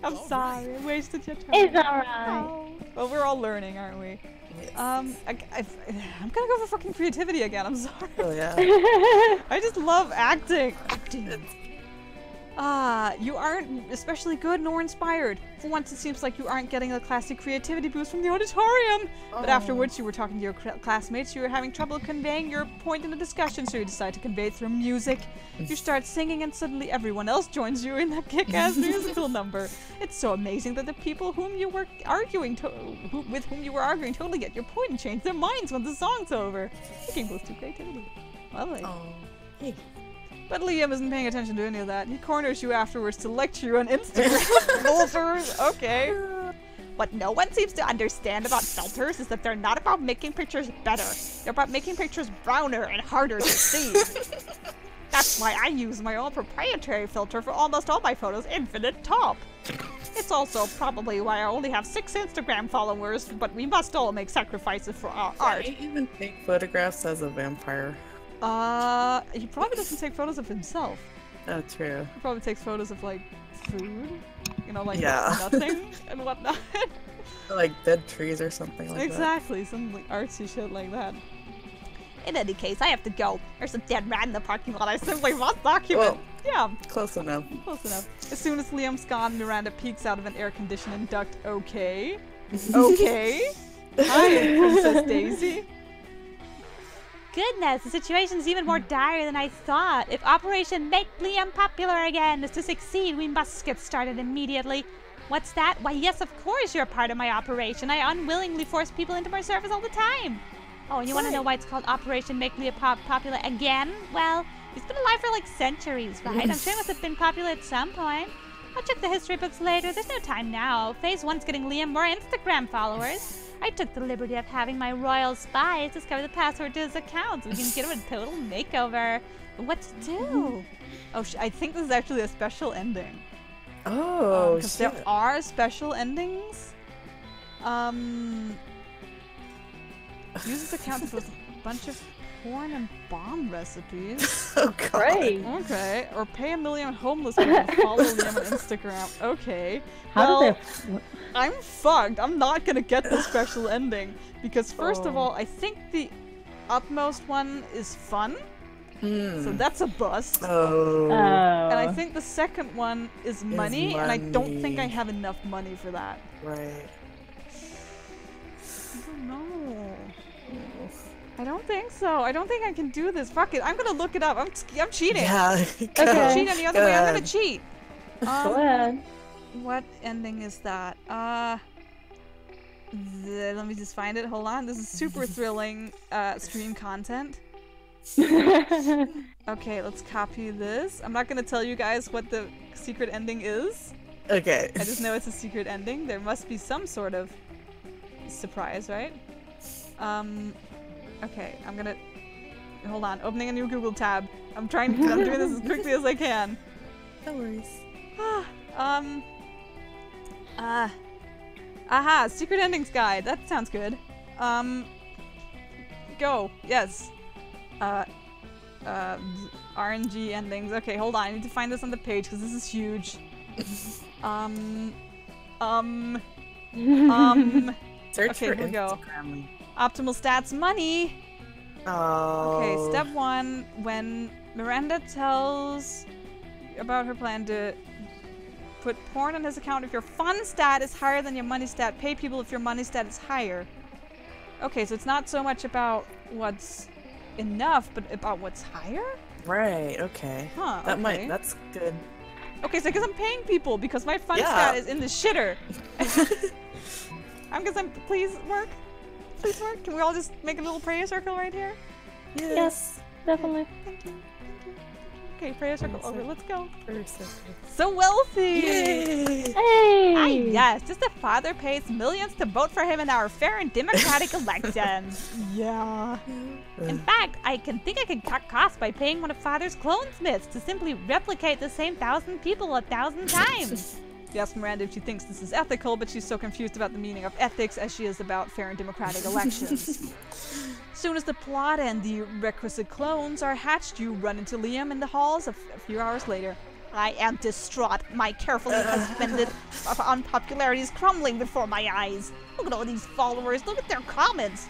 I'm sorry, I wasted your time. It's alright. Oh. Well, we're all learning, aren't we? Yes. I'm gonna go for fucking creativity again. I'm sorry. Oh yeah. I just love acting. You aren't especially good nor inspired. For once, it seems like you aren't getting a classy creativity boost from the auditorium. But afterwards, you were talking to your classmates, you were having trouble conveying your point in the discussion, so you decide to convey it through music. You start singing, and suddenly everyone else joins you in that kick-ass musical number. It's so amazing that the people whom you were arguing with whom you were arguing totally get your point and change their minds when the song's over. The game goes to creativity. Lovely. Hey. But Liam isn't paying attention to any of that. He corners you afterwards to lecture you on Instagram filters. Okay. What no one seems to understand about filters is that they're not about making pictures better. They're about making pictures browner and harder to see. That's why I use my own proprietary filter for almost all my photos, Infinite Top. It's also probably why I only have 6 Instagram followers, but we must all make sacrifices for our art. Can you even take photographs as a vampire? He probably doesn't take photos of himself. Oh, true. He probably takes photos of, like, food. You know, like nothing and whatnot. Like dead trees or something like Exactly, some like artsy shit like that. In any case, I have to go. There's a dead rat in the parking lot. I simply must document. Well, Yeah, that. Close enough. close enough. As soon as Liam's gone, Miranda peeks out of an air-conditioning duct. Okay. Okay. Hi, Princess Daisy. Goodness, the situation's even more dire than I thought. If Operation Make Liam Popular Again is to succeed, we must get started immediately. What's that? Why, yes, of course you're a part of my operation. I unwillingly force people into my service all the time. Oh, and you want to know why it's called Operation Make Liam Popular Again? Well, he's been alive for like centuries, right? I'm sure he must have been popular at some point. I'll check the history books later. There's no time now. Phase 1's getting Liam more Instagram followers. I took the liberty of having my royal spies discover the password to his account so we can get him a total makeover. But what to do? Oh, I think this is actually a special ending. Oh, Because shit. there are special endings. Use this account for a bunch of porn and bomb recipes. Oh, God. Great. Okay. Or pay 1 million homeless people to follow them on Instagram. Okay. How Well, did that? I'm fucked. I'm not gonna get the special ending. Because first of all, I think the upmost one is fun. So that's a bust. Oh. And I think the second one is money, and I don't think I money. have enough money for that. Right. I don't know. I don't think so. I don't think I can do this. Fuck it. I'm gonna look it up. I'm cheating. Yeah. I can cheat any other way. I'm gonna cheat. Go ahead. What ending is that? Let me just find it. Hold on. This is super thrilling stream content. Okay, let's copy this. I'm not gonna tell you guys what the secret ending is. Okay. I just know it's a secret ending. There must be some sort of surprise, right? Okay, I'm gonna... Hold on, opening a new Google tab. I'm doing this as quickly as I can. No worries. Aha, secret endings guide. That sounds good. Go. Yes. RNG endings. Okay, hold on. I need to find this on the page because this is huge. Search Okay, for here we go. Instagram. Optimal stats money. Oh. Okay, step 1. When Miranda tells about her plan to put porn on his account, if your fun stat is higher than your money stat, pay people if your money stat is higher. Okay, so it's not so much about what's enough, but about what's higher? Right. Okay. Huh, That okay. That's good. Okay, so I guess I'm paying people because my fun Yeah. stat is in the shitter. I'm guess I'm. Please work. Please work. Can we all just make a little prayer circle right here? Yes, definitely. Thank you. Thank you. Okay, prayer circle over. Let's go. First, So wealthy! yay! Hey! Yes, just the father pays millions to vote for him in our fair and democratic elections. Yeah. In fact, I think I can cut costs by paying one of father's clonesmiths to simply replicate the same 1,000 people 1,000 times. You ask Miranda if she thinks this is ethical, but she's so confused about the meaning of ethics as she is about fair and democratic elections. Soon as the plot and the requisite clones are hatched, you run into Liam in the halls a few hours later. I am distraught. My carefully suspended unpopularity is crumbling before my eyes. Look at all these followers. Look at their comments.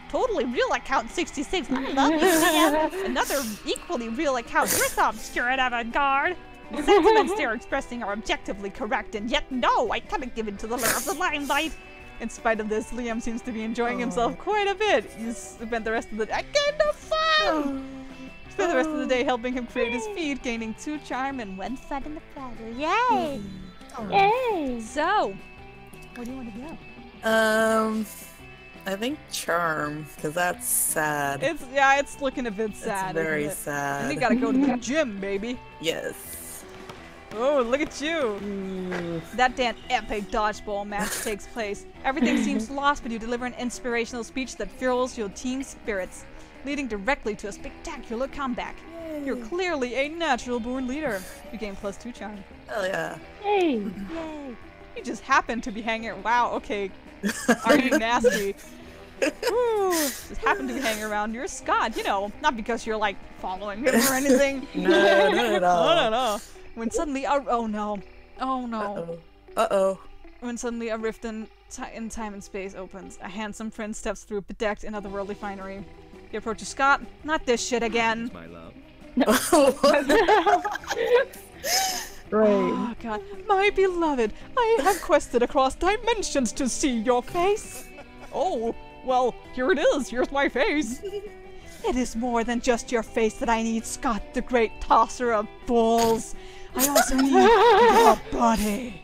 Totally real account 66. I love you, Liam. Another equally real account. You're so obscure and avant-garde. The sentiments they're expressing are objectively correct, and yet no, I cannot give in to the lure of the limelight. In spite of this, Liam seems to be enjoying himself quite a bit. He's spent the rest of the day kind of fun. Spent the rest of the day helping him create his feed, gaining 2 charm and 1 fun in the father. Yay! Yay! So, where do you want to go? I think charm, because that's sad. It's looking a bit sad. It's very isn't it? sad. And you gotta go to the gym, baby. Yes. Oh, look at you. Ooh. That damn epic dodgeball match takes place. Everything seems lost, but you deliver an inspirational speech that fuels your team's spirits, leading directly to a spectacular comeback. You're clearly a natural-born leader. You gain +2 charm. Hell yeah. Hey! Yay! You just happen to be hanging. Wow. Okay. Are you nasty? Woo, just happen to be hanging around your Scott. You know, not because you're like following him or anything. No, not at all. No. When suddenly, oh no. Uh-oh. Uh-oh. When suddenly a rift in time and space opens, a handsome prince steps through, bedecked in otherworldly finery. He approaches Scott. Not this shit again. My love. Great. Oh god, my beloved, I have quested across dimensions to see your face. Oh, well, here it is. Here's my face. It is more than just your face that I need, Scott, the great tosser of bulls. I also need your body.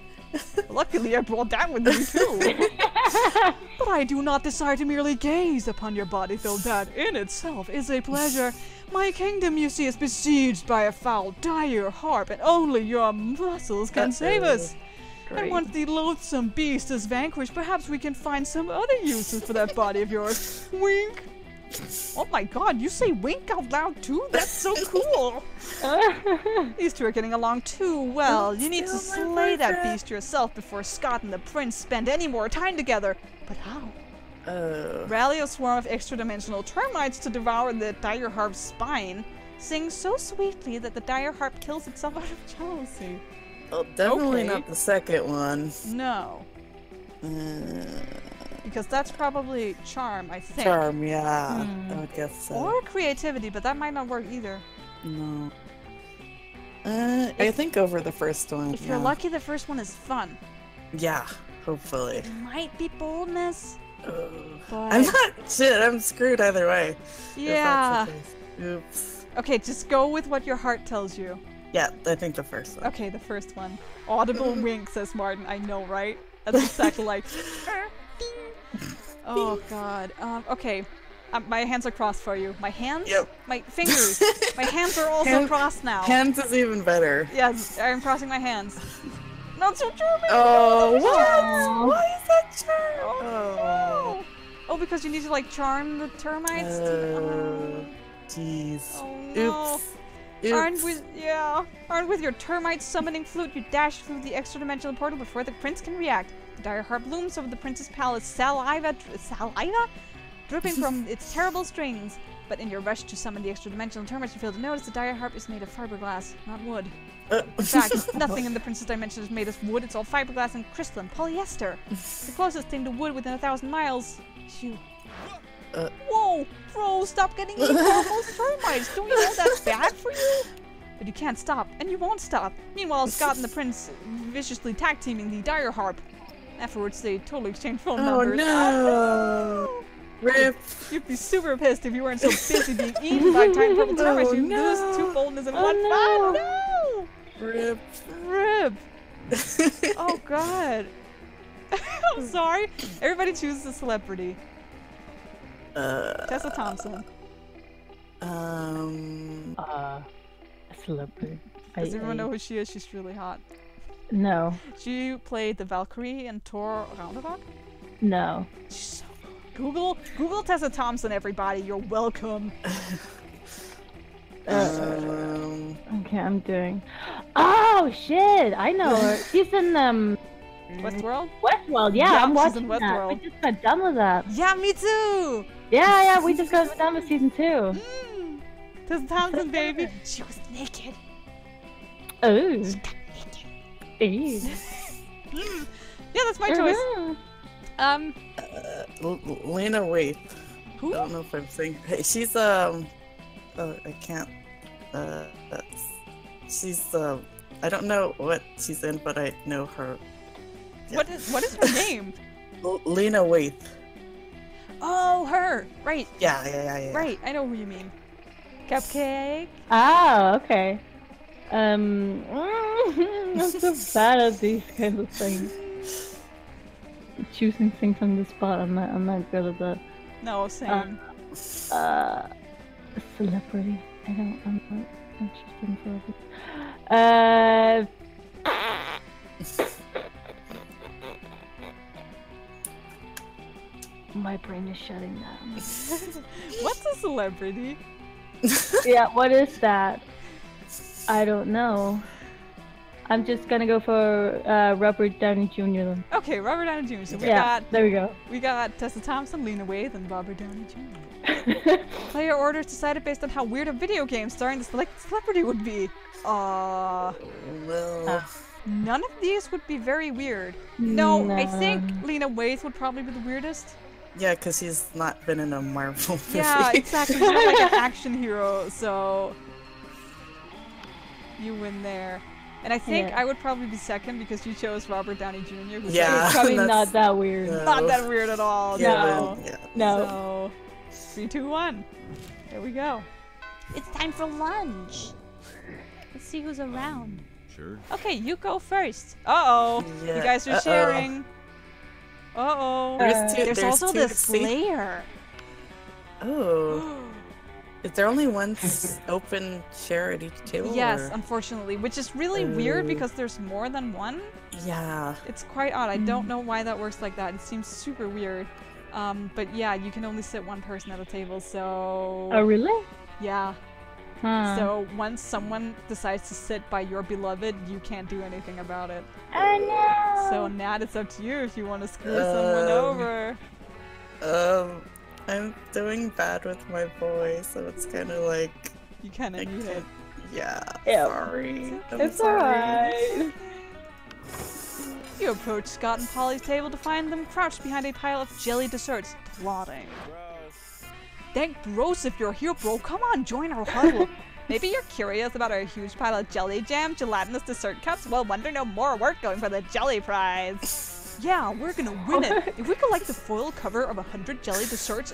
Luckily, I brought that with me too. But I do not desire to merely gaze upon your body, though that in itself is a pleasure. My kingdom, you see, is besieged by a foul dire harp, and only your muscles can save us. And once the loathsome beast is vanquished, perhaps we can find some other uses for that body of yours. Wink. Oh my god, you say wink out loud too? That's so cool. These two are getting along too well. You need to slay that beast yourself before Scott and the prince spend any more time together. But how? Rally a swarm of extra-dimensional termites to devour the dire harp's spine. Sing so sweetly that the dire harp kills itself out of jealousy. Well, definitely Okay. not the second one. No. Because that's probably charm, I think. Charm, yeah. I would guess so. Or creativity, but that might not work either. No. I think over the first one. If you're lucky, the first one is fun. Yeah, hopefully. It might be boldness, but I'm not shit. I'm screwed either way. if yeah. that's the case. Oops. Okay, just go with what your heart tells you. Yeah, I think the first one. Okay, the first one. Audible wink, says Martin. I know, right? That's exactly like. Oh god. Okay. My hands are crossed for you. My hands? Yep. My fingers. My hands are also Hand- crossed now. Hands is even better. Yes, I'm crossing my hands. Not so charming! Oh, Not so what? charming. Why is that charm? Oh. Oh, because you need to like charm the termites? Jeez. Oh no. Oops. Oops. Armed with your termite summoning flute, you dash through the extra-dimensional portal before the prince can react. The dire harp looms over the prince's palace, saliva dripping from its terrible strings. But in your rush to summon the extra-dimensional termites, you fail to notice the dire harp is made of fiberglass, not wood. In fact, nothing in the prince's dimension is made of wood. It's all fiberglass and crystalline polyester. The closest thing to wood within 1,000 miles. Phew. Whoa, bro, stop getting eaten by those termites. Don't you know that's bad for you? But you can't stop, and you won't stop. Meanwhile, Scott and the prince viciously tag teaming the dire harp. Afterwards, they totally exchange phone numbers. No. Rip. You'd be super pissed if you weren't so busy being eaten by tiny purple termites. You lose 2 boldness in one fight. No! Rip. Rip. Oh god. I'm sorry. Everybody chooses a celebrity. Tessa Thompson. A celebrity. Does everyone know who she is? She's really hot. No. She played the Valkyrie in Thor Ragnarok. No. She's so good. Google Tessa Thompson, everybody. You're welcome. Okay, I'm doing. Oh shit! I know her. She's in Westworld? Westworld. Yeah, Yeah, I'm she's watching in that. Westworld. We just got done with that. Yeah, me too. Yeah, we just got done with season 2. Tessa Thompson, baby. She was naked. Oh. She got naked. Ew. Yeah, that's my choice. Lena Waithe. Who? I don't know if I'm saying. Hey, she's oh, I can't. She's I don't know what she's in, but I know her. Yeah. What is her name? Lena Waithe. Oh, her. Right. Yeah. Right. I know who you mean. Cupcake. Oh, okay. I'm so bad at these kinds of things. Choosing things on the spot, I'm not good at that. No, same. Celebrity. I'm not interested in celebrities. My brain is shutting down. What's a celebrity? Yeah, what is that? I don't know. I'm just gonna go for Robert Downey Jr. then. Okay, Robert Downey Jr. So There we go. we got Tessa Thompson, Lena Waithe, and Robert Downey Jr. Player orders decided based on how weird a video game starring the selected celebrity would be. Well, None of these would be very weird. No, I No. think Lena Waithe would probably be the weirdest. yeah, because he's not been in a Marvel movie. Yeah, exactly. He's not like an action hero, so you win there. And I think Yeah. I would probably be second because you chose Robert Downey Jr. who's Yeah. It's probably that's- not that weird. No. not that weird at all. Yeah, No. yeah. No. So 3, 2, 1. There we go. It's time for lunch. Let's see who's around. Sure. Okay, you go first. Uh-oh. Yeah, You guys are uh-oh. sharing. Uh-oh. There's also two, this see? layer. Oh. Is there only one open chair at each table? Yes, or- unfortunately, which is really weird Oh. because there's more than one. Yeah. It's quite odd. I don't know why that works like that. It seems super weird. But yeah, you can only sit one person at a table, so... Oh, really? Yeah. Huh. So once someone decides to sit by your beloved, you can't do anything about it. Oh no! So Nat, it's up to you if you want to screw someone over. I'm doing bad with my voice, so it's kind of like You kind I of need it. can't. Yeah. Yeah. Sorry. I'm It's sorry. alright. You approach Scott and Polly's table to find them crouched behind a pile of jelly desserts, plotting. Dang, gross if you're here, bro. Come on, join our huddle. Maybe you're curious about our huge pile of jelly jam, gelatinous dessert cups? Well, wonder no more. We're going for the jelly prize. Yeah, we're gonna win it. If we collect the foil cover of 100 jelly desserts,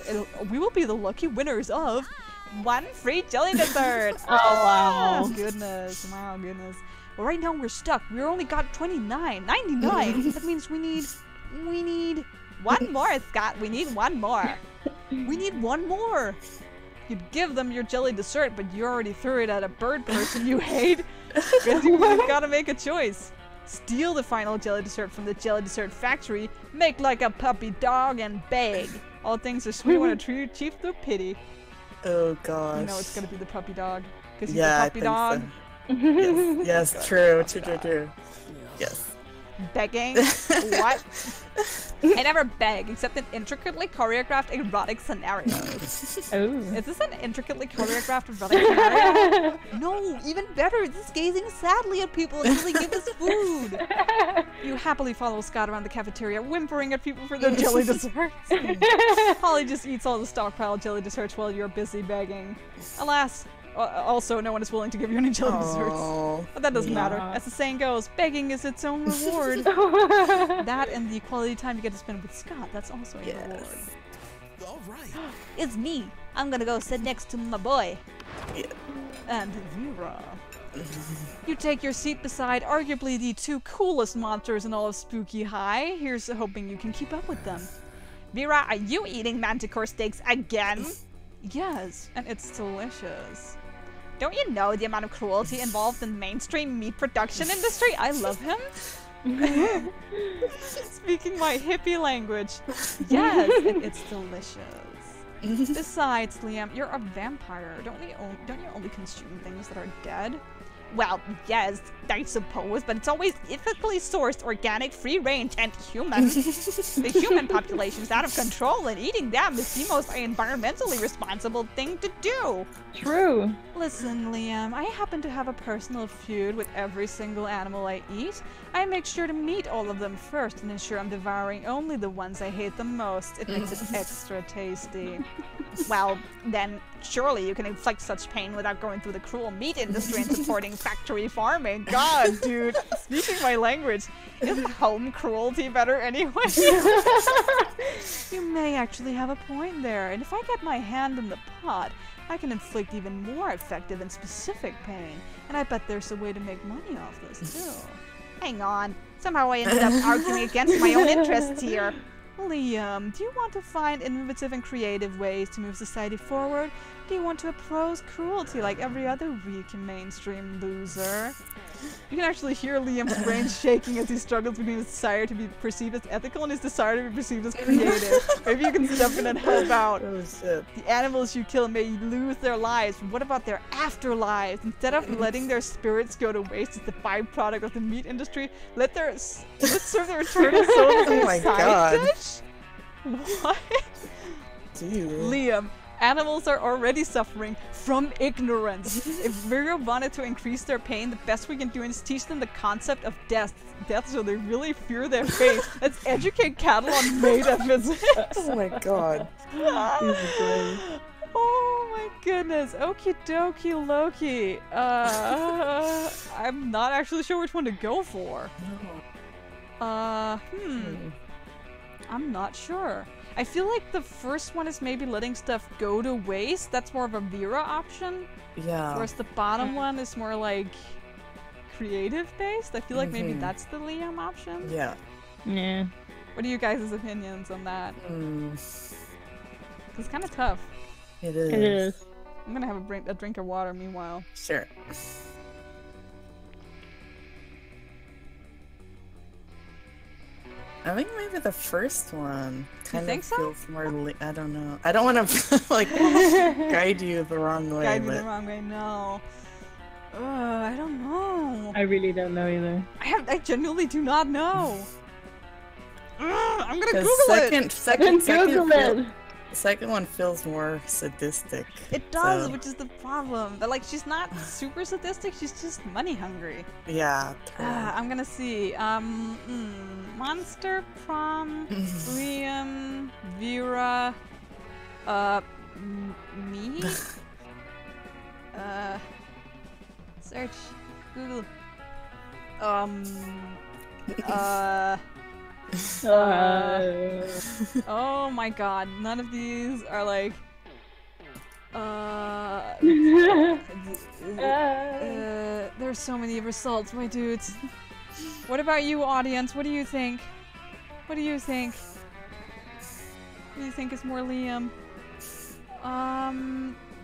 we will be the lucky winners of 1 free jelly dessert. Oh, wow. Oh, goodness. Wow, goodness. Well, right now we're stuck. We only got 99. That means we need one more, Scott. We need one more. We need one more. You'd give them your jelly dessert, but you already threw it at a bird person you hate. Because you've gotta make a choice. Steal the final jelly dessert from the jelly dessert factory, make like a puppy dog, and beg. All things are sweet when a true chief through pity. Oh gosh. You know it's gonna be the puppy dog. Because he's Yeah, a I puppy think dog. so. Yes, true. Yes. Begging? What? I never beg, except in intricately choreographed erotic scenarios. Oh. Is this an intricately choreographed erotic scenario? No, even better. This is gazing sadly at people until they give us food. You happily follow Scott around the cafeteria, whimpering at people for their jelly desserts. Holly just eats all the stockpile jelly desserts while you're busy begging. Alas, also no one is willing to give you any jelly desserts. Oh. But that doesn't matter. As the saying goes, begging is its own reward. That and the quality time you get to spend with Scott, that's also a reward. Yes. All right. It's me. I'm gonna go sit next to my boy. Yeah. And Vera. You take your seat beside arguably the two coolest monsters in all of Spooky High. Here's hoping you can keep up with them. Vera, are you eating manticore steaks again? Yes, and it's delicious. Don't you know the amount of cruelty involved in mainstream meat production industry? I love him. Speaking my hippie language. Yes, and it's delicious. Besides, Liam, you're a vampire. Don't you only consume things that are dead? Well, yes, I suppose, but it's always ethically sourced, organic, free-range, and human. The human population is out of control, and eating them is the most environmentally responsible thing to do. True. Listen, Liam, I happen to have a personal feud with every single animal I eat. I make sure to meet all of them first and ensure I'm devouring only the ones I hate the most. It makes it extra tasty. Well, then, surely you can inflict such pain without going through the cruel meat industry and supporting factory farming. God, dude, speaking my language, Isn't home cruelty better anyway? You may actually have a point there, and if I get my hand in the pot, I can inflict even more effective and specific pain, and I bet there's a way to make money off this too. Hang on. Somehow I ended up arguing against my own interests here. Liam, do you want to find innovative and creative ways to move society forward? Do you want to oppose cruelty like every other weak and mainstream loser? You can actually hear Liam's brain shaking as he struggles between his desire to be perceived as ethical and his desire to be perceived as creative. Maybe you can step in and help out. Oh shit. The animals you kill may lose their lives, but what about their afterlives? Instead of letting their spirits go to waste as the byproduct of the meat industry, let's serve their eternal souls as Oh a my side God. dish? What? Dude. Liam, animals are already suffering from ignorance. If Vera wanted to increase their pain, the best we can do is teach them the concept of death so they really fear their fate. Let's educate cattle on metaphysics. Oh my god. These are great. Oh my goodness. Okie dokie Loki. I'm not actually sure which one to go for. I'm not sure. I feel like the first one is maybe letting stuff go to waste. That's more of a Vera option. Yeah. Whereas the bottom one is more like creative based. I feel like maybe that's the Liam option. Yeah. Yeah. What are you guys' opinions on that? It's kind of tough. It is. It is. I'm gonna have a drink of water meanwhile. Sure. I think maybe the first one kind think of so? feels more. I don't know. I don't want to like guide you the wrong way. Guide me but the wrong way, no. I don't know. I really don't know either. I genuinely do not know. I'm gonna 'cause Google second Google it. The second one feels more sadistic. It does, so- which is the problem. But like, she's not super sadistic. She's just money hungry. Yeah. I'm gonna see. Monster, Prom, Liam, Vera, me. Search, Google. Oh my god, none of these are like there's so many results, my dudes. What about you, audience? What do you think? What do you think? What do you think is more Liam?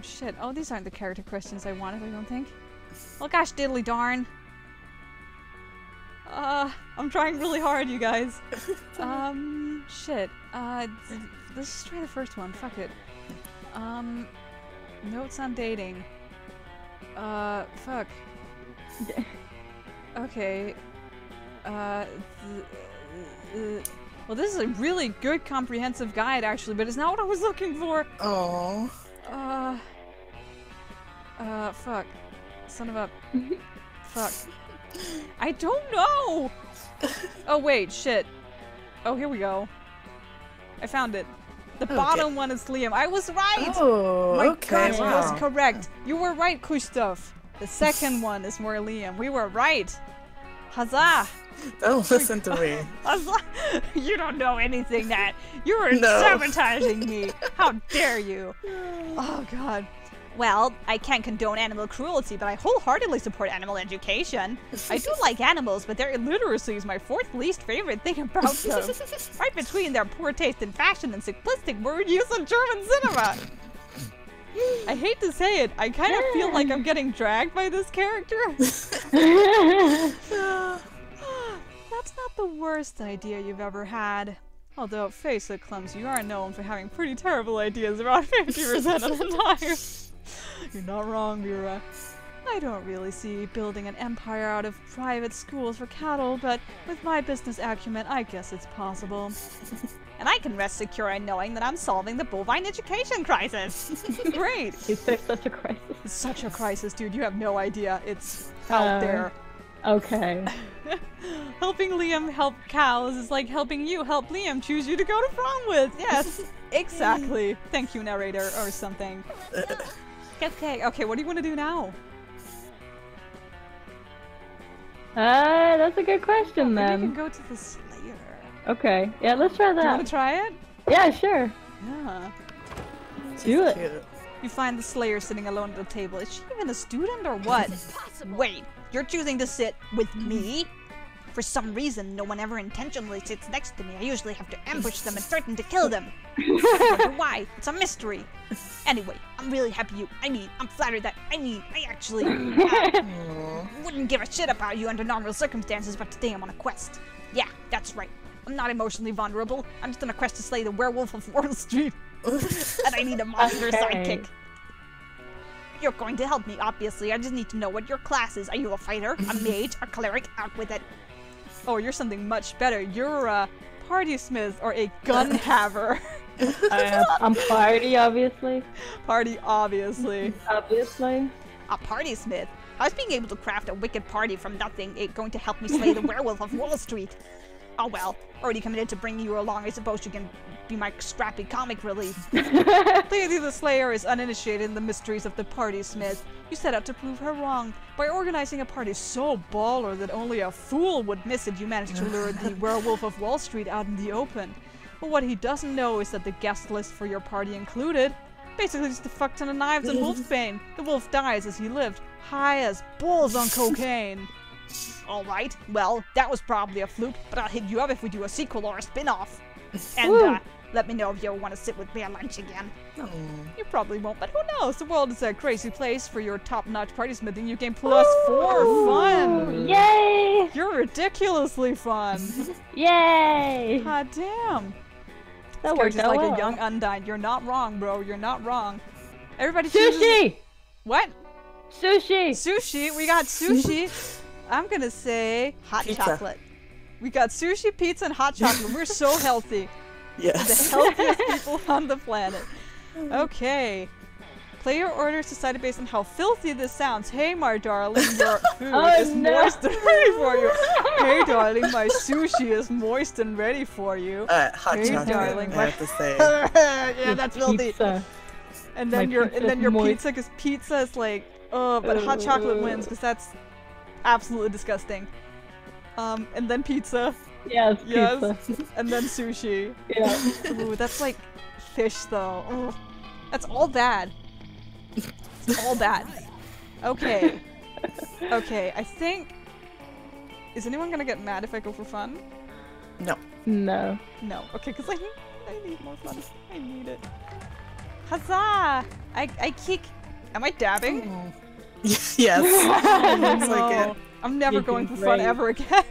Shit. Oh, these aren't the character questions I wanted, I don't think. Oh gosh, diddly darn. I'm trying really hard, you guys. Shit. Let's just try the first one. Fuck it. Notes on dating. Fuck. Okay. Well, this is a really good comprehensive guide, actually, but it's not what I was looking for. Oh. Fuck. Son of a... Fuck. I don't know! Oh, wait, shit. Oh, here we go. I found it. The bottom one is Liam. I was right! Oh, My okay. gut Wow. was correct. You were right, Kushtof. The second one is more Liam. We were right. Huzzah! Don't listen to me. Huzzah! You don't know anything, Nat. You were No. sabotaging me. How dare you? Oh, God. Well, I can't condone animal cruelty, but I wholeheartedly support animal education. I do like animals, but their illiteracy is my fourth least favorite thing about them. Right between their poor taste in fashion and simplistic word use in German cinema. I hate to say it, I kind of feel like I'm getting dragged by this character. That's not the worst idea you've ever had. Although, face it, Clumsy, you are known for having pretty terrible ideas around 50% of the time. You're not wrong, Vera. I don't really see building an empire out of private schools for cattle, but with my business acumen, I guess it's possible. And I can rest secure in knowing that I'm solving the bovine education crisis. Great! Is there such a crisis? It's such a crisis, dude. You have no idea. It's out there. Okay. Helping Liam help cows is like helping you help Liam choose you to go to prom with. Yes, exactly. Thank you, narrator, or something. Okay, what do you want to do now? That's a good question, Maybe then. you can go to the Slayer. Okay. Yeah, let's try Do you want that. to try it? Yeah, sure. Yeah. Do it. Cute. You find the Slayer sitting alone at the table. Is she even a student or what? Wait, you're choosing to sit with me? For some reason, no one ever intentionally sits next to me. I usually have to ambush them and threaten to kill them. I wonder why. It's a mystery. Anyway, I'm really happy I'm flattered that, I actually wouldn't give a shit about you under normal circumstances, but today I'm on a quest. Yeah, that's right. I'm not emotionally vulnerable. I'm just on a quest to slay the werewolf of Wall Street. And I need a monster sidekick. You're going to help me, obviously. I just need to know what your class is. Are you a fighter, a mage, a cleric? Out with it. Oh, you're something much better. You're a party smith or a gun haver. I'm party, obviously. Party, obviously. Obviously. A party smith? How's being able to craft a wicked party from nothing going to help me slay the werewolf of Wall Street? Oh well, already committed to bringing you along. I suppose you can be my scrappy comic relief. Clearly the Slayer is uninitiated in the mysteries of the party smith. You set out to prove her wrong. By organizing a party so baller that only a fool would miss it, you managed to lure the werewolf of Wall Street out in the open. But what he doesn't know is that the guest list for your party included basically just a fuck ton of knives and wolfsbane. The wolf dies as he lived, high as balls on cocaine. Alright, well, that was probably a fluke, but I'll hit you up if we do a sequel or a spin-off. And, let me know if you ever want to sit with me at lunch again. You probably won't, but who knows? The world is a crazy place. For your top-notch party smithing, you gain +4 fun. Yay! You're ridiculously fun. Yay! God damn. That This worked character's out like well. a young Undyne. You're not wrong, bro. You're not wrong. Everybody chooses... Sushi! What? Sushi! Sushi. We got sushi. I'm gonna say hot Pizza. chocolate. We got sushi, pizza, and hot chocolate. We're so healthy. The Yes. healthiest people on the planet. Okay. Player orders decided based on how filthy this sounds. Hey, my darling, your food is moist and ready for you. Hey, darling, my sushi is moist and ready for you. Hot Hey, chocolate, darling, I my- have to say. Yeah, that's filthy. Pizza. And then My your pizza's your moist. pizza, because pizza is like, oh, but hot chocolate wins because that's absolutely disgusting. And then pizza. Yes, Yes. pizza. And then sushi. Yeah. Ooh, that's like fish though. Ugh. That's all bad. It's all bad. Okay. Okay, I think... Is anyone gonna get mad if I go for fun? No. No. No. Okay, because I need more fun. I need it. Huzzah! I kick... Am I dabbing? Yes. Looks like it. I'm never You're going for doing fun great. ever again.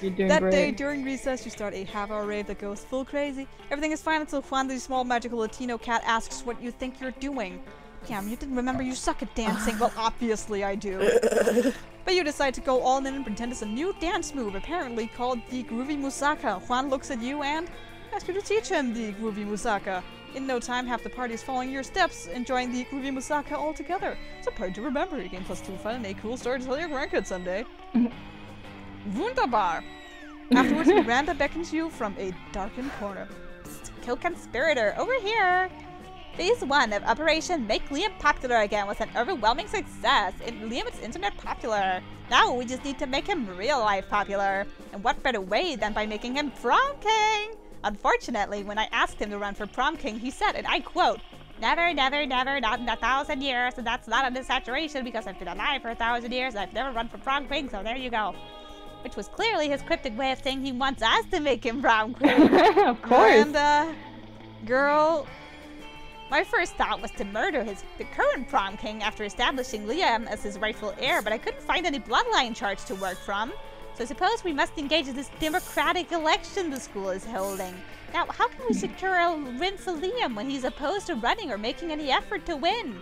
You're doing That great. day during recess, you start a half-hour rave that goes full crazy. Everything is fine until Juan, the small magical Latino cat, asks what you think you're doing. Damn, you didn't remember you suck at dancing. Well, obviously I do. But you decide to go all in and pretend it's a new dance move, apparently called the Groovy Musaka. Juan looks at you and asks you to teach him the Groovy Musaka. In no time, half the party is following your steps, enjoying the Groovy Musaka all together. It's a party to remember. You gain +2 fun and a cool story to tell your grandkids someday. Wunderbar! Afterwards, Miranda beckons you from a darkened corner. Co-conspirator, over here! Phase 1 of Operation Make Liam Popular Again was an overwhelming success. Liam is internet popular. Now we just need to make him real life popular. And what better way than by making him Prom King? Unfortunately, when I asked him to run for Prom King, he said, and I quote, Never, never, never, not in 1,000 years, and that's not an exaggeration because I've been alive for 1,000 years and I've never run from prom queen, so there you go. Which was clearly his cryptic way of saying he wants us to make him prom queen. Of course. And, girl, My first thought was to murder the current prom king after establishing Liam as his rightful heir, but I couldn't find any bloodline charts to work from. So I suppose we must engage in this democratic election the school is holding. Now, how can we secure a win for Liam when he's opposed to running or making any effort to win?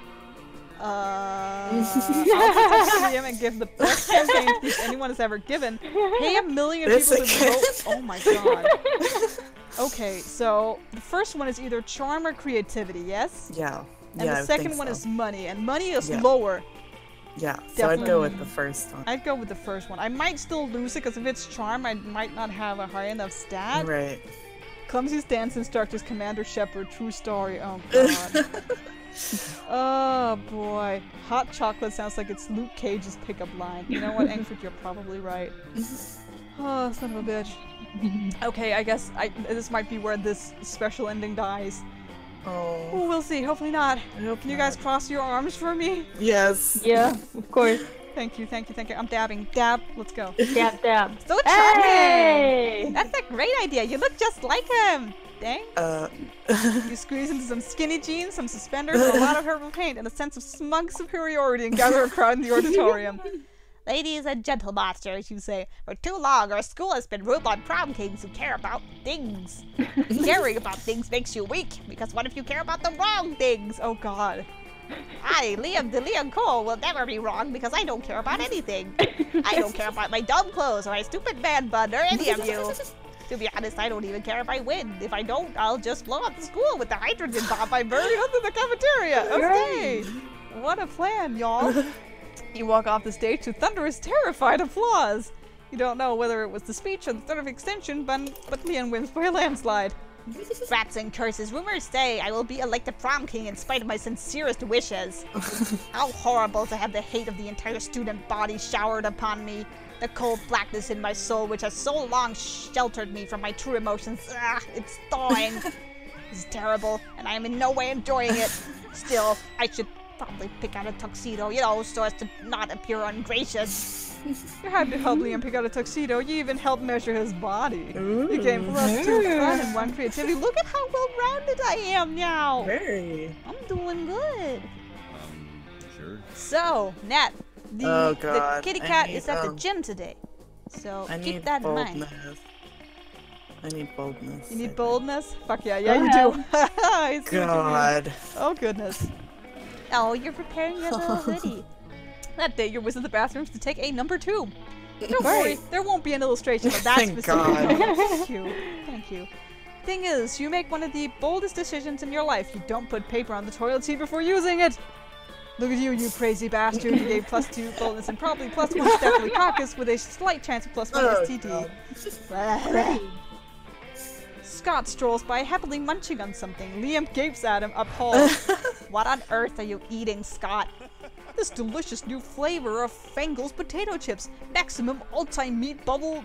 I'll text Liam and give the best campaign speech anyone has ever given. Pay 1 million people to vote. Oh my god. Okay, so the first one is either charm or creativity, yes? Yeah. And yeah, the I second think one so. is money, and money is Yeah. lower. Yeah, so I'd go Definitely. with the first one. I'd go with the first one. I might still lose it because if it's charm, I might not have a high enough stat. Right. Clumsy's dance instructor's Commander Shepard, true story. Oh god. Oh boy. Hot chocolate sounds like it's Luke Cage's pickup line. You know what, Engford, you're probably right. Oh, son of a bitch. Okay, I guess this might be where this special ending dies. Oh. Oh, we'll see. Hopefully not. I hope Can you guys not. cross your arms for me? Yes. Yeah, of course. Thank you, thank you, thank you. I'm dabbing. Dab. Let's go. Dab, dab. So charming! Hey! That's a great idea. You look just like him. Dang. Uh. You squeeze into some skinny jeans, some suspenders, and a lot of herbal paint, and a sense of smug superiority and gather a crowd in the auditorium. Ladies and gentlemasters, you say, for too long our school has been ruled by prom kings who care about things. Caring about things makes you weak, because what if you care about the wrong things? Oh god. I, Liam the Leon Cole, will never be wrong because I don't care about anything. I don't care about my dumb clothes or my stupid man bun or any of you. To be honest, I don't even care if I win. If I don't, I'll just blow up the school with the hydrogen bomb I buried under the cafeteria. Okay. What a plan, y'all. You walk off the stage to thunderous, terrified applause. You don't know whether it was the speech or the threat of extension, but Leon wins by a landslide. Rats and curses. Rumors say I will be elected prom king in spite of my sincerest wishes. How horrible to have the hate of the entire student body showered upon me. The cold blackness in my soul, which has so long sheltered me from my true emotions. It's thawing. It's terrible, and I am in no way enjoying it. Still, I should probably pick out a tuxedo, you know, so as to not appear ungracious. You had to help Liam pick out a tuxedo. You even helped measure his body. Ooh. You gave +2 fun and 1 creativity. Look at how well-rounded I am now. Very. I'm doing good. Sure. So, Nat, Oh, the God. kitty I cat need, is at the gym today. So I keep need that in boldness. mind. I need boldness. You need I think. boldness? Fuck yeah, you do. I see what you mean. God. Oh goodness. Oh, you're preparing your little hoodie. That day you're wizard the bathrooms to take a number 2. Don't worry, there won't be an illustration of that Thank specific God. moment. Thank you. Thank you. Thing is, you make one of the boldest decisions in your life. You don't put paper on the toilet seat before using it. Look at you crazy bastard. You gave +2 boldness and probably +1 staphylococcus with a slight chance of +1 Oh, STD. God. Scott strolls by happily munching on something. Liam gapes at him, appalled. What on earth are you eating, Scott? This delicious new flavor of Fangel's potato chips. Maximum all-time meat bubble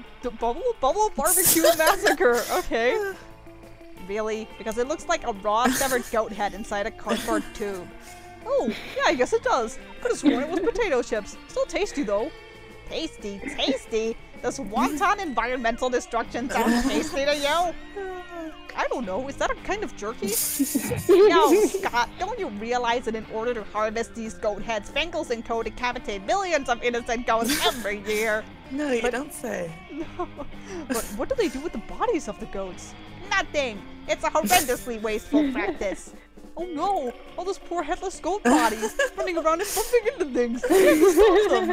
barbecue massacre. Okay. Really? Because it looks like a raw severed goat head inside a cardboard tube. Oh, yeah, I guess it does. Could have sworn it was potato chips. Still tasty though. Tasty, tasty. Does wanton environmental destruction sound tasty to you? I don't know. Is that a kind of jerky? No, Scott, don't you realize that in order to harvest these goat heads, Fangels and Co. decapitate millions of innocent goats every year? No, you don't say. No. But what do they do with the bodies of the goats? Nothing. It's a horrendously wasteful practice. Oh no! All those poor headless goat bodies running around and bumping into things! We have to stop them!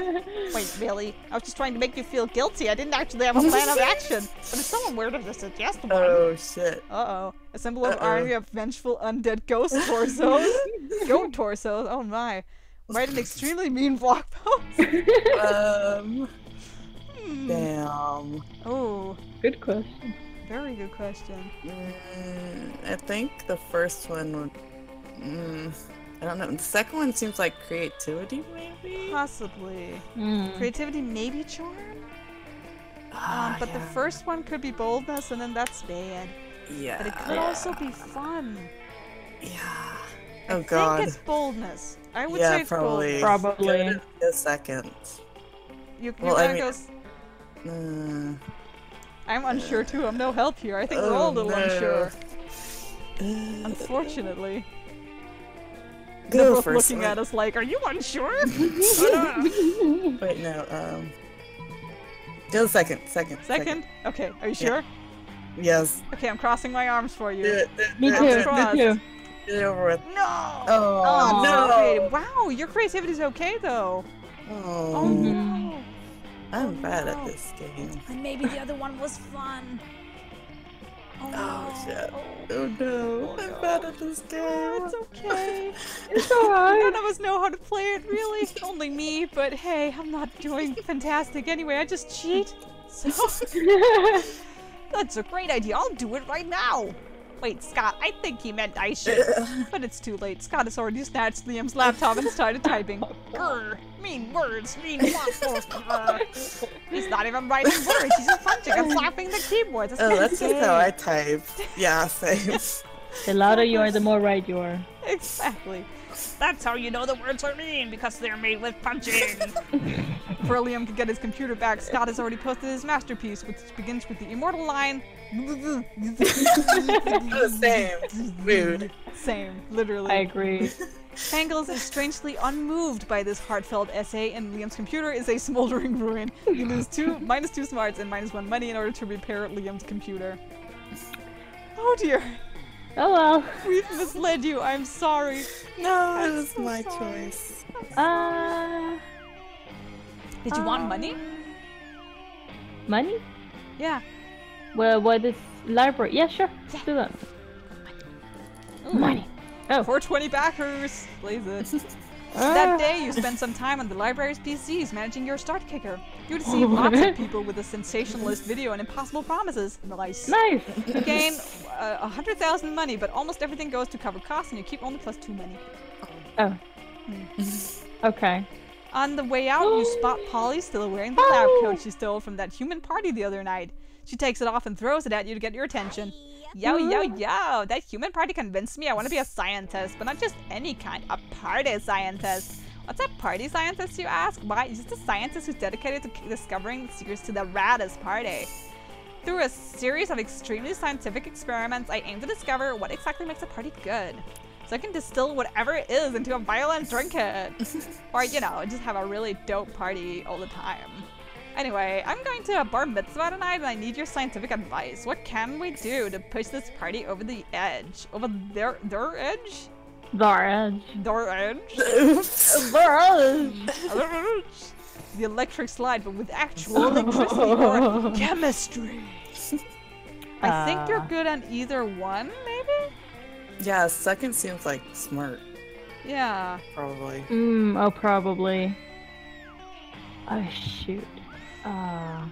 Wait, really? I was just trying to make you feel guilty. I didn't actually have a plan of action. But if someone were to suggest one... Oh, shit. Uh-oh. A symbol of irony of vengeful undead ghost torsos? Goat torsos? Oh my. Write an extremely mean blog post? Damn. Oh, Good question. very good question. I think the first one would. I don't know. The second one seems like creativity, maybe? Possibly. Mm. Creativity, maybe charm? But the Yeah. first one could be boldness, and then that's bad. Yeah. But it could also be fun. Yeah. Oh I think god. it's boldness. I would Yeah, say it's probably. boldness. Probably. Give it a second. You're Well, I gonna mean- go. I'm unsure too. I'm no help here. I think we're all a little unsure. Unfortunately. They're Go both first. looking at us like, are you unsure? Oh, Wait, no. Go second. Second? Okay, are you sure? Yes. Okay, I'm crossing my arms for Do you. it. Me do too. it. crossed. Me too. Get it over with. No! Oh, So no. creative. Wow, your creativity's okay though. Oh, Oh no. I'm bad at no. this game. And maybe the other one was fun. Oh, Oh, shit. Oh, Oh no, I'm bad at this game. it's okay. It's alright. None of us know how to play it, really. Only me, but hey, I'm not doing fantastic anyway. I just cheat. So, that's a great idea. I'll do it right now. Wait, Scott, I think he meant I should. But it's too late. Scott has already snatched Liam's laptop and started typing. Grr, mean words, mean waffles. Grr. He's not even writing words. He's just punching and slapping the keyboard. Oh, that's just how I type. Yeah, same. The louder you are, the more right you are. Exactly. That's how you know the words are mean, because they're made with punching. Before Liam can get his computer back, Scott has already posted his masterpiece, which begins with the immortal line. Same. Rude. Same, literally. I agree. Pangles is strangely unmoved by this heartfelt essay, and Liam's computer is a smoldering ruin. You lose -2 smarts and -1 money in order to repair Liam's computer. Oh dear, Oh well. we've misled you. I'm sorry. No, it was so my sorry. choice. Did you want money? Money? Yeah. Well, what is library? Yeah, sure. Let's do that. Money. Oh. 420 backers. Blaze it. That day, you spend some time on the library's PCs managing your start kicker. You receive lots of people with a sensationalist video and impossible promises. Nice. Nice. You gain 100,000 money, but almost everything goes to cover costs, and you keep only +2 money. Oh. Okay. On the way out, you spot Polly still wearing the lab coat she stole from that human party the other night. She takes it off and throws it at you to get your attention. Yo, yo, yo! That human party convinced me I want to be a scientist, but not just any kind, a party scientist. What's a party scientist, you ask? Why, just a scientist who's dedicated to discovering the secrets to the raddest party. Through a series of extremely scientific experiments, I aim to discover what exactly makes a party good. So I can distill whatever it is into a vial and drink it. Or, you know, just have a really dope party all the time. Anyway, I'm going to a bar mitzvah tonight and I need your scientific advice. What can we do to push this party over the edge? Over their edge? Their edge. Their edge? Their edge. The electric slide, but with actual electricity or chemistry. I think you're good on either one, maybe? Yeah, second seems like smart, Yeah. probably. Oh, probably. Oh, shoot. I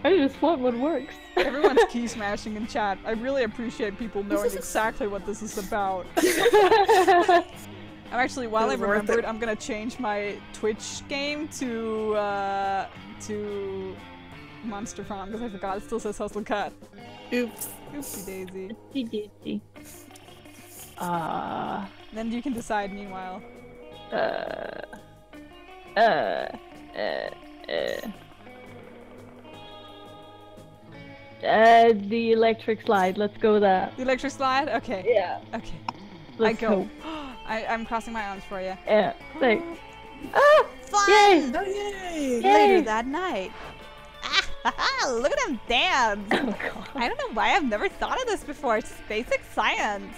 just want what works. Everyone's key smashing in chat. I really appreciate people knowing exactly what this is about. I'm actually, while I It was worth remembered, it. I'm gonna change my Twitch game to Monster Prom because I forgot it still says Hustle Cat. Oops. Oopsie daisy. Oopsie-daisy. Then you can decide meanwhile. The electric slide. Let's go with that. The electric slide? Okay. Yeah. Okay. Let's I go. hope. I'm crossing my arms for you. Yeah. Thanks. Ah! Fun! Yay! Oh, yay! Later Yay! that night. Look at him dance! Oh god. I don't know why I've never thought of this before. It's basic science.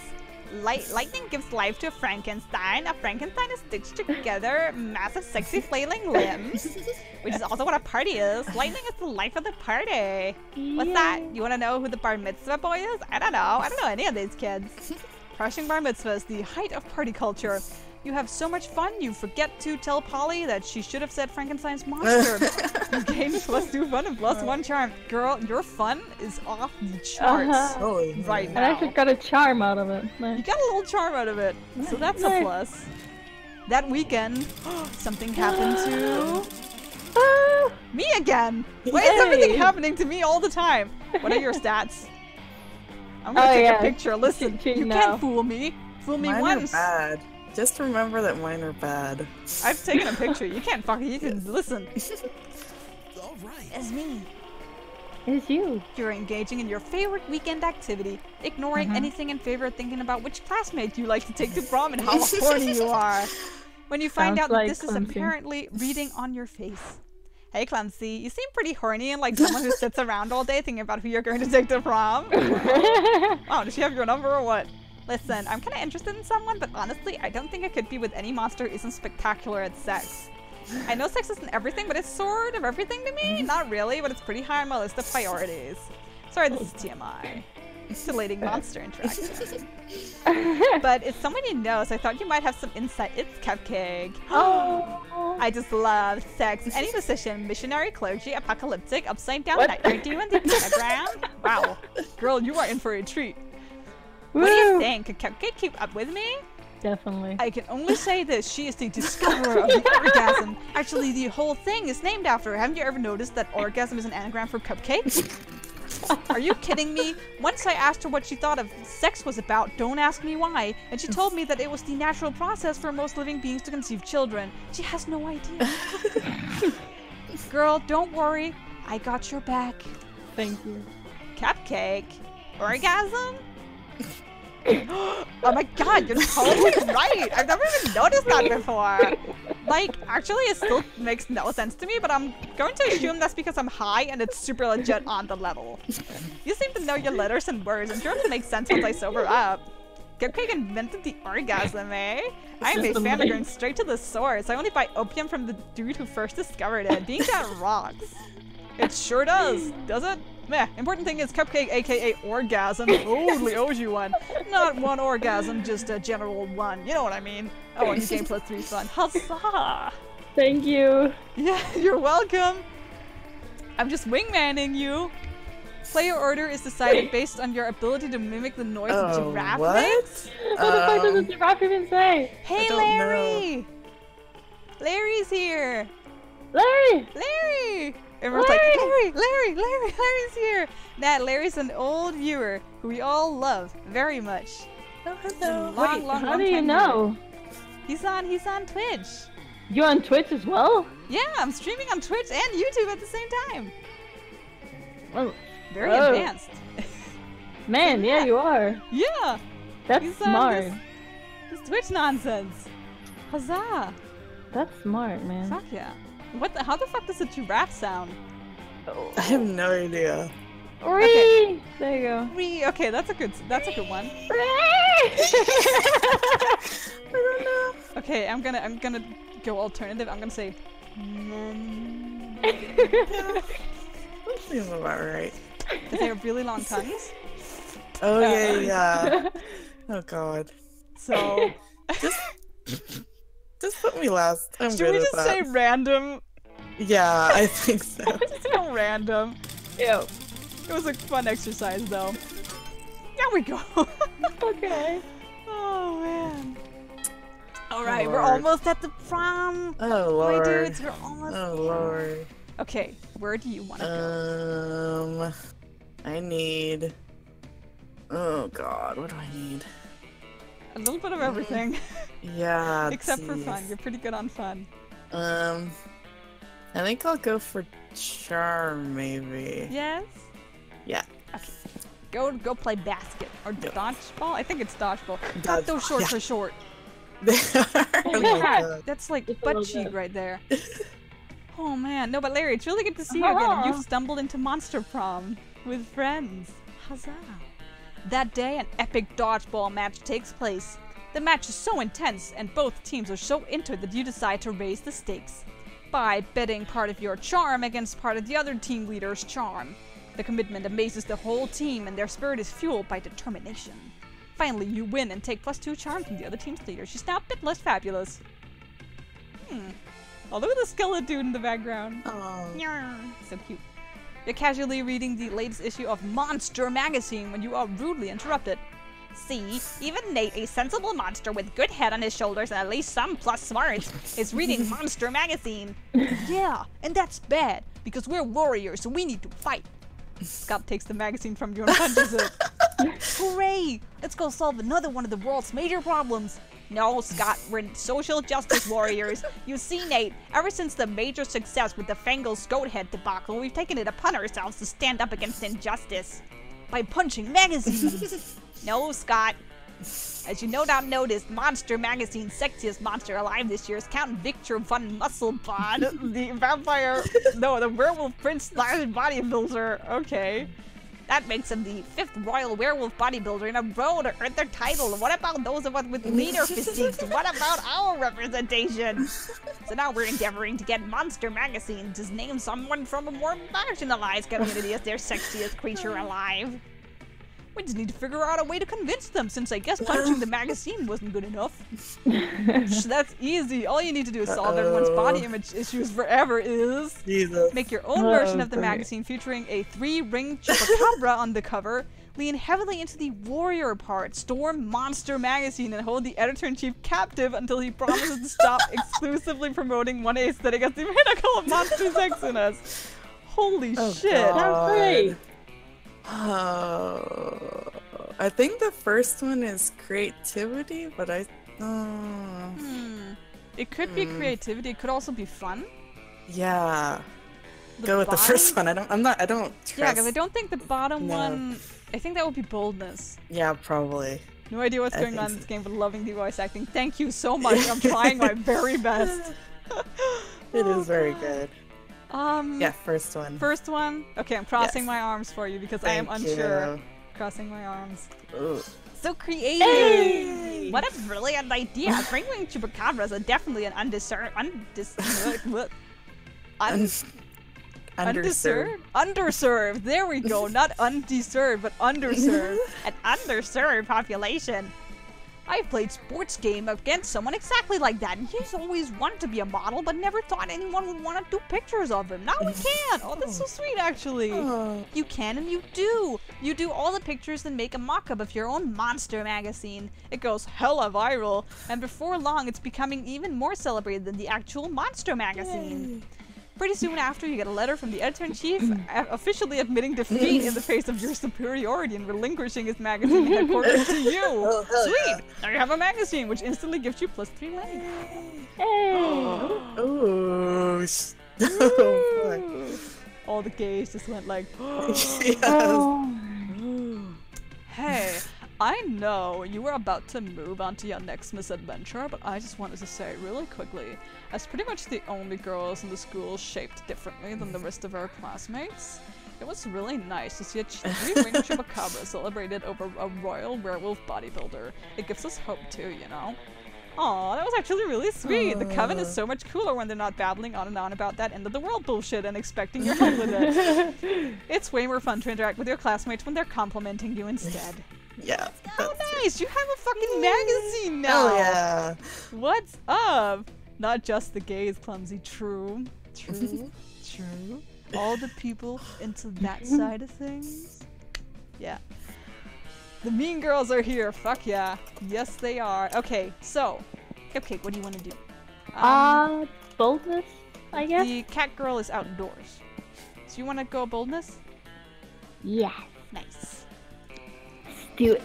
Lightning gives life to a Frankenstein. A Frankenstein is stitched together massive, sexy, flailing limbs, which is also what a party is. Lightning is the life of the party. What's that? You want to know who the bar mitzvah boy is? I don't know. I don't know any of these kids. Crushing bar mitzvah is the height of party culture. You have so much fun, you forget to tell Polly that she should have said Frankenstein's monster. You gain +2 fun and +1 charm. Girl, your fun is off the charts Holy right moly. I now. actually got a charm out of it. You Nice. got a little charm out of it, so that's a Nice. plus. That weekend, something happened to Ah! me again. Why is everything Yay. happening to me all the time? What are your stats? I'm gonna Oh, take yeah. a picture. Listen, Cheat you now. can't fool me. fool me Mine once. are bad. Just remember that mine are bad. I've taken a picture. You can't fucking. You can listen. All right. It's me. It's you. You're engaging in your favorite weekend activity, ignoring anything in favor of thinking about which classmate you like to take to prom and how horny you are. When you find Sounds out that like this is Clumsy. apparently reading on your face. Hey, Clumsy, you seem pretty horny and like someone who sits around all day thinking about who you're going to take to prom. Oh, does she have your number or what? Listen, I'm kind of interested in someone, but honestly, I don't think I could be with any monster who isn't spectacular at sex. I know sex isn't everything, but it's sort of everything to me. Not really, but it's pretty high on my list of priorities. Sorry, this is TMI. Deleting monster interaction. But it's someone you know, so I thought you might have some insight. It's Cupcake. Oh. I just love sex. Any position, missionary, clergy, apocalyptic, upside down, What? nightmare demon, the pentagram. Wow. Girl, you are in for a treat. What do you Woo. think? Can Cupcake keep up with me? Definitely. I can only say this. She is the discoverer of the orgasm. Actually, the whole thing is named after her. Haven't you ever noticed that orgasm is an anagram for cupcake? Are you kidding me? Once I asked her what she thought of sex was about, don't ask me why, and she told me that it was the natural process for most living beings to conceive children. She has no idea. Girl, don't worry. I got your back. Thank you. Cupcake? Orgasm? Oh my god, you're totally right! I've never even noticed that before! Like, actually it still makes no sense to me, but I'm going to assume that's because I'm high and it's super legit on the level. You seem to know your letters and words. I'm sure it'll make sense once I sober up. Cupcake invented the orgasm, eh? I am a fan of going straight to the source. I only buy opium from the dude who first discovered it. Being that rocks. It sure does it? Meh. Important thing is Cupcake, aka Orgasm, totally owes you one. Not one orgasm, just a general one. You know what I mean? Oh, and you gain +3 fun. Huzzah! Thank you. Yeah, you're welcome. I'm just wingmanning you. Player order is decided based on your ability to mimic the noise a giraffe makes. What the fuck does a giraffe even say? Hey, don't Larry! Larry's here! Larry! Larry! Everyone's like, Larry's here! Nah, Larry's an old viewer who we all love very much. Oh, hello. Long, long, How long do you time know? viewer. He's on Twitch. You on Twitch as well? Yeah, I'm streaming on Twitch and YouTube at the same time. Well, Very Whoa. advanced. man, yeah, you are. Yeah! That's He's on smart. This Twitch nonsense. Huzzah! That's smart, man. Fuck yeah. How the fuck does a giraffe sound? I have no idea. Ree! There you go. Wee. Okay, that's a good one. I don't know. Okay, I'm gonna go alternative. I'm gonna say That seems about right. they have really long tongues. Oh yeah. Oh god. So Just put me last. I'm should good we with just that. say random? Yeah, I think so. Just go random. Ew. It was a fun exercise though. There we go. Okay. Oh man. Alright, Oh, we're Lord. almost at the prom. Oh My lord. dudes, we're almost Oh there. lord. Okay, where do you want to go? I need. Oh god, what do I need? A little bit of everything. Yeah. Except for geez. fun. You're pretty good on fun. I think I'll go for charm, maybe. Yes? Yeah. Go play basket. Or Yeah. dodgeball? I think it's dodgeball. Dodgeball, Not those shorts yeah. are short. Oh my god. That's like Just a butt little cheek bit. right there. Oh man. No, but Larry, it's really good to see you again. And you've stumbled into Monster Prom with friends. Huzzah. That day, an epic dodgeball match takes place. The match is so intense, and both teams are so into it that you decide to raise the stakes by betting part of your charm against part of the other team leader's charm. The commitment amazes the whole team, and their spirit is fueled by determination. Finally, you win and take +2 charm from the other team's leader. She's now a bit less fabulous. Oh, look at the skeleton dude in the background. Oh. So cute. You're casually reading the latest issue of Monster magazine when you are rudely interrupted. See, even Nate, a sensible monster with good head on his shoulders and at least some plus smarts, is reading Monster magazine. Yeah, and that's bad, because we're warriors, so we need to fight. Scott takes the magazine from you and punches it. Hooray! Let's go solve another one of the world's major problems. No, Scott, we're social justice warriors. You see, Nate, ever since the major success with the Fangles Goathead debacle, we've taken it upon ourselves to stand up against injustice. By punching magazines. No, Scott. As you no doubt noticed, Monster Magazine's sexiest monster alive this year is Count Victor von Musclebod, the werewolf prince / bodybuilder. Okay. That makes him the 5th royal werewolf bodybuilder in a row to earn their title. What about those of us with leader physiques? What about our representation? So now we're endeavoring to get Monster Magazine to name someone from a more marginalized community as their sexiest creature alive. We just need to figure out a way to convince them, since I guess punching the magazine wasn't good enough. That's easy. All you need to do is solve everyone's body image issues forever is make your own version of the magazine featuring a 3-ring chupacabra on the cover, lean heavily into the warrior part, storm Monster Magazine, and hold the editor-in-chief captive until he promises to stop exclusively promoting one aesthetic as the pinnacle of monster sexiness. Holy shit. That's great. I think the first one is creativity, but It could be creativity. It could also be fun. Yeah. The Go with the first one. I don't trust. Yeah, because I don't think the bottom one. I think that would be boldness. Yeah, probably. No idea what's going on in this game, but loving the voice acting. Thank you so much. I'm trying my very best. It is very good. Yeah, first one. First one? Okay, I'm crossing my arms for you because I am unsure. You. Crossing my arms. Ooh. So creative! Hey! What a brilliant idea! Three-wing chupacabras are definitely an underserved. Underserved. There we go. Not undeserved, but underserved. An underserved population. I've played sports game against someone exactly like that, and he's always wanted to be a model, but never thought anyone would want to do pictures of him. Now we can! Oh, that's so sweet, actually. You can and you do. You do all the pictures and make a mock-up of your own Monster Magazine. It goes hella viral, and before long, it's becoming even more celebrated than the actual Monster Magazine. Pretty soon after, you get a letter from the editor-in-chief officially admitting defeat in the face of your superiority and relinquishing his magazine headquarters to you. Sweet! Yeah. Now you have a magazine, which instantly gives you +3 wins. Hey! Oh, fuck. All the gays just went like, Hey, I know you were about to move on to your next misadventure, but I just wanted to say really quickly, as pretty much the only girls in the school shaped differently than the rest of our classmates, it was really nice to see a 3-wing chupacabra celebrated over a royal werewolf bodybuilder. It gives us hope too, you know? Aw, that was actually really sweet. The Coven is so much cooler when they're not babbling on and on about that end of the world bullshit and expecting your help with it. It's way more fun to interact with your classmates when they're complimenting you instead. Yeah. Oh, nice! You have a fucking magazine now! Oh, yeah. What's up? Not just the gays, Clumsy. True. True. True. All the people into that side of things? Yeah. The mean girls are here. Fuck yeah. Yes, they are. Okay, so. Cupcake, what do you want to do? Boldness, I guess? The cat girl is outdoors. So you want to go boldness? Yeah. Nice. Do it.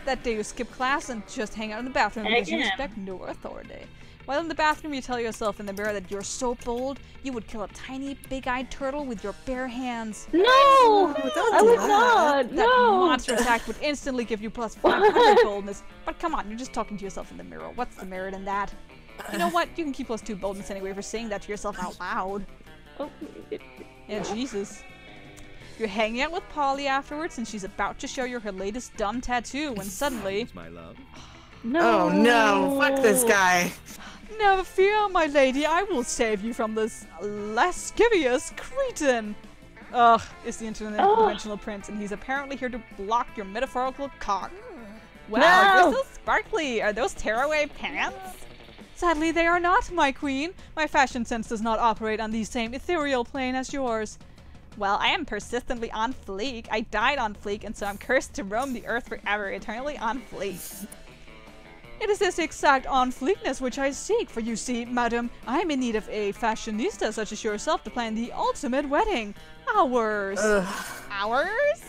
That day you skip class and just hang out in the bathroom because you respect no authority. While in the bathroom, you tell yourself in the mirror that you're so bold, you would kill a tiny, big-eyed turtle with your bare hands. No! I would not! That monstrous act would instantly give you +500 boldness. But come on, you're just talking to yourself in the mirror. What's the merit in that? You know what? You can keep +2 boldness anyway for saying that to yourself out loud. Oh. Yeah, Jesus. You're hanging out with Polly afterwards, and she's about to show you her latest dumb tattoo when suddenly... My love. No. Oh no, fuck this guy. Never fear, my lady, I will save you from this lascivious cretin. Ugh, is the interdimensional prince, and he's apparently here to block your metaphorical cock. Wow, you're so sparkly. Are those tearaway pants? Sadly, they are not, my queen. My fashion sense does not operate on the same ethereal plane as yours. Well, I am persistently on fleek. I died on fleek, and so I'm cursed to roam the earth forever, eternally on fleek. It is this exact on-fleekness which I seek, for you see, madam, I am in need of a fashionista such as yourself to plan the ultimate wedding. Ours. Ugh. Ours?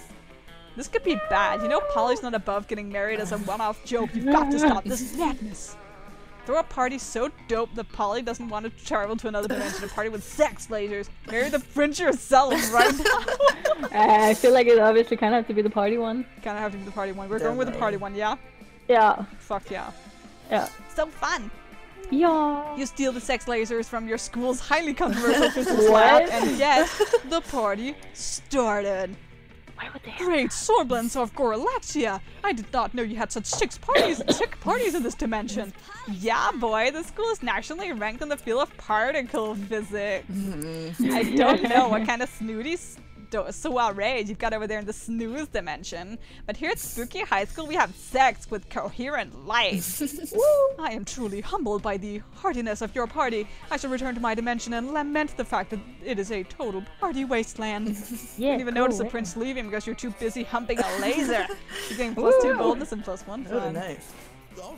This could be bad. You know Polly's not above getting married as a one-off joke. You've got to stop this madness. Throw a party so dope that Polly doesn't want to travel to another dimension. A party with sex lasers. Marry the prince yourself right now. I feel like it obviously kind of have to be the party one. Kind of have to be the party one. We're going with the party one, yeah? Yeah. Fuck yeah. Yeah. So fun. Yeah. You steal the sex lasers from your school's highly controversial physics lab and get the party started. Why would they? Great Sorblens of Goralaxia! I did not know you had such sick parties in this dimension. Yeah, boy, the school is nationally ranked in the field of particle physics. I don't know what kind of snooty soiree you've got over there in the snooze dimension, but here at Spooky High School we have sex with coherent light. I am truly humbled by the heartiness of your party. I shall return to my dimension and lament the fact that it is a total party wasteland. You didn't even notice the prince leaving because you're too busy humping a laser. You're getting +2 boldness and +1 fun. Oh, nice.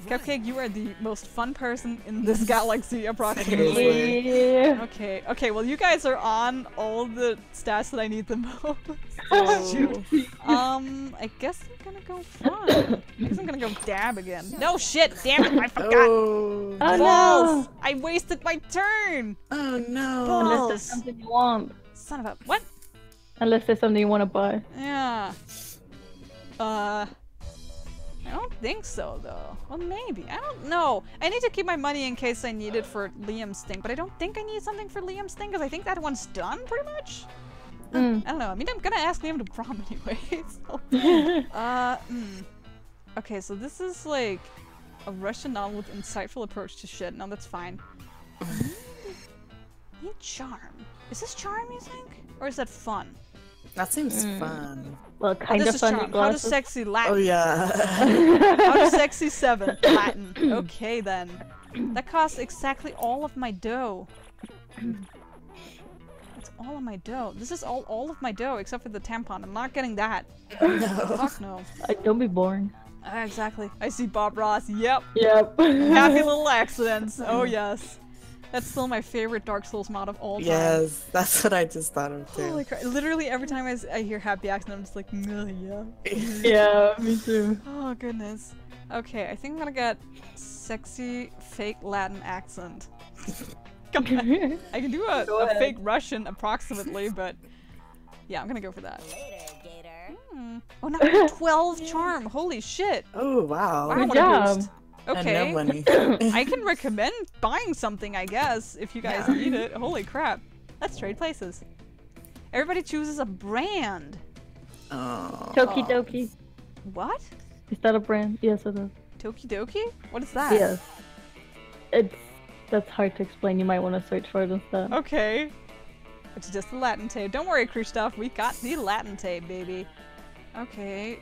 Cupcake, you are the most fun person in this galaxy, approximately. Yeah. Okay, well you guys are on all the stats that I need the most. Shoot. I guess I'm gonna go fun. I guess I'm gonna go dab again. No shit, damn it, I forgot. Oh, Balls! I wasted my turn! oh no. Unless Balls! there's something you want. Son of a what? Unless there's something you want to buy. Yeah. I don't think so, though. Well, maybe. I don't know. I need to keep my money in case I need it for Liam's thing, but I don't think I need something for Liam's thing, because I think that one's done, pretty much. I don't know. I mean, I'm gonna ask Liam to prom anyway, so... Okay, so this is, like, a Russian novel with insightful approach to shit. No, that's fine. Need charm. Is this charm, you think? Or is that fun? That seems fun. Well, kind this of is funny charm. How to glasses. sexy Latin. Oh yeah. How to sexy 7 Latin. Okay then. That costs exactly all of my dough. That's all of my dough. This is all of my dough except for the tampon. I'm not getting that. No. Fuck no. Don't be boring. Exactly. I see Bob Ross. Yep. Yep. Happy little accidents. Oh yes. That's still my favorite Dark Souls mod of all time. Yes, that's what I just thought of too. Holy crap. Literally every time I hear Happy Accident, I'm just like, yeah. Yeah, me too. Oh goodness. Okay, I think I'm gonna get sexy fake Latin accent. Come on. I can do a fake Russian approximately, but yeah, I'm gonna go for that. Oh, now I have 12 charm. Holy shit. Oh wow. Wow, Good what a job. boost. And Okay. no money. I can recommend buying something, I guess, if you guys need it. Holy crap. Let's trade places. Everybody chooses a brand. Oh. Toki Doki. What? Is that a brand? Yes, it is. Tokidoki? What is that? Yes. That's hard to explain. You might want to search for it instead. Okay. It's just the Latin tape. Don't worry, Kristoff. We got the Latin tape, baby. Okay.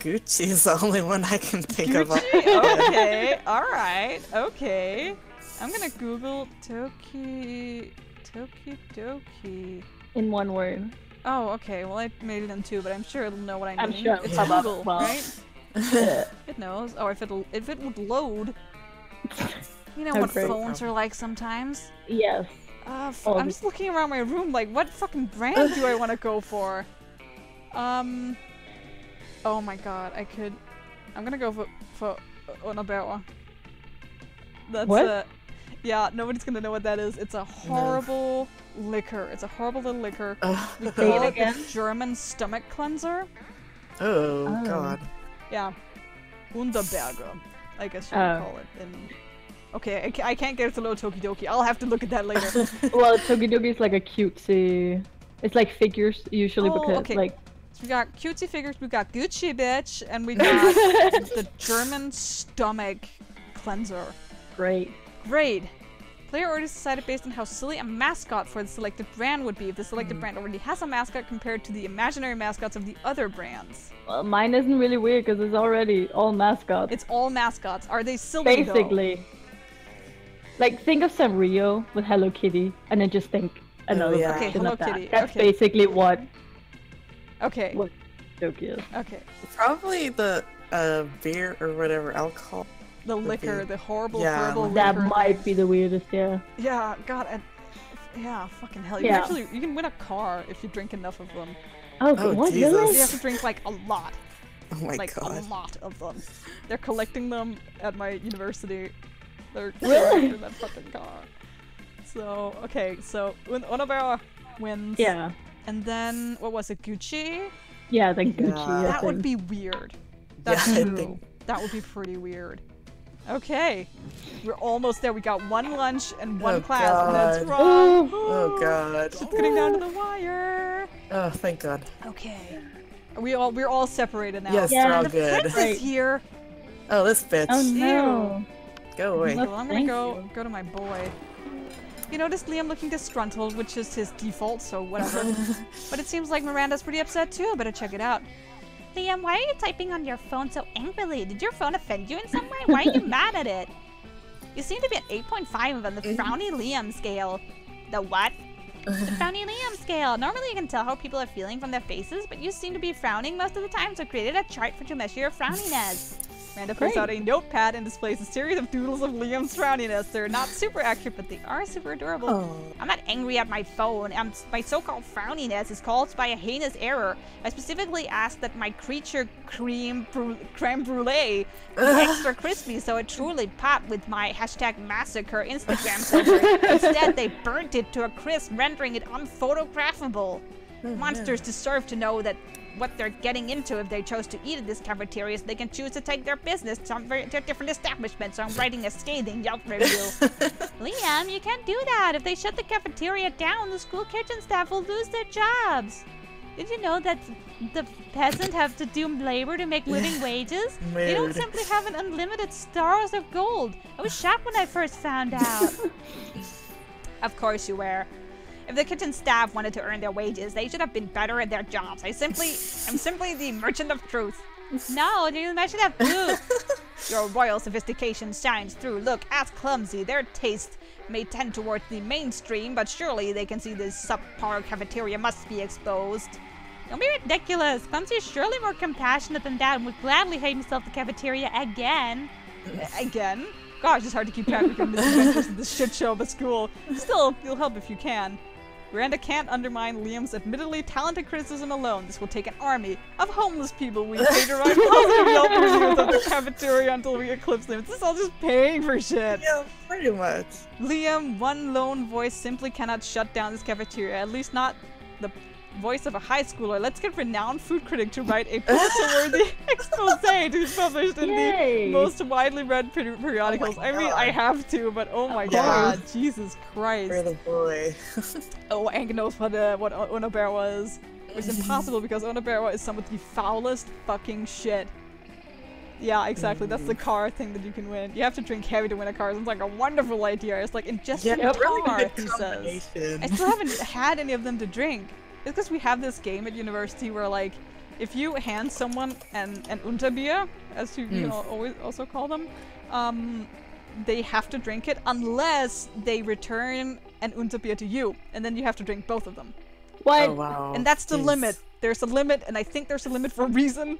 Gucci is the only one I can think of. Okay. Alright. Okay. I'm gonna Google Tokidoki. In one word. Oh, okay. Well, I made it in 2, but I'm sure it'll know what I mean. I'm sure it'll It's come up Google, well. right? It knows. Or if it would load. You know Oh, what great. phones are like sometimes. Yes. Oh, I'm just looking around my room like, what fucking brand do I want to go for? Oh my god, I'm gonna go for Unabella. That's What? yeah, nobody's gonna know what that is. It's a horrible liquor. It's a horrible little liquor. We Say it call it again. the German stomach cleanser. Oh Oh. god. Yeah. Wunderberger, I guess you Oh. would call it. Okay, I can't get it to load Tokidoki. I'll have to look at that later. Well, Toki Doki is like a cutesy. It's like figures usually Oh, because okay. like. So we got cutesy figures, we got Gucci bitch, and we got the German stomach cleanser. Great. Great. Player orders decided based on how silly a mascot for the selected brand would be if the selected brand already has a mascot compared to the imaginary mascots of the other brands. Well, mine isn't really weird because it's already all mascots. It's all mascots. Are they silly though? Basically. Like, think of Sanrio with Hello Kitty, and then just think another yeah. Okay, version Hello of that. Kitty, That's okay. basically what Okay. Doki is. Okay. Probably the beer or whatever alcohol. The Would liquor, be- the horrible, yeah. horrible That liquor. might be the weirdest, yeah. Yeah, God, yeah, fucking hell. Yeah. You can win a car if you drink enough of them. Oh, what? Jesus. Really? You have to drink like a lot. Oh my Like god. a lot of them. They're collecting them at my university. They're Really? in that fucking car. So, okay, so one of our wins. Yeah. And then, what was it, Gucci? Yeah, the Gucci. I That would think. be weird. Yeah, That's I true. think. That would be pretty weird. Okay. We're almost there. We got one lunch and one Oh, class, and that's God. wrong. Oh god. It's getting down to the wire. Oh, thank god. Okay. We're all separated now. Yes, Yeah, they're all The good. prince Right. is here. Oh, this bitch. Oh no. Go away. Okay, well, I'm gonna Thank go you. to my boy. You noticed Liam looking disgruntled, which is his default, so whatever. But it seems like Miranda's pretty upset too. Better check it out. Liam, why are you typing on your phone so angrily? Did your phone offend you in some way? Why are you mad at it? You seem to be at 8.5 on the Frowny Liam scale. The what? The Frowny Liam scale. Normally you can tell how people are feeling from their faces, but you seem to be frowning most of the time, so I created a chart to measure your frowniness. Miranda pulls Great. out a notepad and displays a series of doodles of Liam's frowniness. They're not super accurate, but they are super adorable. Oh. I'm not angry at my phone. My so-called frowniness is caused by a heinous error. I specifically asked that my creature creme brulee be extra crispy so it truly popped with my #massacre Instagram filter. Instead, they burnt it to a crisp, rendering it unphotographable. Monsters deserve to know that what they're getting into if they chose to eat at this cafeteria, so they can choose to take their business to different establishments. So I'm writing a scathing Yelp review. Liam, you can't do that. If they shut the cafeteria down, the school kitchen staff will lose their jobs. Did you know that the peasants have to do labor to make living wages? They don't Weird. simply have an unlimited stars of gold. I was shocked when I first found out. Of course you were. If the kitchen staff wanted to earn their wages, they should have been better at their jobs. I'm simply the merchant of truth. No, you should have food. Your royal sophistication shines through. Look, ask Clumsy. Their taste may tend towards the mainstream, but surely they can see this subpar cafeteria must be exposed. Don't be ridiculous. Clumsy is surely more compassionate than that and would gladly hate himself the cafeteria again. Again? Gosh, it's hard to keep track of your misadventures in this shit show of a school. Still, you'll help if you can. Miranda can't undermine Liam's admittedly talented criticism alone. This will take an army of homeless people we pay to write positive Yelp reviews of the cafeteria until we eclipse them. This is all just paying for shit. Yeah, pretty much. Liam, one lone voice simply cannot shut down this cafeteria. At least not the voice of a high schooler. Let's get renowned food critic to write a Pulitzer-worthy expose to be published in Yay. the most widely read periodicals. Oh my I mean, God. I have to, but oh my course. god, Jesus Christ. For the boy. Oh, Ank knows what Onobera is. It's impossible because Onobera is some of the foulest fucking shit. Yeah, exactly. That's the car thing that you can win. You have to drink heavy to win a car. It's like a wonderful idea. It's like ingest Yeah, your really car, good he says. combination. I still haven't had any of them to drink. It's because we have this game at university where, like, if you hand someone an Unterbier, as you know, always also call them, they have to drink it unless they return an Unterbier to you, and then you have to drink both of them. What? Oh wow. And that's the Jeez. limit. There's a limit, and I think there's a limit for a reason.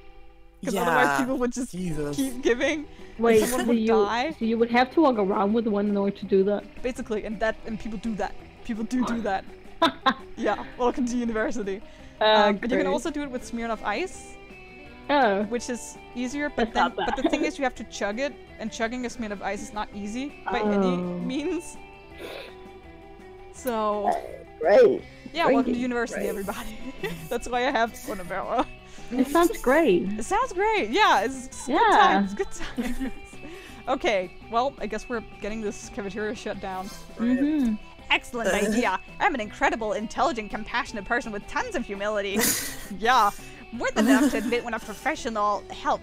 Because Yeah. otherwise people would just Jesus. keep giving. Wait, someone so would you die. so you would have to walk around with one in order to do that? Basically, and people do that. People do that. Yeah, welcome to university. But you can great. also do it with Smirnoff Ice, Oh. which is easier. But That's then, not but the bad. thing is, you have to chug it, and chugging a Smirnoff Ice is not easy by any Oh. means. So Great. yeah, welcome to Great. university, everybody. That's why I have Onabella. It sounds great. It sounds great. Yeah, it's good Yeah. times. Good times. Okay, well, I guess we're getting this cafeteria shut down. Mm-hmm. Excellent idea. I'm an incredible, intelligent, compassionate person with tons of humility. Yeah. More than enough to admit when a professional's help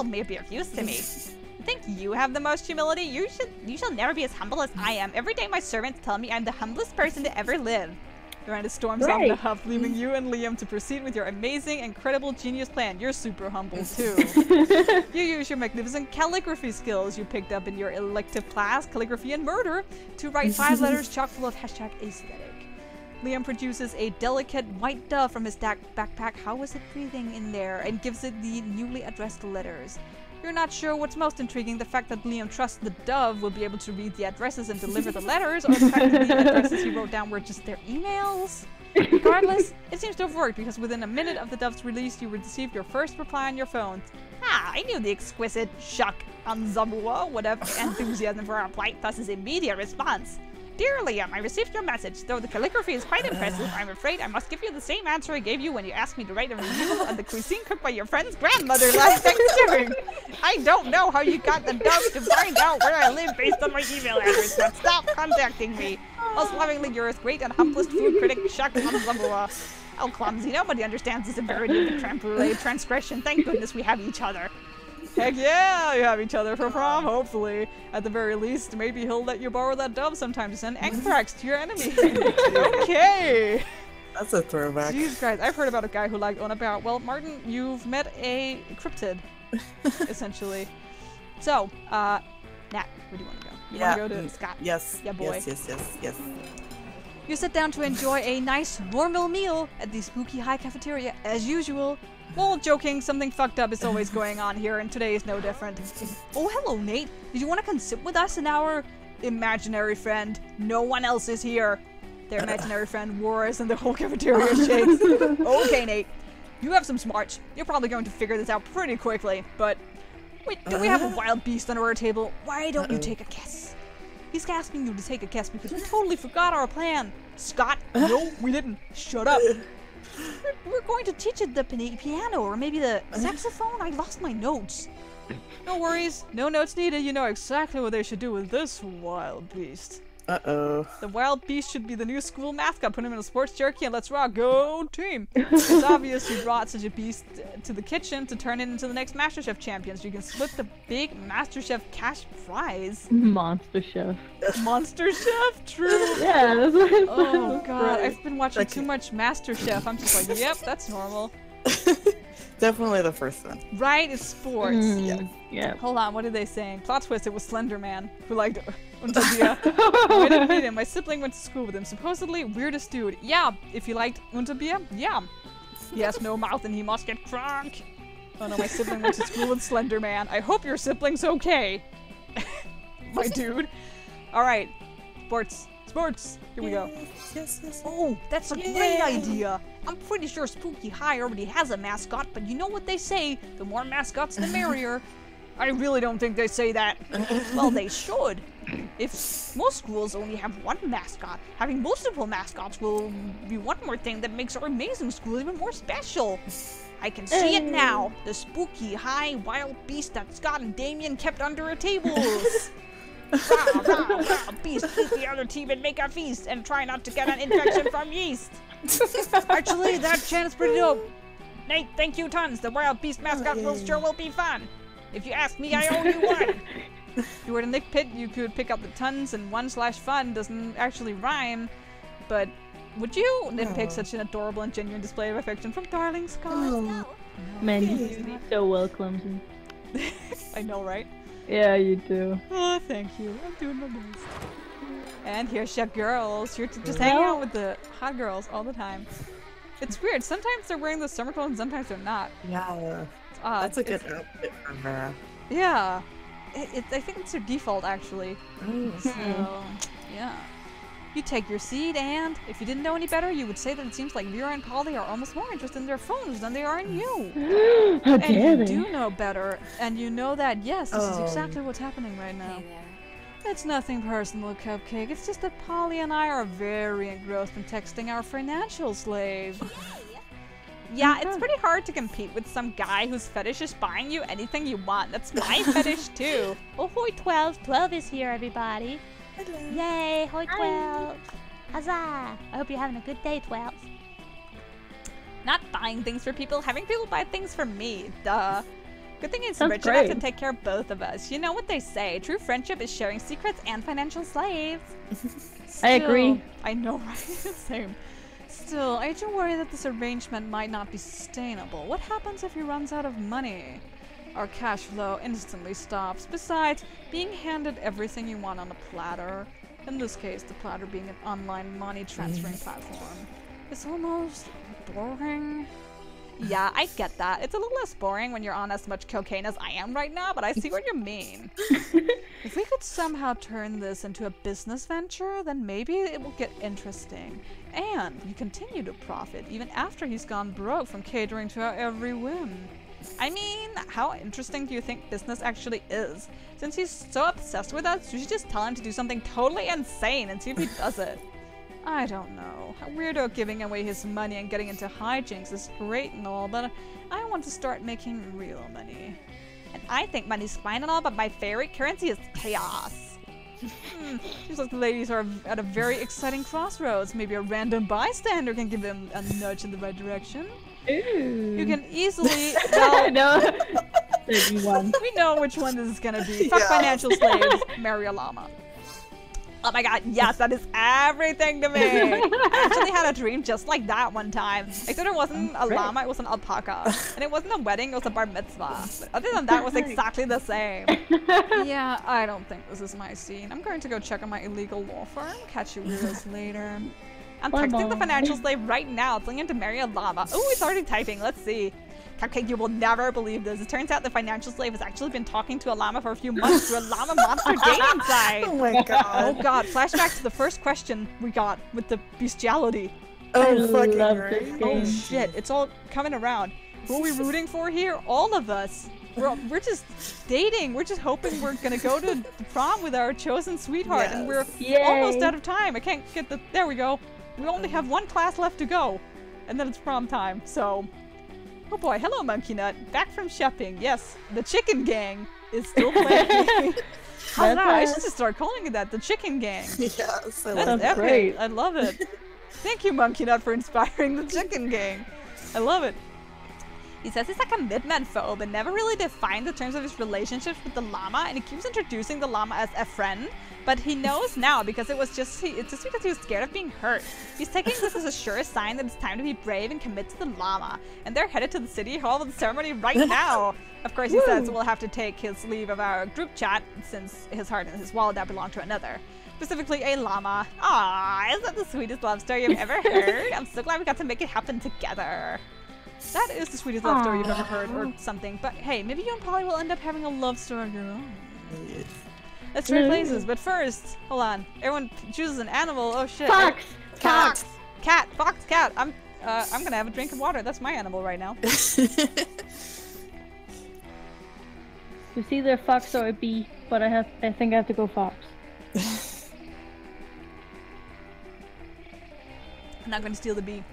may be of use to me. I think you have the most humility. You shall never be as humble as I am. Every day my servants tell me I'm the humblest person to ever live. Miranda storms off the Right. huff, leaving you and Liam to proceed with your amazing, incredible, genius plan. You're super humble, too. You use your magnificent calligraphy skills you picked up in your elective class, calligraphy and murder, to write 5 letters chock full of #aesthetic. Liam produces a delicate white dove from his backpack. How was it breathing in there? And gives it the newly addressed letters. You're not sure what's most intriguing, the fact that Liam trusts the dove will be able to read the addresses and deliver the letters, or the fact that the addresses he wrote down were just their emails? Regardless, it seems to have worked because within a minute of the dove's release, you received your first reply on your phone. Ah, I knew the exquisite shock on Zabua would have enthusiasm for our plight, thus his immediate response. Dear Liam, I received your message. Though the calligraphy is quite impressive, I'm afraid I must give you the same answer I gave you when you asked me to write a review of the cuisine cooked by your friend's grandmother last Thanksgiving. I don't know how you got the dove to find out where I live based on my email address, but stop contacting me. Most lovingly, yours, great and humblest food critic, Chuck Zamboa. Oh, Clumsy, nobody understands the severity of the creme brulee transgression. Thank goodness we have each other. Heck yeah, you have each other for prom, hopefully. At the very least, maybe he'll let you borrow that dove sometime to send anthrax to your enemy. Okay. That's a throwback. Jesus Christ, I've heard about a guy who liked Unabout. Well, Martin, you've met a cryptid, essentially. So, Nat, where do you want to go? You want to go to Scott? Yes. Yeah, boy. Yes. You sit down to enjoy a nice, normal meal at the Spooky High Cafeteria, as usual. Well, joking, something fucked up is always going on here, and today is no different. Oh, hello, Nate. Did you want to come sit with us and our imaginary friend? No one else is here. Their imaginary friend roars and the whole cafeteria shakes. Okay, Nate. You have some smarts. You're probably going to figure this out pretty quickly, but... Wait, do we have a wild beast under our table? Why don't you take a guess? He's asking you to take a guess because we totally forgot our plan. Scott? No, we didn't. Shut up. We're going to teach it the piano or maybe the saxophone. I lost my notes. No worries. No notes needed. You know exactly what they should do with this wild beast. Uh-oh. The wild beast should be the new school mascot. Put him in a sports jerky and let's rock. Go team. It's obvious you brought such a beast to the kitchen to turn it into the next MasterChef champion so you can split the big MasterChef cash prize. Monster Chef. Monster Chef? True. Yeah, that's what it Oh was. god, Right. I've been watching too much MasterChef. I'm just like, yep, that's normal. Definitely the first one. Right, it's sports. Yeah. Hold on, what are they saying? Plot twist, it was Slender Man who liked Untabia. I didn't meet him. My sibling went to school with him. Supposedly, weirdest dude. Yeah, if you liked Untabia, yeah. He has no mouth and he must get crunk. Oh no, my sibling went to school with Slender Man. I hope your sibling's okay. My dude. Alright, sports. Here we go. Yes. Oh, that's a great idea. I'm pretty sure Spooky High already has a mascot, but you know what they say, the more mascots the merrier. I really don't think they say that. Well, they should. If most schools only have one mascot, having multiple mascots will be one more thing that makes our amazing school even more special. I can see it now. The Spooky High wild beast that Scott and Damien kept under our tables. Rah, rah, rah, beast, eat the other team and make a feast, and try not to get an infection from yeast. Actually, that chant's pretty dope. Nate, thank you tons. The wild beast mascot sure will be fun. If you ask me, I owe you one. If you were to Nick Pit, you could pick up the tons, and 1/fun doesn't actually rhyme. But would you nitpick such an adorable and genuine display of affection from darling Scott? Man, you do me so well, Clumsy. I know, right? Yeah, you do. Oh, thank you. I'm doing my best. And here's your girls. You're just hanging out with the hot girls all the time. It's weird. Sometimes they're wearing the summer clothes and sometimes they're not. Yeah. It's odd. That's a good outfit for Vera. Yeah. I think it's their default, actually. So, yeah. You take your seat, and if you didn't know any better, you would say that it seems like Vera and Polly are almost more interested in their phones than they are in you. How And dare you they? do know better, and you know that, yes, this is exactly what's happening right now. It's nothing personal, Cupcake. It's just that Polly and I are very engrossed in texting our financial slave. Yeah, it's pretty hard to compete with some guy whose fetish is buying you anything you want. That's my fetish, too. Oh, hoi 12. 12 is here, everybody. Hello. Yay, hoi 12. Huzzah. I hope you're having a good day, 12. Not buying things for people, having people buy things for me. Duh. Good thing it's Sounds rich enough to great. take care of both of us. You know what they say, true friendship is sharing secrets and financial slaves. I agree. Still, I know, right? Same. Still, I do worry that this arrangement might not be sustainable. What happens if he runs out of money? Our cash flow instantly stops. Besides, being handed everything you want on a platter, in this case, the platter being an online money transferring platform, is almost boring. Yeah, I get that. It's a little less boring when you're on as much cocaine as I am right now, but I see what you mean. If we could somehow turn this into a business venture, then maybe it will get interesting. And you continue to profit even after he's gone broke from catering to our every whim. I mean, how interesting do you think business actually is? Since he's so obsessed with us, you should just tell him to do something totally insane and see if he does it. I don't know. A weirdo giving away his money and getting into hijinks is great and all, but I want to start making real money. And I think money's fine and all, but my favorite currency is chaos. Seems like the ladies are at a very exciting crossroads. Maybe a random bystander can give them a nudge in the right direction. Ooh. You can easily... Well, No. 31. we know which one this is gonna be. Fuck financial slaves, marry a llama. Oh my god, yes, that is everything to me. I actually had a dream just like that one time. Except it wasn't a llama, it was an alpaca. And it wasn't a wedding, it was a bar mitzvah. But other than that, it was exactly the same. Yeah, I don't think this is my scene. I'm going to go check on my illegal law firm. Catch you weirdos later. I'm texting the financial slave right now, telling him to marry a llama. Oh, it's already typing. Let's see. Cupcake, you will never believe this. It turns out the financial slave has actually been talking to a llama for a few months through a llama monster dating site. Oh my god. Oh god, flashback to the first question we got with the bestiality. Oh, fucking love right. this Oh game. shit, it's all coming around. Who are we rooting for here? All of us. We're just dating. We're just hoping we're gonna go to the prom with our chosen sweetheart, and we're Yay. almost out of time. I can't get the. There we go. We only have one class left to go, and then it's prom time. So, oh boy, hello Monkey Nut, back from shopping. Yes, the chicken gang is still playing. How's that? I should just start calling it that. The chicken gang. Yes, I That's love That's epic. great. I love it. Thank you, Monkey Nut, for inspiring the chicken gang. I love it. He says he's like a midman phobe and never really defined the terms of his relationships with the llama, and he keeps introducing the llama as a friend. But he knows now because it's just because he was scared of being hurt. He's taking this as a sure sign that it's time to be brave and commit to the llama. And they're headed to the city hall of the ceremony right now. Of course, he says we'll have to take his leave of our group chat since his heart and his wallet now belong to another. Specifically a llama. Aww, is that the sweetest love story you've ever heard? I'm so glad we got to make it happen together. That is the sweetest love story you've ever heard, or something. But hey, maybe you and Polly will end up having a love story of your own. Let's trade places, but first, hold on. Everyone chooses an animal. Oh shit. Fox! Cat. Cat. Fox. Cat. I'm gonna have a drink of water. That's my animal right now. It's either a fox or a bee, but I think I have to go fox. I'm not gonna steal the bee.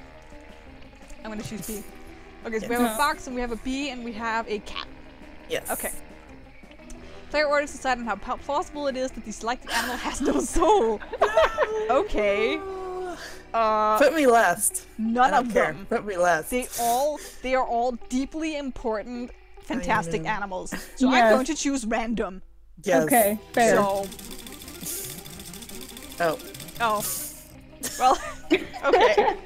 I'm gonna choose bee. Okay, so we have a fox and we have a bee and we have a cat. Yes. Okay. Player orders decide on how plausible it is that the selected animal has no soul. Okay. Put me last. None I of don't care. them. Put me last. They are all deeply important, fantastic know. animals. So I'm Yes. going to choose random. Yes. Okay, fair. So, Oh. oh, well, okay.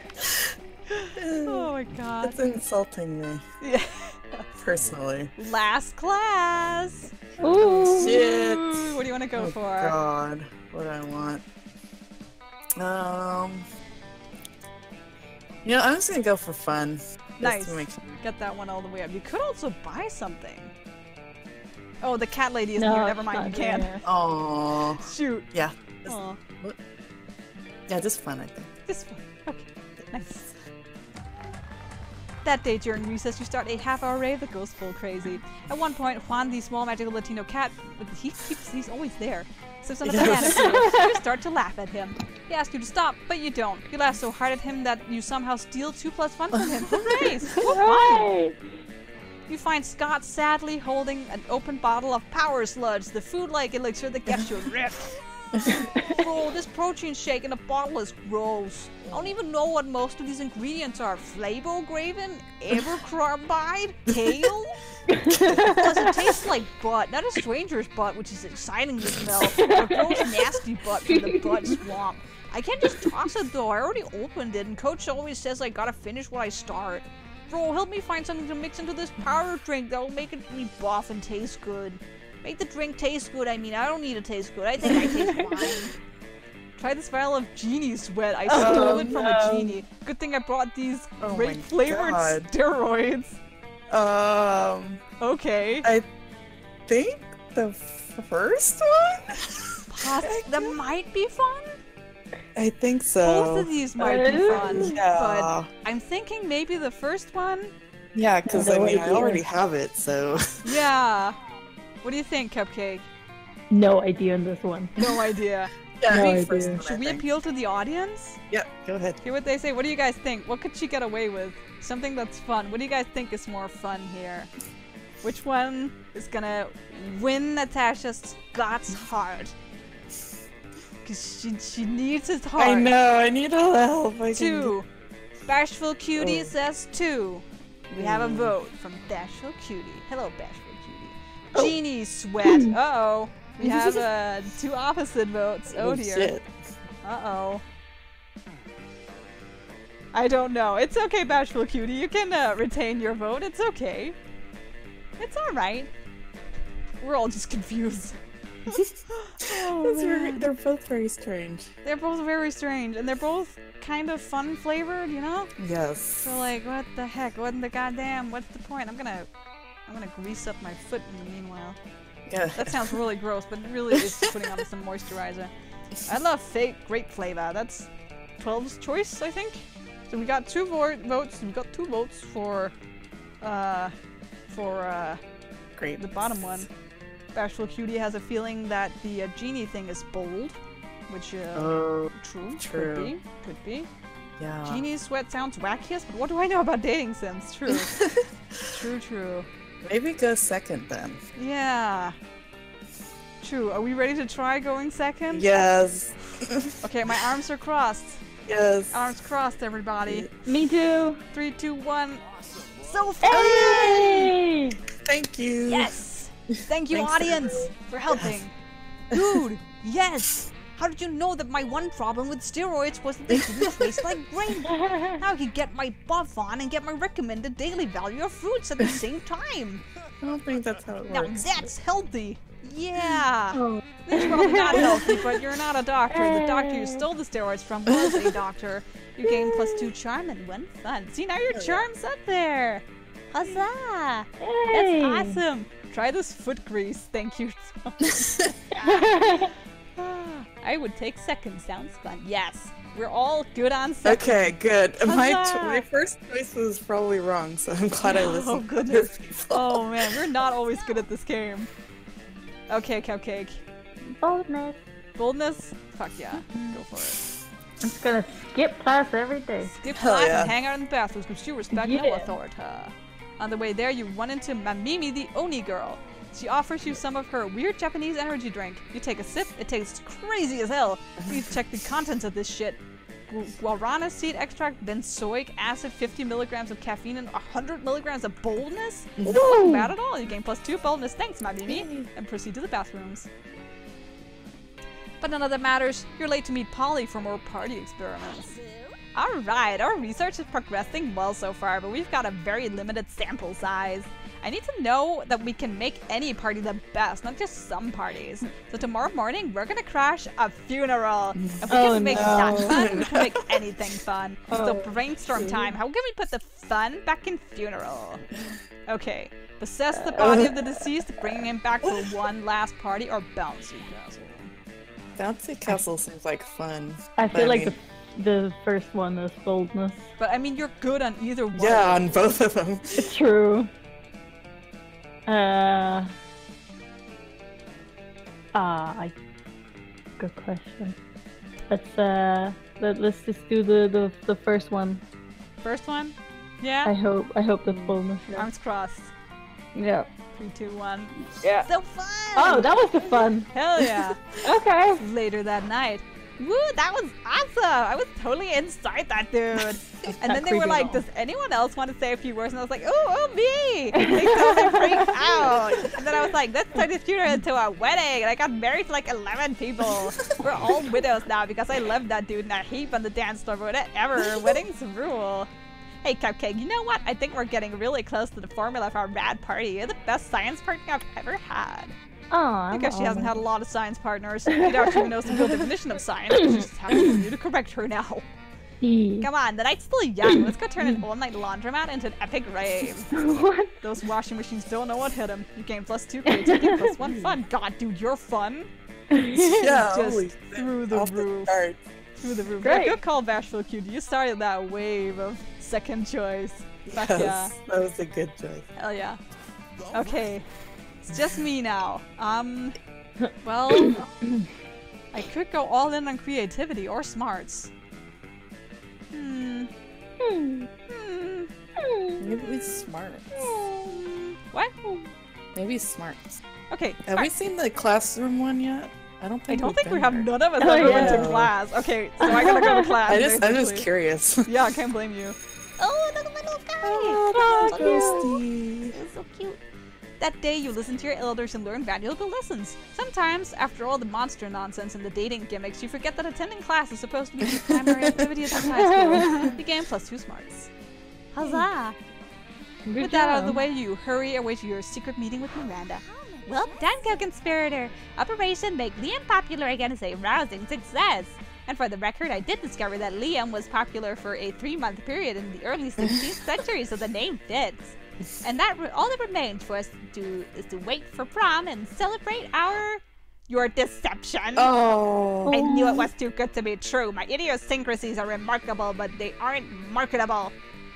Oh my god. That's insulting me. Yeah. Personally. Last class. Ooh! Shit. Ooh, what do you want to go Oh for? god. What do I want? You know, I'm just gonna go for fun. Just Nice. to make sure. Get that one all the way up. You could also buy something. Oh, the cat lady isn't No, here. Never it's mind. You not can't. there. Aww. Shoot. Yeah. Just, Aw. yeah, just fun, I think. This one. Okay. Nice. That day during recess, you start a half-hour rave that goes full crazy. At one point, Juan, the small magical Latino cat, he's always there, sits on a banana tree. You start to laugh at him. He asks you to stop, but you don't. You laugh so hard at him that you somehow steal 2 plus fun from him. Hooray! So fun! Right. You find Scott sadly holding an open bottle of Power Sludge, the food-like elixir that gets you ripped. Bro, this protein shake in a bottle is gross. I don't even know what most of these ingredients are. Flavograven? Evercarbide? Kale? Does it taste like butt? Not a stranger's butt, which is exciting to smell, but a gross, nasty butt from the butt swamp. I can't just toss it though. I already opened it, and Coach always says I gotta finish what I start. Bro, help me find something to mix into this powder drink that will make it me buff and taste good. Make the drink taste good. I mean, I don't need to taste good. I think I taste fine. Try this vial of genie sweat. I stole it from a genie. Good thing I brought these great my flavored God. steroids. Okay. I think the first one? That might be fun. I think so. Both of these might be fun. Yeah. But I'm thinking maybe the first one. Yeah, because No I mean, I idea. already have it, so. Yeah. What do you think, Cupcake? No idea on this one. No idea. Yeah, No I mean, idea. first one, I Should we think. appeal to the audience? Yeah, go ahead. Hear what they say. What do you guys think? What could she get away with? Something that's fun. What do you guys think is more fun here? Which one is gonna win Natasha's Scott's heart? Because she needs his heart. I know, I need all the help I can 2. Bashful Cutie Oh. says 2. We have a vote from Bashful Cutie. Hello, Bashful Cutie. Genie Sweat. Uh-oh. We have 2 opposite votes. Oh dear. Shit. Uh-oh. I don't know. It's okay, Bashful Cutie. You can retain your vote. It's okay. It's alright. We're all just confused. They're both very strange. They're both very strange, and they're both kind of fun flavored, you know? Yes. So like, what the heck? What in the goddamn? What's the point? I'm gonna grease up my foot in the meanwhile. Yeah. That sounds really gross, but it really is putting on some moisturizer. I love fake grape flavor. That's 12's choice, I think. So we got 2 votes. We got 2 votes for Great. the bottom one. Bashful Cutie has a feeling that the genie thing is bold, which true. True. Could be. Yeah. Genie sweat sounds wackiest, but what do I know about dating sims? True. True. Maybe go second then. Yeah. True. Are we ready to try going second? Yes. Okay, my arms are crossed. Yes. Arms crossed, everybody. Me too. 3, 2, 1. So fun! Hey! Thank you. Yes! Thank you, Thanks, audience, for helping. Dude, yes! How did you know that my one problem with steroids was that they didn't taste like grape? Now I can get my buff on and get my recommended daily value of fruits at the same time. I don't think that's how it Now works. that's healthy. Yeah. Oh. It's probably not healthy, but you're not a doctor. The doctor you stole the steroids from was a doctor. You gain +2 charm and 1 fun. See, now your charm's up there. Huzzah! Hey! That's awesome. Try this foot grease. Thank you so much. I would take second. Sounds fun. Yes. We're all good on second. Okay, good. My Huzzah! first choice was probably wrong, so I'm glad I listened Oh, to goodness. other people. Oh, man. We're not always good at this game. Okay, Cupcake. Boldness. Boldness? Fuck yeah. Go for it. I'm just gonna skip class every day. Skip Hell class yeah. and hang out in the bathrooms because you respect no Yeah. authority. On the way there, you run into Mamimi, the Oni girl. She offers you some of her weird Japanese energy drink. You take a sip, it tastes crazy as hell. Please check the contents of this shit. Guarana seed extract, benzoic acid, 50 milligrams of caffeine, and 100 milligrams of boldness? Not bad at all. You gain +2 boldness. Thanks, Mamimi. And proceed to the bathrooms. But none of that matters. You're late to meet Polly for more party experiments. Alright, our research is progressing well so far, but we've got a very limited sample size. I need to know that we can make any party the best, not just some parties. So tomorrow morning, we're gonna crash a funeral. If we can make that fun, we can make anything fun. So brainstorm time. How can we put the fun back in funeral? Okay, possess the body of the deceased, bringing him back for one last party, or bouncy castle. Bouncy Castle seems like fun. I but feel like mean, the first one is boldness. But I mean, you're good on either one. yeah, on both of them. It's true. Good question. Let's just do the first one. First one? I Yeah? hope the boldness. Yeah. Arms crossed. Yeah. 3, 2, 1. Yeah. So fun! Oh, that was the fun. Hell yeah! Okay. Later that night. Woo, that was awesome! I was totally inside that dude. And then they were creepy like, at all. does anyone else want to say a few words? And I was like, oh, me! They totally freaked out. And then I was like, let's turn this funeral into a wedding. And I got married to like 11 people. We're all widows now because I left that dude in a heap on the dance floor. But whatever, weddings rule. Hey, Cupcake, you know what? I think we're getting really close to the formula for our rad party. You're the best science party I've ever had. Aw, I guess she hasn't had a lot of science partners. I doubt she even knows the real definition of science. She just happens to you to correct her now. Come on, the night's still young. Let's go turn an all-night laundromat into an epic rave. What? Those washing machines don't know what hit them. You gain +2 creativity, +1 fun. God, dude, you're fun. Yeah, Just holy through the off roof. charts. Through the roof. Great. Yeah, good call, Bashful Cutie. You started that wave of second choice. Fuck yeah. Yes, that was a good choice. Hell yeah. Okay. It's just me now. Well, I could go all in on creativity or smarts. Maybe smart. What? Maybe smart. Okay. Have we seen the classroom one yet? I don't I think. don't we've think we been have there. none of us Oh, ever went to yeah. class. Okay, so I gotta go to class. I'm just basically. curious. Yeah, I can't blame you. Oh, look at my little guy. Oh, so Ghosty. It's so cute. That day, you listen to your elders and learn valuable lessons. Sometimes, after all the monster nonsense and the dating gimmicks, you forget that attending class is supposed to be the primary activity at high school. You gain +2 smarts. Huzzah. Good With that out of the job. way, you hurry away to your secret meeting with Miranda. Well done, co-conspirator. Operation Make Liam Popular Again is a rousing success. And for the record, I did discover that Liam was popular for a 3-month period in the early 16th century, so the name fits. And all that remains for us to do is to wait for prom and celebrate your deception. Oh. I knew it was too good to be true. My idiosyncrasies are remarkable, but they aren't marketable.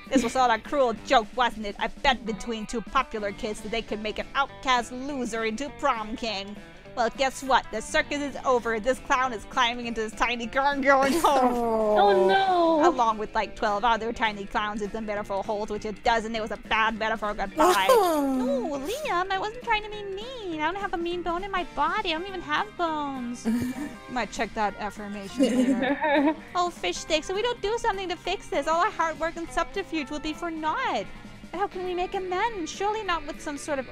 This was all a cruel joke, wasn't it? I bet between 2 popular kids that they could make an outcast loser into prom king. Well, guess what? The circus is over. This clown is climbing into his tiny car and going home. Oh no! Along with like 12 other tiny clowns with the metaphor holds, which it doesn't. It was a bad metaphor. Goodbye. No, Liam, I wasn't trying to be mean. I don't have a mean bone in my body. I don't even have bones. You might check that affirmation later. Oh, fish sticks. So we don't do something to fix this. All our hard work and subterfuge will be for naught. And how can we make amends? Surely not with some sort of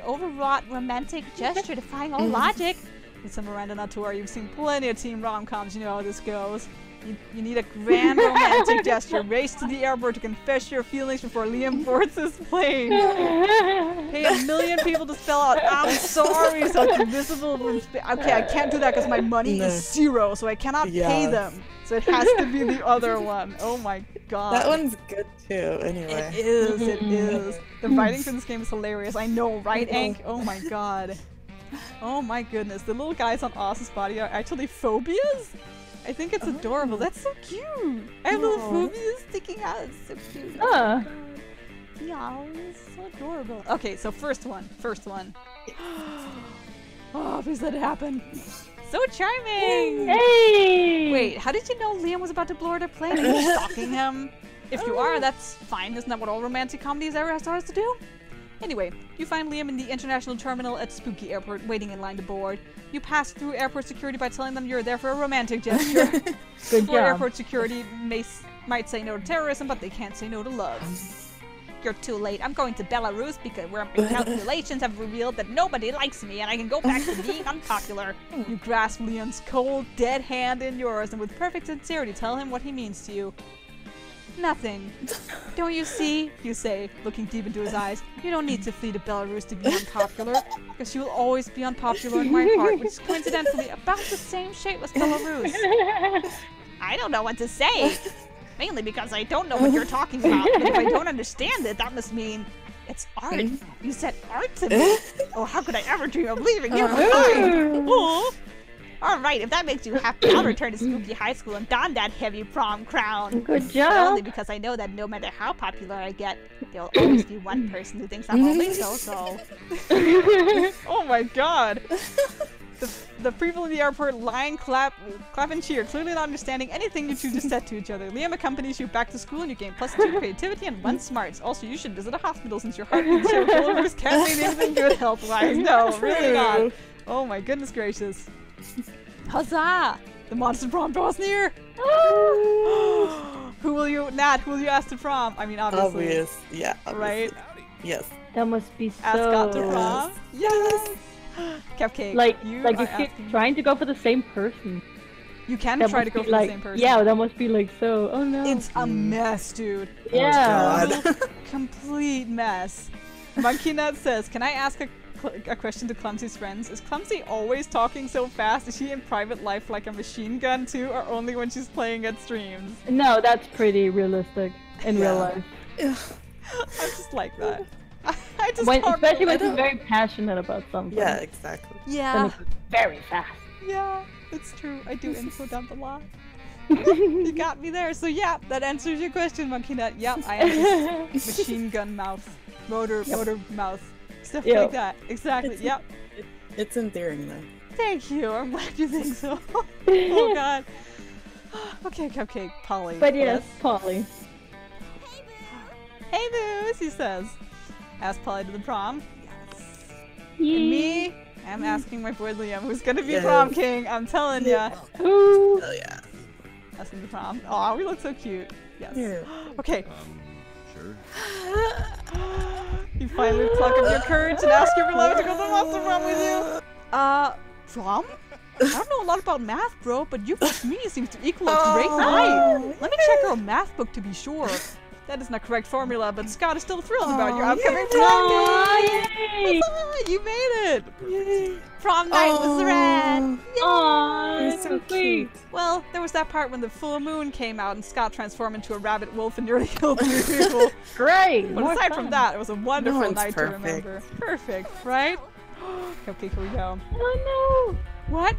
overwrought romantic gesture defying all logic. It's a Miranda Natur. You've seen plenty of teen rom-coms. You know how this goes. You need a grand romantic gesture. Race to the airport to confess your feelings before Liam boards his plane. Pay 1 million people to spell out "I'm sorry" so it's visible from space. Okay, I can't do that because my money No. is 0, so I cannot pay Yeah. them. So it has to be the other one. Oh my god. That one's good too. Anyway. It is, it is. The writing for this game is hilarious. I know, right, Ank? Oh my god. Oh my goodness. The little guys on Oz's body are actually phobias? I think it's adorable. That's so cute. I have little phobias sticking out. It's so cute. Huh. Yeah, it's so adorable. Okay, so first one. Oh, please let it happen. So charming! Hey! Wait, how did you know Liam was about to blow her plane? Are you stalking him? If you are, that's fine. Isn't that what all romantic comedies ever has taught us to do? Anyway, you find Liam in the international terminal at Spooky Airport, waiting in line to board. You pass through airport security by telling them you're there for a romantic gesture. Good Floor job. airport security might say no to terrorism, but they can't say no to love. You're too late. I'm going to Belarus because where my calculations have revealed that nobody likes me and I can go back to being unpopular. You grasp Liam's cold, dead hand in yours and with perfect sincerity tell him what he means to you. Nothing. Don't you see? You say, looking deep into his eyes. You don't need to flee to Belarus to be unpopular, because you will always be unpopular in my heart, which is coincidentally about the same shape as Belarus. I don't know what to say. Mainly because I don't know what you're talking about. But if I don't understand it, that must mean it's art. You said art to me. Oh, how could I ever dream of leaving you behind? Oh. All right, if that makes you happy, I'll return to Spooky High School and don that heavy prom crown. Good But job. only because I know that no matter how popular I get, there'll always be one person who thinks I'm only so-so. Oh my god! The people in the airport line, clap and cheer, clearly not understanding anything you two just said to each other. Liam accompanies you back to school and you gain +2 creativity and 1 smarts. Also, you should visit a hospital since your heart beats so Belarus can't mean anything good health-wise. No, really not. Oh my goodness gracious. Huzzah! The monster prom draws near! Who will you ask to prom? I mean, obviously. Obvious. Yeah. Right? Yes. That must be so. Ask out to prom? Yes! Cupcake, Like you if are you're asking- trying to go for the same person. You can That try to must go be for like, the same person. Yeah, that must be like so. Oh no. It's a mess, dude. yeah. God. Complete mess. Monkey Nut says, can I ask a a question to Clumsy's friends. Is Clumsy always talking so fast? Is she in private life like a machine gun too, or only when she's playing at streams? No, that's pretty realistic in real life. I'm just like that. I just Especially when she's very passionate about something. Yeah, exactly. Then Yeah. it's very fast. Yeah, it's true. I do info dump a lot. You got me there. So yeah, that answers your question, Monkey Nut. Yep, I am just machine gun mouth, motor mouth, stuff like that. Exactly. Yep. It's endearing though. Thank you. I'm glad you think so. Oh God. Okay, Cupcake, Polly. But yes, Polly. Hey Boo, he says. Ask Polly to the prom. And Yee. me, I'm asking my boy Liam, who's gonna be Yes. prom king. I'm telling ya. Ooh. Oh yeah. Asking the prom. Aw, we look so cute. Yes. Here. Okay. Sure. You finally pluck up your courage and ask your beloved to go to the monster prom with you. Prom? I don't know a lot about math, bro, but you plus me seems to equal a great night. Let me check our math book to be sure. That is not correct formula, but Scott is still thrilled about your upcoming prom day. Yay! You made it! Prom night was rad. Aww, You're so so sweet. Well, there was that part when the full moon came out and Scott transformed into a rabbit wolf and nearly killed 3 people. Great. But more aside fun. from that, it was a wonderful No, it's night perfect. to remember. Perfect, right? Okay, here we go. Oh What?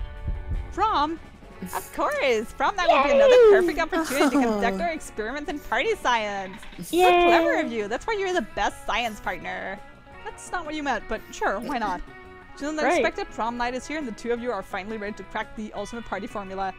Prom? Of course! Prom night will be another perfect opportunity to conduct our experiments in party science. no! So clever of you. That's why you're the best science partner. That's not what you meant, but sure, why not? So the Great. expected prom night is here, and the two of you are finally ready to crack the ultimate party formula.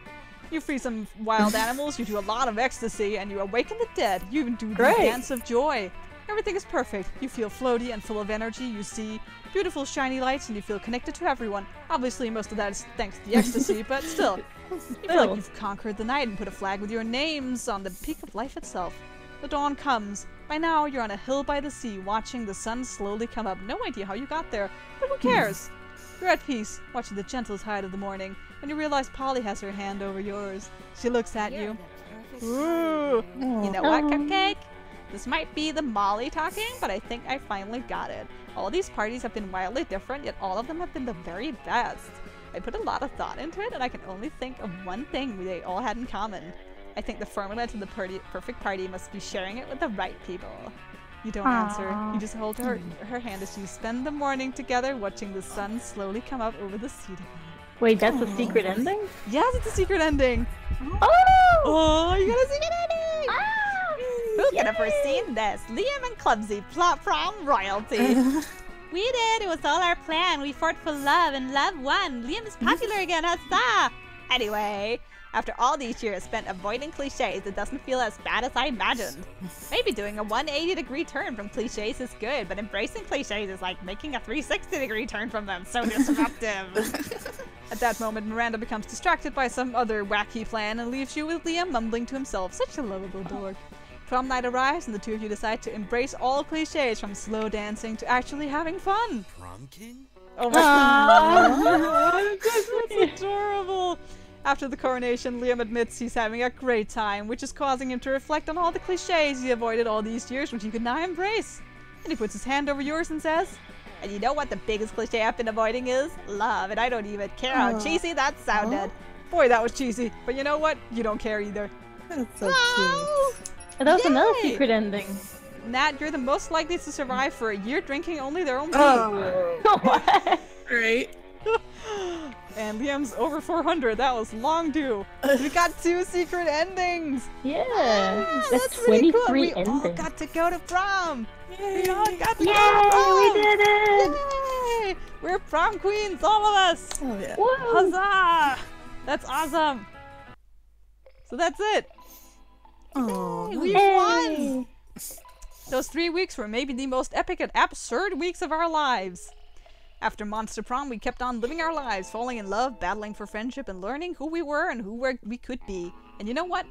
You free some wild animals, you do a lot of ecstasy, and you awaken the dead. You even do the Great. dance of joy. Everything is perfect. You feel floaty and full of energy. You see beautiful shiny lights, and you feel connected to everyone. Obviously, most of that is thanks to the ecstasy, but still. You feel like you've conquered the night and put a flag with your names on the peak of life itself. The dawn comes. By now, you're on a hill by the sea, watching the sun slowly come up. No idea how you got there, but who cares? You're at peace, watching the gentle tide of the morning, when you realize Polly has her hand over yours. She looks at you. Ooh. You know what, Cupcake? This might be the Molly talking, but I think I finally got it. All these parties have been wildly different, yet all of them have been the very best. I put a lot of thought into it, and I can only think of one thing they all had in common. I think the formula to the perfect party must be sharing it with the right people. You don't answer. You just hold her hand as you spend the morning together watching the sun slowly come up over the sea. Wait, that's a secret ending? Yes, it's a secret ending. Oh! Oh, you got a secret ending! Who could have foreseen this? Liam and Clumsy, prom royalty. We did. It was all our plan. We fought for love, and love won. Liam is popular again. Huzzah! Anyway, after all these years spent avoiding cliches, it doesn't feel as bad as I imagined. Maybe doing a 180-degree turn from cliches is good, but embracing cliches is like making a 360-degree turn from them. So disruptive. At that moment, Miranda becomes distracted by some other wacky plan and leaves you with Liam mumbling to himself. Such a lovable dork. Prom night arrives, and the two of you decide to embrace all cliches from slow dancing to actually having fun. Prom king? Oh my god, that's adorable. After the coronation, Liam admits he's having a great time, which is causing him to reflect on all the cliches he avoided all these years, which he could now embrace. And he puts his hand over yours and says, And you know what the biggest cliche I've been avoiding is? Love, and I don't even care how cheesy that sounded. boy, that was cheesy, but you know what? You don't care either. That's so cute. And that was another Yay! secret ending. Nat, you're the most likely to survive for a year drinking only their own tea. Oh, What? great. And Liam's over 400. That was long due. We got 2 secret endings. Yeah. That's really 23 cool. We all endings. got to go to prom. We all got to Yay, go to prom. we did it! Yay! We're prom queens, all of us. Oh yeah. Woo! Huzzah! That's awesome. So that's it. Oh, We won. Those 3 weeks were maybe the most epic and absurd weeks of our lives. After Monster Prom, we kept on living our lives, falling in love, battling for friendship, and learning who we were and who we could be. And you know what?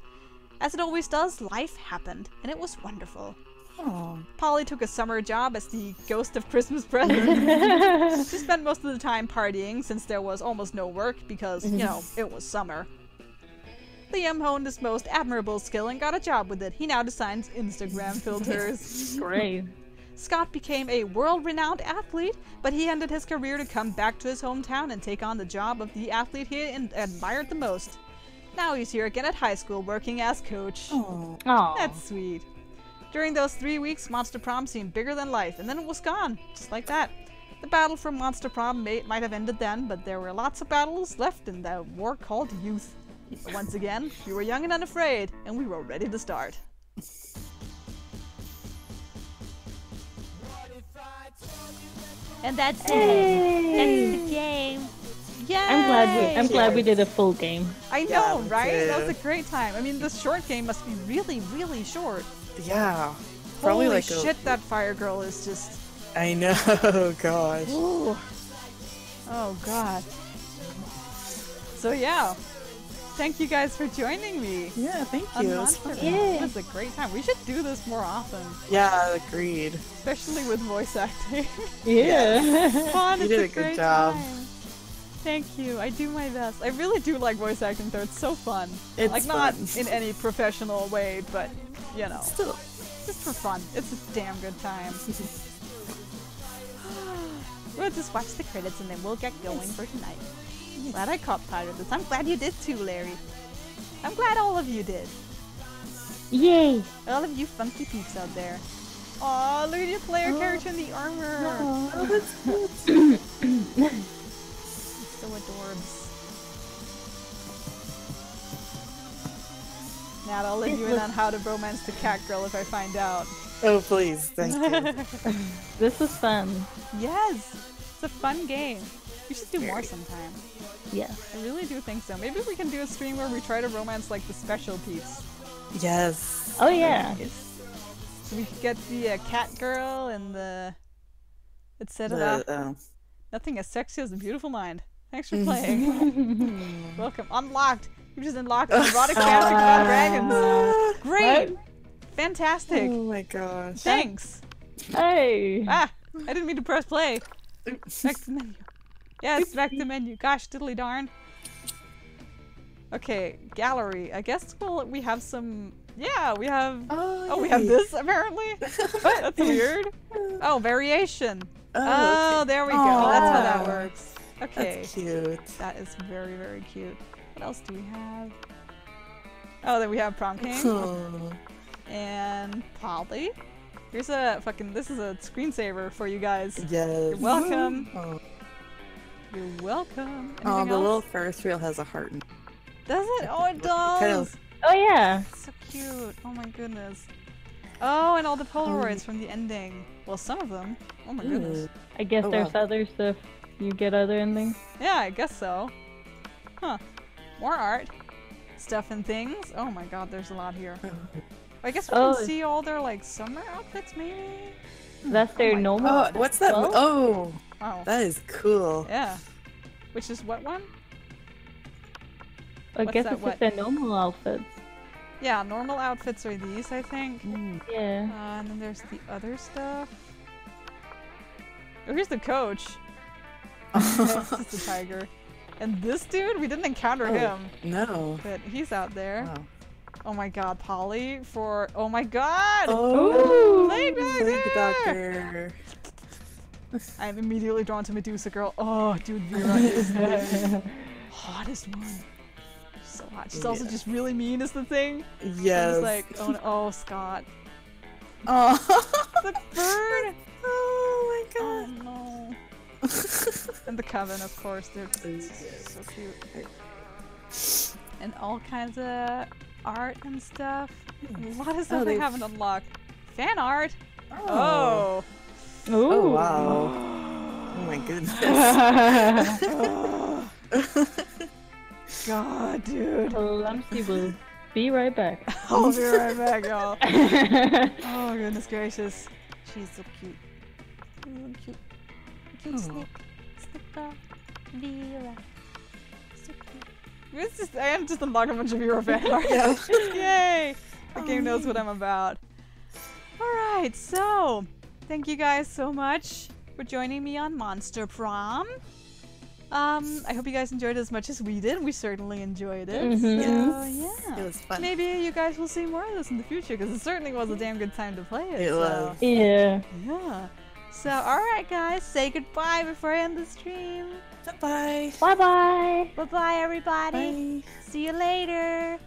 As it always does, life happened, and it was wonderful. oh. Polly took a summer job as the ghost of Christmas presents. She spent most of the time partying, since there was almost no work, because, you know, it was summer. Liam honed his most admirable skill and got a job with it. He now designs Instagram filters. Great. Scott became a world-renowned athlete, but he ended his career to come back to his hometown and take on the job of the athlete he admired the most. Now he's here again at high school working as coach. Aw. That's sweet. During those 3 weeks, Monster Prom seemed bigger than life, and then it was gone, just like that. The battle for Monster Prom might have ended then, but there were lots of battles left in the war called youth. But once again, we were young and unafraid, and we were ready to start. And that's it. That's the game. Yay! I'm glad we did a full game. I know, me right? too. That was a great time. I mean, this short game must be really, really short. Yeah. Probably Holy like shit, that fire girl is just... I know, gosh. Ooh. Oh god. So yeah, thank you guys for joining me. Yeah, thank on you. It was Monster fun. Prom. It was a great time. We should do this more often, Yeah, agreed. especially with voice acting. Yeah. Fun, You it's did a a good great job. time. Thank you. I do my best. I really do like voice acting though. It's so fun. It's like not fun. in any professional way, but you know, Still. just for fun. It's a damn good time. We'll just watch the credits and then we'll get going for tonight. Glad I caught part of this. I'm glad you did too, Larry. I'm glad all of you did. Yay. All of you funky peeps out there. Aw, look at your player character in the armor. Oh, that's cute. It's so adorbs. Nat, I'll let you in on how to romance the cat girl if I find out. Oh, please. Thank you. This was fun. Yes! It's a fun game. We should do more sometime. Yes. I really do think so. Maybe we can do a stream where we try to romance like the special peeps. Yes. Oh yeah. So we could get the cat girl and the... etc. Nothing as sexy as a beautiful mind. Thanks for playing. Welcome. Unlocked. You just unlocked erotic fanfic about dragons. Great. What? Fantastic. Oh my gosh. Thanks. Hey. Ah, I didn't mean to press play. Back to the menu. Yes, back to the menu. Gosh, diddly darn. Okay, gallery. I guess we have some... Yeah, we have... Oh, we have this, apparently? That's weird. Oh, variation. Oh, okay. there we go. That's how that works. Okay. That's cute. That is very, very cute. What else do we have? Oh, then we have Prom King. Oh. And Polly. Here's a fucking... This is a screensaver for you guys. Yes. You're welcome. Oh, You're welcome. oh Anything the else? little Ferris wheel has a heart. Does it? Oh, it does! Kind of- Oh yeah. So cute. Oh my goodness. Oh, and all the Polaroids from the ending. Well, some of them. Oh my goodness. I guess Oh, there's wow. other stuff. You get other endings. Yeah, I guess so. Huh. More art. Stuff and things. Oh my god, there's a lot here. I guess we Oh. can see all their, like, summer outfits, maybe? That's their my normal. Oh, what's that? Well? Oh, Oh. that is cool. Yeah. Which is what one? I what's guess that, it's what? just their normal outfits. Yeah, normal outfits are these, I think. Yeah. And then there's the other stuff. Oh, here's the coach. That's just a tiger. And this dude, we didn't encounter him, No. but he's out there. Wow. Oh my god, Polly for... Oh my god! Oh, Plague Plague Doctor! Doctor. I'm immediately drawn to Medusa Girl. Oh, dude, Vera is the hottest one. She's so hot. She's also Yeah. just really mean is the thing. Yes. I'm just like, oh, no, oh Scott. Oh. The bird! Oh my Oh god. no. And the coven, of course, they're so cute. And all kinds of art and stuff. A lot of stuff Oh, they they- haven't unlocked. Fan art! Oh. Oh! Ooh. Oh wow. Oh my goodness. God, dude. Clumsy will be right back. I'll be right back, y'all. Oh, goodness gracious. She's so cute. So cute. Cute snake. Snipper. Vera. So cute. It's just, I am just unlock a bunch of Vera fan art. Yeah. Yay! The game knows what I'm about. Alright, so thank you guys so much for joining me on Monster Prom. I hope you guys enjoyed it as much as we did. We certainly enjoyed it. Mhm. So, Yes. yeah. It was fun. Maybe you guys will see more of this in the future because it certainly was a damn good time to play it. It so, was. Yeah. Yeah. So, alright, guys, say goodbye before I end the stream. Bye. Bye bye. Bye bye, everybody. Bye. See you later.